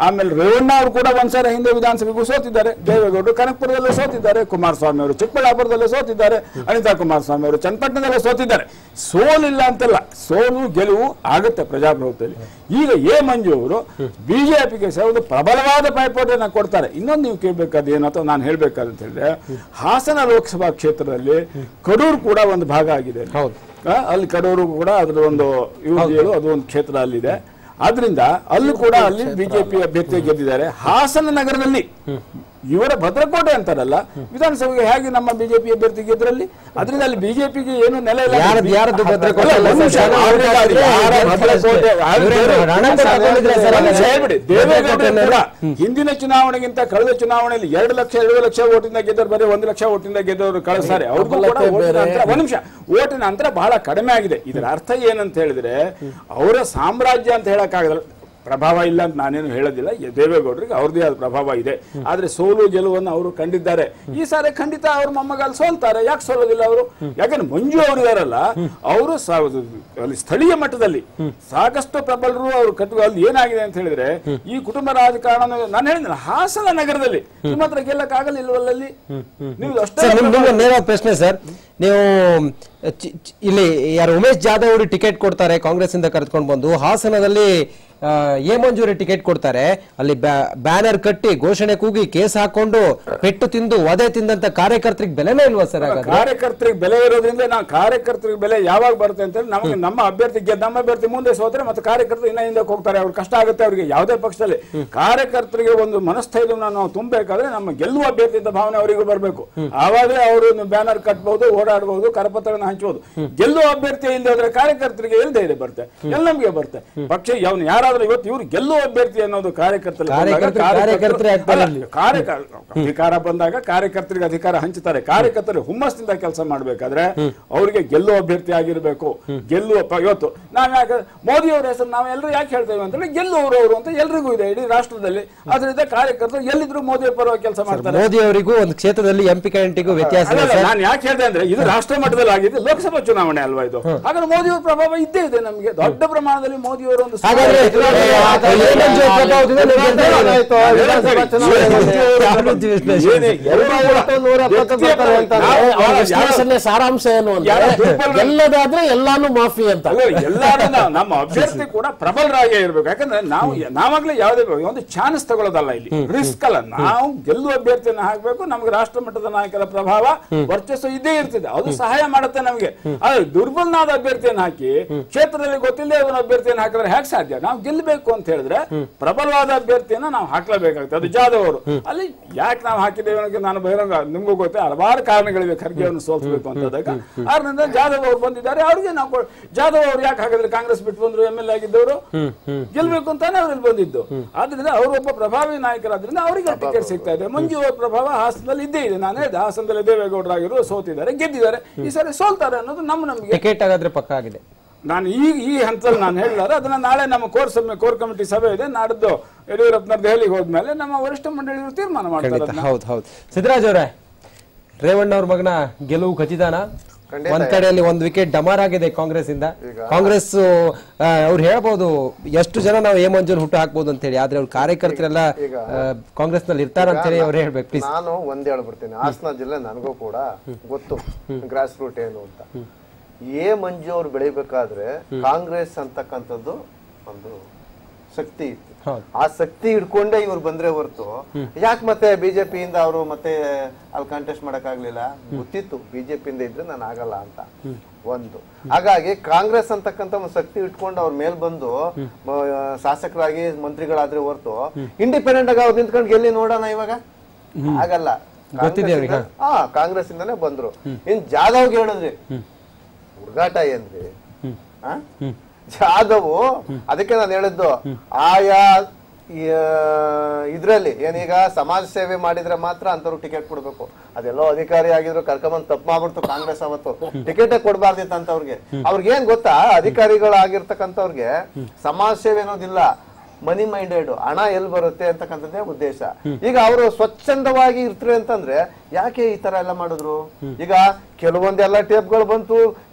ಆಮೇಲೆ ರೇವಣ್ಣ ಅವರು ಕೂಡ ಒಂದ್ಸಲ ಹಿಂದೆ ವಿಧಾನಸಭೆಗೂ ಸೋತಿದ್ದಾರೆ. ದೇವೇಗೌಡರು ಕನಕಪುರದಲ್ಲೂ ಸೋತಿದ್ದಾರೆ, ಕುಮಾರಸ್ವಾಮಿ ಅವರು ಚಿಕ್ಕಬಳ್ಳಾಪುರದಲ್ಲೂ ಸೋತಿದ್ದಾರೆ, ಅನಿತಾ ಕುಮಾರಸ್ವಾಮಿ ಅವರು ಚನ್ನಪಟ್ಟಣದಲ್ಲೂ ಸೋತಿದ್ದಾರೆ. ಸೋಲಿಲ್ಲ ಅಂತಲ್ಲ, ಸೋಲು ಗೆಲುವು ಆಗುತ್ತೆ ಪ್ರಜಾಪ್ರಭುತ್ವದಲ್ಲಿ. ಈಗ ಎ ಮಂಜು ಅವರು ಬಿಜೆಪಿಗೆ ಒಂದು ಪ್ರಬಲವಾದ ಪೈಪೋಟಿಯನ್ನು ಕೊಡ್ತಾರೆ. ಇನ್ನೊಂದು ನೀವು ಕೇಳಬೇಕಾದ ಏನು ಅಥವಾ ನಾನು ಹೇಳ್ಬೇಕಾದಂತ ಹೇಳಿದ್ರೆ, ಹಾಸನ ಲೋಕಸಭಾ ಕ್ಷೇತ್ರದಲ್ಲಿ ಕಡೂರು ಕೂಡ ಒಂದು ಭಾಗ ಆಗಿದೆ. ಅಲ್ಲಿ ಕಡೂರು ಕೂಡ ಅದರ ಒಂದು ಅದು ಒಂದು ಕ್ಷೇತ್ರ ಅಲ್ಲಿದೆ. ಆದ್ರಿಂದ ಅಲ್ಲೂ ಕೂಡ ಅಲ್ಲಿ ಬಿಜೆಪಿ ಅಭ್ಯರ್ಥಿ ಗೆದ್ದಿದ್ದಾರೆ. ಹಾಸನ ನಗರದಲ್ಲಿ ಇವರ ಭದ್ರಕೋಟೆ ಅಂತಾರಲ್ಲ, ವಿಧಾನಸಭೆಗೆ ಹೇಗೆ ನಮ್ಮ ಬಿಜೆಪಿ ಅಭ್ಯರ್ಥಿ ಗೆದ್ರಲ್ಲಿ, ಅದರಿಂದ ಅಲ್ಲಿ ಬಿಜೆಪಿಗೆ ಏನು ನೆಲೆ ಇಲ್ಲ. ಯಾರದು ಭದ್ರಕೋಟೆ? ಹಿಂದಿನ ಚುನಾವಣೆಗಿಂತ ಕಳೆದ ಚುನಾವಣೆಯಲ್ಲಿ 2 ಲಕ್ಷ ಓಟಿಂದ ಗೆದ್ದವರು ಬರೀ 1 ಲಕ್ಷ ಓಟಿಂದ ಗೆದ್ದವರು ಕಳಿಸ್ತಾರೆ. ಅವ್ರಿಗೂ ಕೂಡ ಒಂದು ನಿಮಿಷ ಓಟಿನ ಅಂತರ ಬಹಳ ಕಡಿಮೆ ಆಗಿದೆ. ಇದರ ಅರ್ಥ ಏನಂತ ಹೇಳಿದ್ರೆ ಅವರ ಸಾಮ್ರಾಜ್ಯ ಅಂತ ಹೇಳಕ್ಕಾಗಲ್ಲ. ಪ್ರಭಾವ ಇಲ್ಲ ಅಂತ ನಾನೇನು ಹೇಳೋದಿಲ್ಲ, ದೇವೇಗೌಡರಿಗೆ ಅವ್ರದೇ ಆದ ಪ್ರಭಾವ ಇದೆ. ಆದ್ರೆ ಸೋಲು ಗೆಲುವನ್ನು ಅವರು ಕಂಡಿದ್ದಾರೆ. ಈ ಸಾರಿ ಖಂಡಿತ ಅವ್ರ ಮೊಮ್ಮಗಾಲ್ ಸೋಲ್ತಾರೆ. ಯಾಕೆ ಸೋಲೋದಿಲ್ಲ ಅವರು? ಯಾಕಂದ್ರೆ ಮಂಜು ಅವರು ಇದಾರಲ್ಲ, ಅವರು ಅಲ್ಲಿ ಸ್ಥಳೀಯ ಮಟ್ಟದಲ್ಲಿ ಸಾಕಷ್ಟು ಪ್ರಬಲರು ಅವರು ಕಟ್ಟುವ. ಅಲ್ಲಿ ಏನಾಗಿದೆ ಅಂತ ಹೇಳಿದ್ರೆ ಈ ಕುಟುಂಬ ರಾಜಕಾರಣ ನಾನು ಹೇಳಿದ್ರೆ ಹಾಸನ ನಗರದಲ್ಲಿ ನಿಮ್ಮ ಹತ್ರ ಗೆಲ್ಲಕ್ಕಾಗಲ್ಲ ಇಲ್ವಲ್ಲಿ. ನೀವು ಅಷ್ಟೇ ನೇರ ಪ್ರಶ್ನೆ ಸರ್, ನೀವು ಇಲ್ಲಿ ಯಾರು ಉಮೇಶ್ ಜಾಧವ್ ಅವರು ಟಿಕೆಟ್ ಕೊಡ್ತಾರೆ ಕಾಂಗ್ರೆಸ್ ಇಂದ ಕರೆದುಕೊಂಡು ಬಂದು, ಹಾಸನದಲ್ಲಿ ಎ ಮಂಜೂರಿ ಟಿಕೆಟ್ ಕೊಡ್ತಾರೆ. ಅಲ್ಲಿ ಬ್ಯಾನರ್ ಕಟ್ಟಿ ಘೋಷಣೆ ಕೂಗಿ ಕೇಸ್ ಹಾಕೊಂಡು ಪೆಟ್ಟು ತಿಂದು ವಧೆ ತಿಂದಂತ ಕಾರ್ಯಕರ್ತರಿಗೆ ಬೆಲೆನೇ ಇಲ್ವಾ ಸರ್? ಕಾರ್ಯಕರ್ತರಿಗೆ ಬೆಲೆ ಇರೋದ್ರಿಂದ ನಾವು ಕಾರ್ಯಕರ್ತರಿಗೆ ಬೆಲೆ ಯಾವಾಗ ಬರುತ್ತೆ ಅಂತ ಹೇಳಿ ನಮಗೆ ನಮ್ಮ ಅಭ್ಯರ್ಥಿ ಮುಂದೆ ಸೋತ್ರೆ ಮತ್ತೆ ಕಾರ್ಯಕರ್ತರು ಇನ್ನ ಹಿಂದಕ್ಕೆ ಹೋಗ್ತಾರೆ. ಅವ್ರಿಗೆ ಕಷ್ಟ ಆಗುತ್ತೆ. ಅವರಿಗೆ ಯಾವುದೇ ಪಕ್ಷದಲ್ಲಿ ಕಾರ್ಯಕರ್ತರಿಗೆ ಒಂದು ಮನಸ್ಥೈರ್ಯವನ್ನು ನಾವು ತುಂಬಬೇಕಾದ್ರೆ ನಮ್ಮ ಗೆಲ್ಲುವ ಅಭ್ಯರ್ಥಿ ಅಂತ ಭಾವನೆ ಅವರಿಗೂ ಬರಬೇಕು. ಆವಾಗಲೇ ಅವರು ಬ್ಯಾನರ್ ಕಟ್ಬಹುದು, ಓಡಾಡಬಹುದು, ಕರಪತ್ರಗಳನ್ನು ಹಂಚಬಹುದು. ಗೆಲ್ಲುವ ಅಭ್ಯರ್ಥಿ ಇಲ್ಲದೆ ಹೋದ್ರೆ ಕಾರ್ಯಕರ್ತರಿಗೆ ಎಲ್ಲಿ ಧೈರ್ಯ ಬರುತ್ತೆ, ಎಲ್ಲ ನಮಗೆ ಬರುತ್ತೆ. ಪಕ್ಷ ಯಾರಾದ್ರೂ ಇವತ್ತು ಇವರು ಗೆಲ್ಲುವ ಅಭ್ಯರ್ಥಿ ಅನ್ನೋದು ಕಾರ್ಯಕರ್ತರು ಅಧಿಕಾರ ಬಂದಾಗ ಕಾರ್ಯಕರ್ತರಿಗೆ ಅಧಿಕಾರ ಹಂಚುತ್ತಾರೆ. ಕಾರ್ಯಕರ್ತರು ಹುಮ್ಮಸ್ಸಿಂದ ಕೆಲಸ ಮಾಡಬೇಕಾದ್ರೆ ಅವರಿಗೆ ಗೆಲ್ಲುವ ಅಭ್ಯರ್ಥಿ ಆಗಿರ್ಬೇಕು. ಗೆಲ್ಲುವ ಇವತ್ತು ನಾವ್ ಯಾಕೆ ಮೋದಿ ಅವರ ಹೆಸರು ನಾವು ಎಲ್ಲರೂ ಯಾಕೆ ಹೇಳ್ತೇವೆ ಅಂತಂದ್ರೆ ಗೆಲ್ಲುವವರು ಅಂತ ಎಲ್ರಿಗೂ ಇದೆ ಇಡೀ ರಾಷ್ಟ್ರದಲ್ಲಿ. ಅದರಿಂದ ಕಾರ್ಯಕರ್ತರು ಎಲ್ಲಿದ್ರು ಮೋದಿ ಪರವಾಗಿ ಕೆಲಸ ಮಾಡ್ತಾರೆ. ಮೋದಿ ಅವರಿಗೂ ಒಂದು ಕ್ಷೇತ್ರದಲ್ಲಿ ಎಂಪಿ ಕ್ಯಾಂಡಿಡೇಟ್ಗೂ ವ್ಯತ್ಯಾಸ. ನಾನು ಯಾಕೆ ಹೇಳಿದೆ ಅಂದ್ರೆ ಇದು ರಾಷ್ಟ್ರ ಮಟ್ಟದಲ್ಲಿ ಆಗಿದೆ, ಲೋಕಸಭಾ ಚುನಾವಣೆ ಅಲ್ವಾ ಇದು. ಹಾಗಾದ್ರೆ ಮೋದಿ ಅವರ ಪ್ರಭಾವ ಇದ್ದೇ ಇದೆ ನಮಗೆ ದೊಡ್ಡ ಪ್ರಮಾಣದಲ್ಲಿ. ಮೋದಿ ಅವರು ಒಂದು ಸಾರಾಂಶ ಏನು ಎಲ್ಲದಾದ್ರೆ ಎಲ್ಲಾನು ಮಾಫಿ ಅಂತ. ನಮ್ಮ ಅಭ್ಯರ್ಥಿ ಕೂಡ ಪ್ರಬಲರಾಗೇ ಇರ್ಬೇಕು. ಯಾಕಂದ್ರೆ ನಾವಾಗ್ಲೇ ಯಾವುದೇ ಒಂದು ಚಾನ್ಸ್ ತಗೊಳ್ಳೋದಲ್ಲ, ಇಲ್ಲಿ ರಿಸ್ಕ್ ಅಲ್ಲ. ನಾವು ಗೆಲ್ಲುವ ಅಭ್ಯರ್ಥಿಯನ್ನು ಹಾಕ್ಬೇಕು. ನಮ್ಗೆ ರಾಷ್ಟ್ರ ಮಟ್ಟದ ನಾಯಕರ ಪ್ರಭಾವ ವರ್ಚಸ್ಸು ಇದ್ದೇ ಇರ್ತಿದೆ, ಅದು ಸಹಾಯ ಮಾಡುತ್ತೆ ನಮಗೆ. ಆದ್ರೆ ದುರ್ಬಲನಾದ ಅಭ್ಯರ್ಥಿಯನ್ನು ಹಾಕಿ ಕ್ಷೇತ್ರದಲ್ಲಿ ಗೊತ್ತಿಲ್ಲದೆ ಅವನ ಅಭ್ಯರ್ಥಿಯನ್ನು ಹಾಕಿದ್ರೆ ಹೇಗೆ ಸಾಧ್ಯ? ನಾವು ಗೆಲ್ಲಬೇಕು ಅಂತ ಹೇಳಿದ್ರೆ ಪ್ರಬಲವಾದ ಅಭ್ಯರ್ಥಿಯನ್ನ ನಾವು ಹಾಕ್ಲೇಬೇಕಾಗುತ್ತೆ. ಅದು ಜಾಧವ್ ಅವರು. ಅಲ್ಲಿ ಯಾಕೆ ನಾವು ಹಾಕಿದ್ದೇವೆ ಅನ್ನೋಕೆ ನಾನು ಬಹಿರಂಗ ನಿಮ್ಗೂ ಗೊತ್ತೆ, ಹಲವಾರು ಕಾರಣಗಳಿವೆ ಖರ್ಗೆಯನ್ನು ಸೋಲ್ಸಬೇಕು ಅಂತದಾಗ. ಆದ್ರಿಂದ ಜಾಧವ್ ಅವರು ಬಂದಿದ್ದಾರೆ. ಅವ್ರಿಗೆ ನಾವು ಜಾಧವ್ ಅವರು ಯಾಕೆ ಹಾಕಿದ್ರೆ ಕಾಂಗ್ರೆಸ್ ಬಿಟ್ಟು ಬಂದ್ರು, MLA ಆಗಿದ್ದವರು ಗೆಲ್ಬೇಕು ಅಂತಾನೆ ಅವ್ರಲ್ಲಿ ಬಂದಿದ್ದು. ಆದ್ರಿಂದ ಅವರು ಒಬ್ಬ ಪ್ರಭಾವಿ ನಾಯಕರಾದ್ರಿಂದ ಅವರಿಗೆ ಟಿಕೆಟ್ ಸಿಗ್ತಾ ಇದೆ. ಮಂಜು ಅವರ ಪ್ರಭಾವ ಹಾಸನದಲ್ಲಿ ಇದ್ದೇ ಇದೆ. ನಾನು ಹೇಳಿದೆ ಹಾಸನದಲ್ಲಿ ದೇವೇಗೌಡರಾಗಿರೋ ಸೋತಿದ್ದಾರೆ, ಗೆದ್ದಿದ್ದಾರೆ. ಈ ಸಾರಿ ಸೋಲ್ತಾರೆ ಅನ್ನೋದು ನಮ್ಮ ನಮಗೆ ಟಿಕೆಟ್ ಆಗಾದ್ರೆ ಪಕ್ಕ ಆಗಿದೆ. ನಾನು ಈ ಹಂತದಲ್ಲಿ ನಾನು ಹೇಳಿದಾರೆ ಅದನ್ನ ನಾಳೆ ನಮ್ಮ ಕೋರ್ ಕಮಿಟಿ ಸಭೆ ಇದೆ. ನಾಡಿದ್ದು ಯಡಿಯೂರಪ್ಪನವ್ರು ದೆಹಲಿಗೆ ಹೋದ್ಮೇಲೆ ನಮ್ಮ ವರಿಷ್ಠ ಮಂಡಳಿಯವರು ತೀರ್ಮಾನ ಮಾಡ್ತಾರೆ. ಹೌದು ಸಿದ್ದರಾಜ್ ಅವರೇ, ರೇವಣ್ಣ ಅವ್ರ ಮಗನ ಗೆಲುವು ಖಚಿತಾನ? ಒಂದ್ ಕಡೆಯಲ್ಲಿ ಒಂದು ವಿಕೆಟ್ ಡಮಾರ್ ಆಗಿದೆ ಕಾಂಗ್ರೆಸ್ ಇಂದ. ಕಾಂಗ್ರೆಸ್ ಅವ್ರು ಹೇಳ್ಬೋದು ಎಷ್ಟು ಜನ ನಾವು ಎ ಮಂಜೂರ್ ಹುಟ್ಟು ಹಾಕ್ಬೋದು ಅಂತ ಹೇಳಿ, ಆದ್ರೆ ಅವ್ರ ಕಾರ್ಯಕರ್ತರೆಲ್ಲ ಕಾಂಗ್ರೆಸ್ ನಲ್ಲಿ ಇರ್ತಾರ ಅಂತ ಹೇಳಿ ಅವ್ರು ಹೇಳ್ಬೇಕು. ಪ್ಲೀಸ್ ನಾನು ಒಂದ್ ಹೇಳ್ಬಿಡ್ತೀನಿ. ಹಾಸನ ಜಿಲ್ಲೆ ನನಗೂ ಕೂಡ ಗೊತ್ತು ಗ್ರಾಸ್ ರೂಟ್ ಏನು ಅಂತ. ಎ ಮಂಜು ಅವ್ರು ಬೆಳಿಬೇಕಾದ್ರೆ ಕಾಂಗ್ರೆಸ್ ಅಂತಕ್ಕಂಥದ್ದು ಒಂದು ಶಕ್ತಿ ಇತ್ತು. ಆ ಶಕ್ತಿ ಹಿಡ್ಕೊಂಡೇ ಇವ್ರು ಬಂದ್ರೆ ಹೊರತು ಯಾಕೆ ಮತ್ತೆ ಬಿಜೆಪಿಯಿಂದ ಅವರು ಮತ್ತೆ ಅಲ್ಲಿ ಕಾಂಟೆಸ್ಟ್ ಮಾಡಕ್ ಆಗ್ಲಿಲ್ಲ? ಗೊತ್ತಿತ್ತು ಬಿಜೆಪಿಯಿಂದ ಇದ್ರೆ ನಾನು ಆಗಲ್ಲ ಅಂತ ಒಂದು. ಹಾಗಾಗಿ ಕಾಂಗ್ರೆಸ್ ಅಂತಕ್ಕಂಥ ಒಂದು ಶಕ್ತಿ ಇಟ್ಕೊಂಡು ಅವ್ರ ಮೇಲ್ ಬಂದು ಶಾಸಕರಾಗಿ ಮಂತ್ರಿಗಳಾದ್ರೆ ಹೊರತು ಇಂಡಿಪೆಂಡೆಂಟ್ ಆಗಿ ಅವ್ರು ನಿಂತ್ಕೊಂಡು ಗೆಲ್ಲಿ ನೋಡೋಣ ಇವಾಗ ಆಗಲ್ಲ. ಕಾಂಗ್ರೆಸ್ ಇಂದಾನೆ ಬಂದ್ರು. ಇನ್ ಜಾಧವ್ಗೆ ಹೇಳಿದ್ರಿ ಹುಡುಗಾಟ ಏನ್ರಿ ಜಾಧವ್? ಅದಕ್ಕೆ ನಾನು ಹೇಳಿದ್ದು ಆಯಾ ಇದ್ರಲ್ಲಿ ಏನೀಗ ಸಮಾಜ ಸೇವೆ ಮಾಡಿದ್ರೆ ಮಾತ್ರ ಅಂತವ್ರು ಟಿಕೆಟ್ ಕೊಡ್ಬೇಕು. ಅದೆಲ್ಲೋ ಅಧಿಕಾರಿ ಆಗಿದ್ರು ಕರ್ಕೊಂಬಂದ್ ತಪ್ಪು ಮಾಡ್ಬಿಡ್ತು ಕಾಂಗ್ರೆಸ್ ಅವತ್ತು. ಟಿಕೆಟೇ ಕೊಡ್ಬಾರ್ದಿತ್ತು ಅಂತವ್ರಿಗೆ. ಅವ್ರಿಗೆ ಏನ್ ಗೊತ್ತಾ, ಅಧಿಕಾರಿಗಳಾಗಿರ್ತಕ್ಕಂಥವ್ರಿಗೆ ಸಮಾಜ ಸೇವೆ ಅನ್ನೋದಿಲ್ಲ, ಮನಿ ಮೈಂಡೆಡ್, ಹಣ ಎಲ್ಲಿ ಬರುತ್ತೆ ಅಂತಕ್ಕಂಥದ್ದೇ ಉದ್ದೇಶ. ಈಗ ಅವರು ಸ್ವಚ್ಛಂದವಾಗಿ ಇರ್ತಾರೆ ಅಂತಂದ್ರೆ ಯಾಕೆ ಈ ತರ ಎಲ್ಲ ಮಾಡಿದ್ರು? ಈಗ ಕೆಲವೊಂದೆಲ್ಲ ಟೇಪ್ಗಳು ಬಂತು,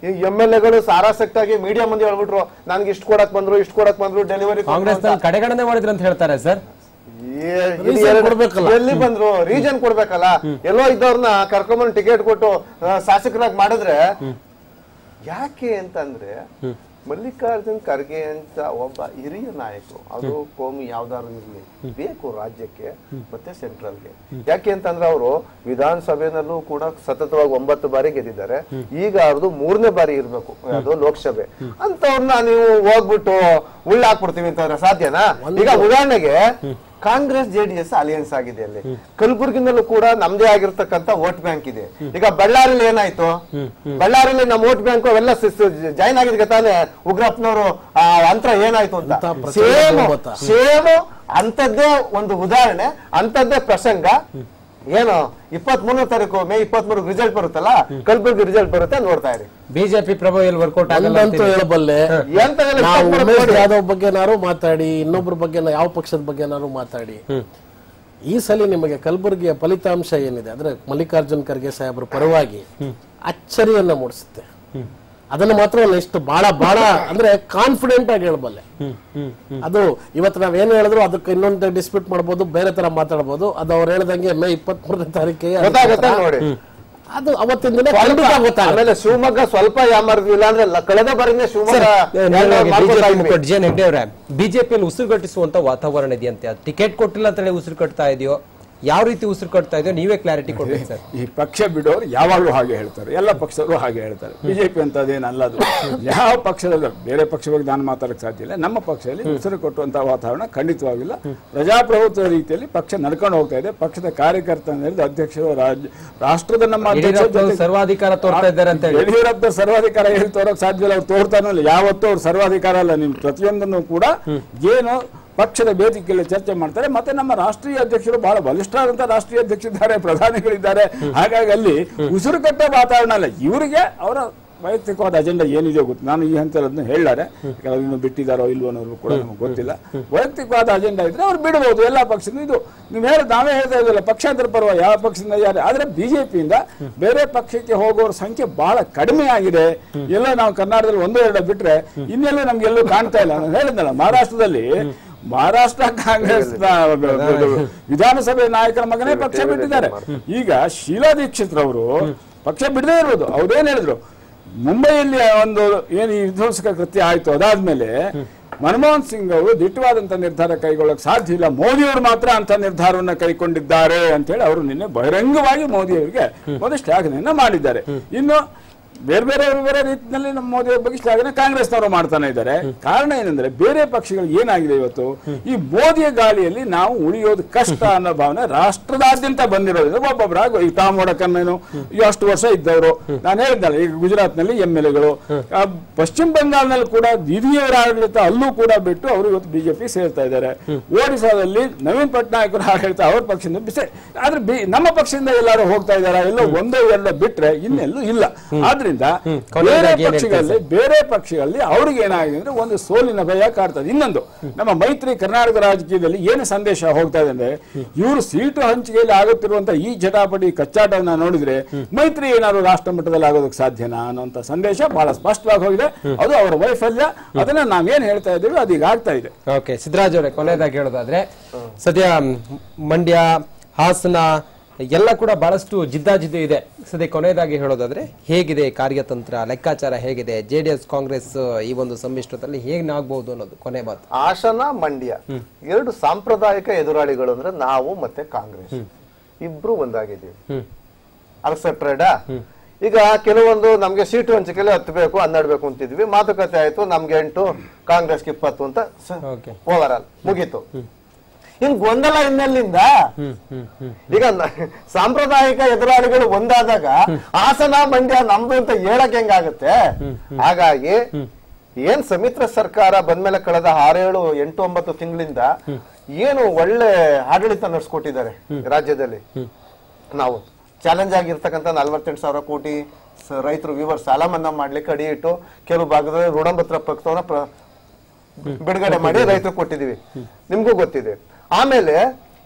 MLAಗಳು ಸಾರಾಸಕ್ತಾಗಿ ಮೀಡಿಯಾ ಮುಂದೆ ಹೇಳ್ಬಿಟ್ರು ನನ್ಗೆ ಇಷ್ಟು ಕೊಡಕ್ ಬಂದ್ರು ಡೆಲಿವರಿ ಕಡೆಗಣನೆ ಮಾಡಿದ್ರು ಅಂತ ಹೇಳ್ತಾರೆ ಸರ್. ಎಲ್ಲಿ ಬಂದ್ರು? ರೀಸನ್ ಕೊಡ್ಬೇಕಲ್ಲ. ಎಲ್ಲೋ ಇದ್ದವ್ರನ್ನ ಕರ್ಕೊಂಬಂದ್ ಟಿಕೆಟ್ ಕೊಟ್ಟು ಶಾಸಕರಾಗಿ ಮಾಡಿದ್ರೆ ಯಾಕೆ ಅಂತಂದ್ರೆ ಮಲ್ಲಿಕಾರ್ಜುನ್ ಖರ್ಗೆ ಅಂತ ಒಬ್ಬ ಹಿರಿಯ ನಾಯಕರು, ಅದು ಕೋಮಿ ಯಾವ್ದಾದ್ರು ಇರ್ಲಿ, ಬೇಕು ರಾಜ್ಯಕ್ಕೆ ಮತ್ತೆ ಸೆಂಟ್ರಲ್ಗೆ. ಯಾಕೆ ಅಂತಂದ್ರೆ ಅವರು ವಿಧಾನಸಭೆನಲ್ಲೂ ಕೂಡ ಸತತವಾಗಿ 9 ಬಾರಿ ಗೆದ್ದಿದ್ದಾರೆ. ಈಗ ಅವ್ರದ್ದು 3ನೇ ಬಾರಿ ಇರ್ಬೇಕು ಅದು ಲೋಕಸಭೆ. ಅಂತವ್ರನ್ನ ನೀವು ಹೋಗ್ಬಿಟ್ಟು ಉಳ್ಳಾಕ್ಬಿಡ್ತೀವಿ ಅಂತಂದ್ರೆ ಸಾಧ್ಯನಾ? ಈಗ ಉದಾಹರಣೆಗೆ ಕಾಂಗ್ರೆಸ್ JDS ಅಲಿಯನ್ಸ್ ಆಗಿದೆ ಅಲ್ಲಿ. ಕಲಬುರಗಿನಲ್ಲೂ ಕೂಡ ನಮ್ದೇ ಆಗಿರ್ತಕ್ಕಂಥ ವೋಟ್ ಬ್ಯಾಂಕ್ ಇದೆ. ಈಗ ಬಳ್ಳಾರಿಯಲ್ಲಿ ಏನಾಯ್ತು, ಬಳ್ಳಾರಿಯಲ್ಲಿ ನಮ್ಮ ವೋಟ್ ಬ್ಯಾಂಕ್ ಅವೆಲ್ಲ ಜಾಯಿನ್ ಆಗಿದ್ರೆ ತಾನೇ ಉಗ್ರಪ್ಪನವರು ಅಂತರ ಏನಾಯ್ತು ಅಂತ ಸೇಮ್ ಅಂತದ್ದೇ ಒಂದು ಉದಾಹರಣೆ, ಅಂತದ್ದೇ ಪ್ರಸಂಗ. ಏನು 23ನೇ ತಾರೀಕು ಮೇ 23 ರಿಸಲ್ಟ್ ಬರುತ್ತಲ್ಲ, ಕಲಬುರಗಿ ರಿಸಲ್ಟ್ ಬರುತ್ತೆ, ನೋಡ್ತಾ ಇರಿ. ಬಿಜೆಪಿ ಪ್ರಭಾವ ವರ್ಕೌಟ್ ಹೇಳಬಲ್ಲೆ. ಯಾವ್ದೋ ಬಗ್ಗೆ ಏನಾರು ಮಾತಾಡಿ, ಇನ್ನೊಬ್ರ ಬಗ್ಗೆ ಯಾವ ಪಕ್ಷದ ಬಗ್ಗೆ ಏನಾರು ಮಾತಾಡಿ, ಈ ಸಲ ನಿಮಗೆ ಕಲಬುರಗಿಯ ಫಲಿತಾಂಶ ಏನಿದೆ ಅಂದ್ರೆ ಮಲ್ಲಿಕಾರ್ಜುನ್ ಖರ್ಗೆ ಸಾಹೇಬ್ರ ಪರವಾಗಿ ಅಚ್ಚರಿಯನ್ನ ಮೂಡಿಸುತ್ತೆ. ಅದನ್ನ ಮಾತ್ರ ಎಷ್ಟು ಬಹಳ ಬಹಳ ಅಂದ್ರೆ ಕಾನ್ಫಿಡೆಂಟ್ ಆಗಿ ಹೇಳಬಲ್ಲೆ. ಅದು ಇವತ್ತು ನಾವೇನು ಹೇಳಿದ್ರು ಅದಕ್ಕೆ ಇನ್ನೊಂದು ಡಿಸ್ಪ್ಯೂಟ್ ಮಾಡಬಹುದು, ಬೇರೆ ತರ ಮಾತಾಡಬಹುದು. ಅದು ಅವ್ರು ಹೇಳ್ದಂಗೆ ಮೇ 23ನೇ ತಾರೀಕಿಗೆ ನೋಡಿ, ಅದು ಅವತ್ತಿನ ದಿನ ಖಂಡಿತ ಗೊತ್ತಾಗುತ್ತೆ. ಆಮೇಲೆ ಶಿವಮೊಗ್ಗ ಸ್ವಲ್ಪ ಯಾಮಾರಿಲ್ಲ ಅಂದ್ರೆ ಕಳೆದ ಬಾರಿನೇ ಶಿವಮೊಗ್ಗ ಬಿಜೆಪಿಯಲ್ಲಿ ಉಸಿರುಗಟ್ಟಿಸುವಂತ ವಾತಾವರಣ ಇದೆಯಂತೆ. ಟಿಕೆಟ್ ಕೊಟ್ಟಿಲ್ಲ ಅಂತ ಹೇಳಿ ಉಸಿರು ಕಟ್ತಾ ಇದೆಯೋ, ಯಾವ ರೀತಿ ಉಸಿರು ಕಟ್ತಾ ಇದೆಯೋ ನೀವೇ ಕ್ಲಾರಿಟಿ ಕೊಡ್ಬೇಕು ಸರ್. ಈ ಪಕ್ಷ ಬಿಡೋರು ಯಾವಾಗಲೂ ಹಾಗೆ ಹೇಳ್ತಾರೆ, ಎಲ್ಲ ಪಕ್ಷದವರು ಹಾಗೆ ಹೇಳ್ತಾರೆ. ಬಿಜೆಪಿ ಅಂತದೇನಲ್ಲ, ಅದು ಯಾವ ಪಕ್ಷದಲ್ಲ. ಬೇರೆ ಪಕ್ಷ ಬಗ್ಗೆ ನಾನು ಮಾತಾಡಕ್ಕೆ ಸಾಧ್ಯ ಇಲ್ಲ. ನಮ್ಮ ಪಕ್ಷದಲ್ಲಿ ಉಸಿರು ಕೊಟ್ಟುವಂತಹ ವಾತಾವರಣ ಖಂಡಿತವಾಗಿಲ್ಲ. ಪ್ರಜಾಪ್ರಭುತ್ವ ರೀತಿಯಲ್ಲಿ ಪಕ್ಷ ನಡ್ಕೊಂಡು ಹೋಗ್ತಾ ಇದೆ. ಪಕ್ಷದ ಕಾರ್ಯಕರ್ತ ಅಧ್ಯಕ್ಷರು, ರಾಷ್ಟ್ರದ ನಮ್ಮ ಸರ್ವಾಧಿಕಾರ ತೋರ್ತಾ ಇದ್ದಾರೆ ಅಂತ ಹೇಳಿ ಯಡಿಯೂರಪ್ಪ ಸರ್ವಾಧಿಕಾರ ಹೇಳಿ ತೋರಕ್ ಸಾಧ್ಯ ಇಲ್ಲ. ಅವ್ರು ತೋರ್ತಾನೂ ಇಲ್ಲ, ಯಾವತ್ತೂ ಅವ್ರು ಸರ್ವಾಧಿಕಾರ ಅಲ್ಲ. ನಿಮ್ ಪ್ರತಿಯೊಂದನ್ನು ಕೂಡ ಏನು ಪಕ್ಷದ ವೇದಿಕೆಯಲ್ಲಿ ಚರ್ಚೆ ಮಾಡ್ತಾರೆ. ಮತ್ತೆ ನಮ್ಮ ರಾಷ್ಟ್ರೀಯ ಅಧ್ಯಕ್ಷರು ಬಹಳ ಬಲಿಷ್ಠರಾದಂತಹ ರಾಷ್ಟ್ರೀಯ ಅಧ್ಯಕ್ಷರಿದ್ದಾರೆ, ಪ್ರಧಾನಿಗಳಿದ್ದಾರೆ. ಹಾಗಾಗಿ ಅಲ್ಲಿ ಉಸಿರು ಕಟ್ಟ ವಾತಾವರಣ ಅಲ್ಲ. ಇವರಿಗೆ ಅವರ ವೈಯಕ್ತಿಕವಾದ ಅಜೆಂಡಾ ಏನಿದೆಯೋ ಗೊತ್ತು. ನಾನು ಈ ಹಂತದಲ್ಲಿ ಹೇಳಾರೆ, ಕೆಲವರು ಬಿಟ್ಟಿದ್ದಾರೋ ಇಲ್ವೋ ಅನ್ನೋರು ಕೂಡ ನಮಗೆ ಗೊತ್ತಿಲ್ಲ. ವೈಯಕ್ತಿಕವಾದ ಅಜೆಂಡಾ ಇದ್ರೆ ಅವ್ರು ಬಿಡಬಹುದು ಎಲ್ಲ ಪಕ್ಷದಿಂದ. ಇದು ನೀವು ನಾವೇ ಹೇಳ್ತಾ ಇದ್ವಲ್ಲ, ಪಕ್ಷಾಂತರ ಪರ್ವ ಯಾವ ಪಕ್ಷದಿಂದ ಯಾರು. ಆದ್ರೆ ಬಿಜೆಪಿಯಿಂದ ಬೇರೆ ಪಕ್ಷಕ್ಕೆ ಹೋಗೋರ ಸಂಖ್ಯೆ ಬಹಳ ಕಡಿಮೆ ಆಗಿದೆ. ಎಲ್ಲ ನಾವು ಕರ್ನಾಟಕದಲ್ಲಿ 1-2 ಬಿಟ್ರೆ ಇನ್ನೆಲ್ಲೂ ನಮ್ಗೆಲ್ಲೂ ಕಾಣ್ತಾ ಇಲ್ಲ. ನಾನು ಹೇಳಿದ್ನಲ್ಲ, ಮಹಾರಾಷ್ಟ್ರ ಕಾಂಗ್ರೆಸ್ ವಿಧಾನಸಭೆ ನಾಯಕರ ಮಗನೇ ಪಕ್ಷ ಬಿಟ್ಟಿದ್ದಾರೆ. ಈಗ ಶೀಲಾ ದೀಕ್ಷಿತ್ ರವರು ಪಕ್ಷ ಬಿಡದೇ ಇರೋದು. ಅವ್ರೇನ್ ಹೇಳಿದ್ರು, ಮುಂಬೈಯಲ್ಲಿ ಒಂದು ಏನು ವಿಧ್ವಂಸಕ ಕೃತ್ಯ ಆಯ್ತು, ಅದಾದ್ಮೇಲೆ ಮನಮೋಹನ್ ಸಿಂಗ್ ಅವರು ದಿಟ್ಟವಾದಂತ ನಿರ್ಧಾರ ಕೈಗೊಳ್ಳಕ್ ಸಾಧ್ಯ ಇಲ್ಲ, ಮೋದಿಯವರು ಮಾತ್ರ ಅಂತ ನಿರ್ಧಾರವನ್ನ ಕೈಗೊಂಡಿದ್ದಾರೆ ಅಂತ ಹೇಳಿ ಅವರು ನಿನ್ನೆ ಬಹಿರಂಗವಾಗಿ ಮೋದಿಯವರಿಗೆ ಒಂದು ಶ್ಲಾಘನೆಯನ್ನ ಮಾಡಿದ್ದಾರೆ. ಇನ್ನು ಬೇರೆ ಬೇರೆ ರೀತಿಯಲ್ಲಿ ನಮ್ಮ ಮೋದಿ ಬಗ್ಗೆ ಶ್ಲಾಘನೆ ಕಾಂಗ್ರೆಸ್ನವರು ಮಾಡ್ತಾನೆ ಇದ್ದಾರೆ. ಕಾರಣ ಏನಂದ್ರೆ ಬೇರೆ ಪಕ್ಷಗಳು ಏನಾಗಿದೆ ಇವತ್ತು, ಈ ಮೋದಿಯ ಗಾಳಿಯಲ್ಲಿ ನಾವು ಉಳಿಯೋದು ಕಷ್ಟ ಅನ್ನೋ ಭಾವನೆ ರಾಷ್ಟ್ರದಾದ್ಯಂತ ಬಂದಿರೋದ್ರಿಂದ ಒಬ್ಬೊಬ್ಬರಾಗ ಈ ಟಾಮೋಡಕನ್ನೇನು ಅಷ್ಟು ವರ್ಷ ಇದ್ದವರು, ನಾನು ಹೇಳಿದ್ದಲ್ಲ, ಈಗ ಗುಜರಾತ್ ನಲ್ಲಿ MLAಗಳು, ಪಶ್ಚಿಮ ಬಂಗಾಳನಲ್ಲಿ ಕೂಡ ಹಿರಿಯವರ ಆಡಳಿತ ಅಲ್ಲೂ ಕೂಡ ಬಿಟ್ಟು ಅವರು ಇವತ್ತು ಬಿಜೆಪಿ ಸೇರ್ತಾ ಇದ್ದಾರೆ. ಒಡಿಶಾದಲ್ಲಿ ನವೀನ್ ಪಟ್ನಾಯಕ್ ಆಡಳಿತ ಅವ್ರ ಪಕ್ಷದಿಂದ ಬಿಸಿ. ಆದ್ರೆ ನಮ್ಮ ಪಕ್ಷದಿಂದ ಎಲ್ಲರೂ ಹೋಗ್ತಾ ಇದಾರ, ಎಲ್ಲೋ 1-2 ಬಿಟ್ರೆ ಇನ್ನೆಲ್ಲೂ ಇಲ್ಲ. ಆದ್ರಿಂದ ಬೇರೆ ಪಕ್ಷಗಳಲ್ಲಿ ಅವ್ರಿಗೆ ಏನಾಗಿದೆ ಅಂದ್ರೆ ಒಂದು ಸೋಲಿನ ಭಯ ಕಾಡ್ತದೆ. ಇನ್ನೊಂದು, ನಮ್ಮ ಮೈತ್ರಿ ಕರ್ನಾಟಕ ರಾಜಕೀಯದಲ್ಲಿ ಏನು ಸಂದೇಶ ಹೋಗ್ತಾ ಇದೆ ಅಂದ್ರೆ, ಇವರು ಸೀಟು ಹಂಚಿಕೆಯಲ್ಲಿ ಆಗುತ್ತಿರುವಂತಹ ಈ ಜಟಾಪಟಿ ಕಚ್ಚಾಟವನ್ನ ನೋಡಿದ್ರೆ ಮೈತ್ರಿ ಏನಾದ್ರು ರಾಷ್ಟ್ರ ಮಟ್ಟದಲ್ಲಿ ಆಗೋದಕ್ಕೆ ಸಾಧ್ಯನಾ ಅನ್ನೋಂಥ ಸಂದೇಶ ಬಹಳ ಸ್ಪಷ್ಟವಾಗಿ ಹೋಗಿದೆ. ಅದು ಅವರ ವೈಫಲ್ಯ. ಅದನ್ನ ನಾವೇನ್ ಹೇಳ್ತಾ ಇದ್ದೀವಿ ಅದೀಗ ಆಗ್ತಾ ಇದೆ. ಓಕೆ, ಸಿದ್ದರಾಜ್ ಅವರೇ, ಕೊನೆಯದಾಗಿ ಹೇಳೋದಾದ್ರೆ ಸದ್ಯ ಮಂಡ್ಯ, ಹಾಸನ ಎಲ್ಲ ಕೂಡ ಬಹಳಷ್ಟು ಜಿದ್ದಾಜಿದ್ದು ಇದೆ. ಸದ್ಯ ಕೊನೆಯದಾಗಿ ಹೇಳೋದಾದ್ರೆ ಹೇಗಿದೆ ಕಾರ್ಯತಂತ್ರ, ಲೆಕ್ಕಾಚಾರ ಹೇಗಿದೆ, JDS ಕಾಂಗ್ರೆಸ್ ಈ ಒಂದು ಸಮ್ಮಿಶ್ರದಲ್ಲಿ ಹೇಗಾಗಬಹುದು ಅನ್ನೋದು ಕೊನೆ ಮಾತು. ಹಾಸನ, ಮಂಡ್ಯ 2 ಸಾಂಪ್ರದಾಯಿಕ ಎದುರಾಳಿಗಳು ಅಂದ್ರೆ ನಾವು ಮತ್ತೆ ಕಾಂಗ್ರೆಸ್ ಇಬ್ರು ಒಂದಾಗಿದ್ದೀವಿ. ಅಕ್ಸೆಪ್ಟೆಡಾ? ಈಗ ಕೆಲವೊಂದು ನಮ್ಗೆ ಸೀಟು ಹಂಚಿಕೆಯಲ್ಲಿ 10 ಬೇಕು 12 ಬೇಕು ಅಂತಿದ್ವಿ, ಮಾತುಕತೆ ಆಯ್ತು, ನಮ್ಗೆ 8 ಕಾಂಗ್ರೆಸ್ಗೆ 20 ಅಂತ ಓವರ್ ಆಲ್ ಮುಗೀತು. ಇನ್ ಗೊಂದಲ ಇನ್ನೆಲ್ಲಿಂದ? ಈಗ ಸಾಂಪ್ರದಾಯಿಕ ಎದುರಾಳಿಗಳು ಒಂದಾದಾಗ ಹಾಸನ ಮಂಡ್ಯ ನಮ್ದು ಅಂತ ಹೇಳಕ್ ಹೆಂಗಾಗುತ್ತೆ? ಹಾಗಾಗಿ ಏನ್ ಸಮ್ಮಿಶ್ರ ಸರ್ಕಾರ ಬಂದ್ಮೇಲೆ ಕಳೆದ 6, 7, 8, 9 ತಿಂಗಳಿಂದ ಏನು ಒಳ್ಳೆ ಆಡಳಿತ ನಡೆಸ್ಕೊಟ್ಟಿದ್ದಾರೆ ರಾಜ್ಯದಲ್ಲಿ. ನಾವು ಚಾಲೆಂಜ್ ಆಗಿರ್ತಕ್ಕಂಥ 48,000 ಕೋಟಿ ರೈತರು ವಿವರ್ ಸಾಲ ಮನ್ನಾ ಮಾಡ್ಲಿಕ್ಕೆ ಅಡಿ ಇಟ್ಟು ಕೆಲವು ಭಾಗದಲ್ಲಿ ಋಣಪತ್ರ ಪತ್ರವನ್ನ ಬಿಡುಗಡೆ ಮಾಡಿ ರೈತರು ಕೊಟ್ಟಿದೀವಿ, ನಿಮ್ಗೂ ಗೊತ್ತಿದೆ. ಆಮೇಲೆ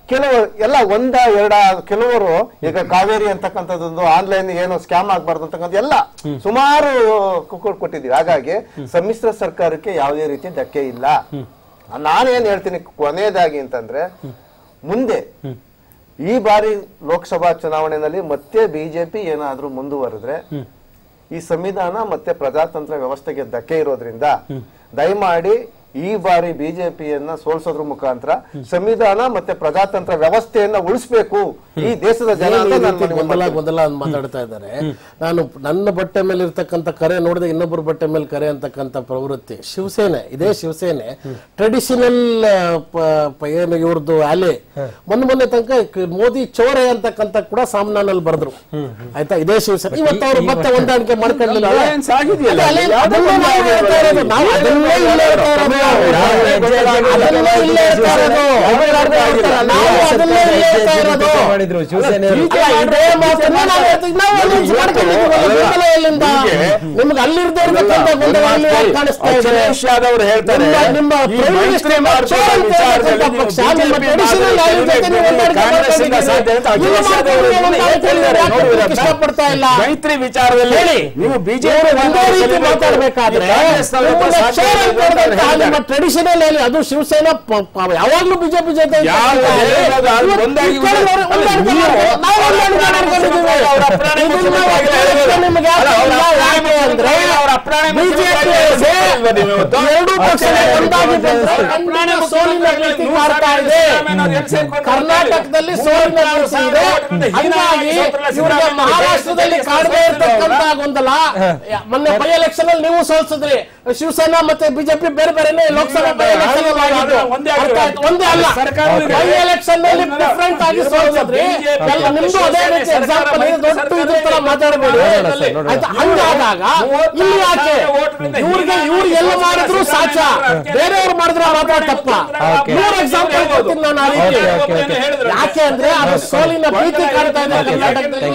ಕೆಲವು ಎಲ್ಲ 1-2 ಕೆಲವರು ಈಗ ಕಾವೇರಿ ಅಂತಕ್ಕಂಥದ್ದೊಂದು ಆನ್ಲೈನ್ ಏನು ಸ್ಕ್ಯಾಮ್ ಆಗ್ಬಾರ್ದು ಅಂತಕ್ಕಂಥ ಎಲ್ಲ ಸುಮಾರು ಕೊಟ್ಟಿದೀವಿ. ಹಾಗಾಗಿ ಸಮ್ಮಿಶ್ರ ಸರ್ಕಾರಕ್ಕೆ ಯಾವುದೇ ರೀತಿ ಧಕ್ಕೆ ಇಲ್ಲ. ನಾನೇನ್ ಹೇಳ್ತೀನಿ ಕೊನೆಯದಾಗಿ ಅಂತಂದ್ರೆ, ಮುಂದೆ ಈ ಬಾರಿ ಲೋಕಸಭಾ ಚುನಾವಣೆಯಲ್ಲಿ ಮತ್ತೆ ಬಿಜೆಪಿ ಏನಾದ್ರೂ ಮುಂದುವರೆದ್ರೆ ಈ ಸಂವಿಧಾನ ಮತ್ತೆ ಪ್ರಜಾತಂತ್ರ ವ್ಯವಸ್ಥೆಗೆ ಧಕ್ಕೆ ಇರೋದ್ರಿಂದ ದಯಮಾಡಿ ಈ ಬಾರಿ ಬಿಜೆಪಿಯನ್ನ ಸೋಲ್ಸೋದ್ರ ಮುಖಾಂತರ ಸಂವಿಧಾನ ಮತ್ತೆ ಪ್ರಜಾತಂತ್ರ ವ್ಯವಸ್ಥೆಯನ್ನ ಉಳಿಸಬೇಕು ಈ ದೇಶದ ಜನ ಅಂತ ನಾನು ಗೊಂದಲ ಮಾತಾಡ್ತಾ ಇದ್ದಾರೆ. ನಾನು ನನ್ನ ಬಟ್ಟೆ ಮೇಲೆ ಇರ್ತಕ್ಕಂಥ ಕರೆ ನೋಡಿದೆ, ಇನ್ನೊಬ್ಬರ ಬಟ್ಟೆ ಮೇಲೆ ಕರೆ ಅಂತಕ್ಕಂಥ ಪ್ರವೃತ್ತಿ ಶಿವಸೇನೆ, ಇದೇ ಶಿವಸೇನೆ ಟ್ರೆಡಿಷನಲ್ ಏನು ಇವ್ರದ್ದು ಅಲೆ ಮೊನ್ನೆ ತನಕ ಮೋದಿ ಚೋರೆ ಅಂತಕ್ಕಂಥ ಕೂಡ ಸಾಮ್ನಾನಲ್ಲಿ ಬರೆದ್ರು. ಆಯ್ತಾ, ಇದೇ ಶಿವಸೇನೆ ಇವತ್ತು ಅವ್ರು ಮತ್ತೆ ಹೊಂದಾಣಿಕೆ ಮಾಡ್ಕೊಳ್ಳಿಲ್ಲ. ನಿಮ್ಗೆ ಅಲ್ಲಿರ್ದವ್ರು ಹೇಳ್ತಾರೆ ಇಷ್ಟಪಡ್ತಾ ಇಲ್ಲ ಮೈತ್ರಿ ವಿಚಾರದಲ್ಲಿ ನೀವು ಬಿಜೆಪಿ ಮಾತಾಡ್ಬೇಕಾದ್ರೆ ಟ್ರೆಡಿಷನಲ್ ಹೇಳಿ ಅದು ಶಿವಸೇನಾ ಯಾವಾಗ್ಲೂ ಬಿಜೆಪಿ ಜೊತೆ ಕರ್ನಾಟಕದಲ್ಲಿ ಸೋಲಿನ ಇದೆ, ಹೀಗಾಗಿ ಮಹಾರಾಷ್ಟ್ರದಲ್ಲಿ ಕಾಡದೇ ಇರ್ತಕ್ಕಂಥ ಗೊಂದಲ. ಮೊನ್ನೆ ಬೈ ಎಲೆಕ್ಷನ್ ಅಲ್ಲಿ ನೀವು ಸೋಲ್ಸಿದ್ರಿ, ಶಿವಸೇನಾ ಮತ್ತೆ ಬಿಜೆಪಿ ಬೇರೆ ಬೇರೆ ಲೋಕಸಭಾ ಬೈ ಎಲೆಕ್ಷನ್ ಒಂದೇ ಅಲ್ಲ, ಬೈ ಎಲೆಕ್ಷನ್ ನಲ್ಲಿ ಡಿಫರೆಂಟ್ ಆಗಿ ಸೋಲ್ಸಿದ್ರಿ. ನಿಮ್ದು ಅದೇ ರೀತಿ ಎಕ್ಸಾಂಪಲ್ ದೊಡ್ಡ ಇದ್ರ ತರ ಮಾತಾಡಬೇಡಿ. ಹಂಗಾದಾಗ ಇಲ್ಲಿ ಯಾಕೆ ಇವ್ರು ಎಲ್ಲ ಮಾಡಿದ್ರು ಸಾಚ, ಬೇರೆಯವ್ರು ಮಾಡಿದ್ರು ಮಾತ್ರ ತಪ್ಪ. 3 ಎಕ್ಸಾಂಪಲ್ ಕೊಡ್ತೀನಿ ನಾನು. ಆ ರೀತಿ ಯಾಕೆ ಅಂದ್ರೆ ಅದು ಸೋಲಿನ ಭೀತಿ ಕಾಡ್ತಾ ಇದೆ ಕರ್ನಾಟಕದಲ್ಲಿ.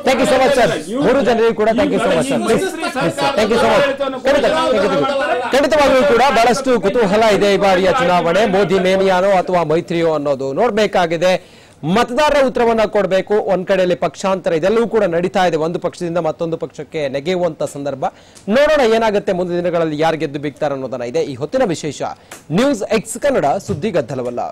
Thank you so much sir. 3 ಜನರಿಗೆ ಕೂಡ thank you so much sir. Thank you so much. ಖಂಡಿತವಾಗಿಯೂ ಕೂಡ ಬಹಳಷ್ಟು ಕುತೂಹಲ ಇದೆ ಈ ಬಾರಿಯ ಚುನಾವಣೆ. ಮೋದಿ ಮೇನಿಯಾನೋ ಅಥವಾ ಮೈತ್ರಿಯೋ ಅನ್ನೋದು ನೋಡ್ಬೇಕಾಗಿದೆ. ಮತದಾರರ ಉತ್ತರವನ್ನ ಕೊಡಬೇಕು. ಒಂದ್ ಕಡೆಯಲ್ಲಿ ಪಕ್ಷಾಂತರ ಇದೆಲ್ಲವೂ ಕೂಡ ನಡೀತಾ ಇದೆ. ಒಂದು ಪಕ್ಷದಿಂದ ಮತ್ತೊಂದು ಪಕ್ಷಕ್ಕೆ ನೆಗೆಯುವಂತ ಸಂದರ್ಭ. ನೋಡೋಣ ಏನಾಗುತ್ತೆ ಮುಂದಿನ ದಿನಗಳಲ್ಲಿ, ಯಾರು ಗೆದ್ದು ಬಿಗ್ತಾರೆ ಅನ್ನೋದನ್ನ ಇದೆ ಈ ಹೊತ್ತಿನ ವಿಶೇಷ. ನ್ಯೂಸ್ ಎಕ್ಸ್ ಕನ್ನಡ, ಸುದ್ದಿ ಗದ್ದಲವಲ್ಲ.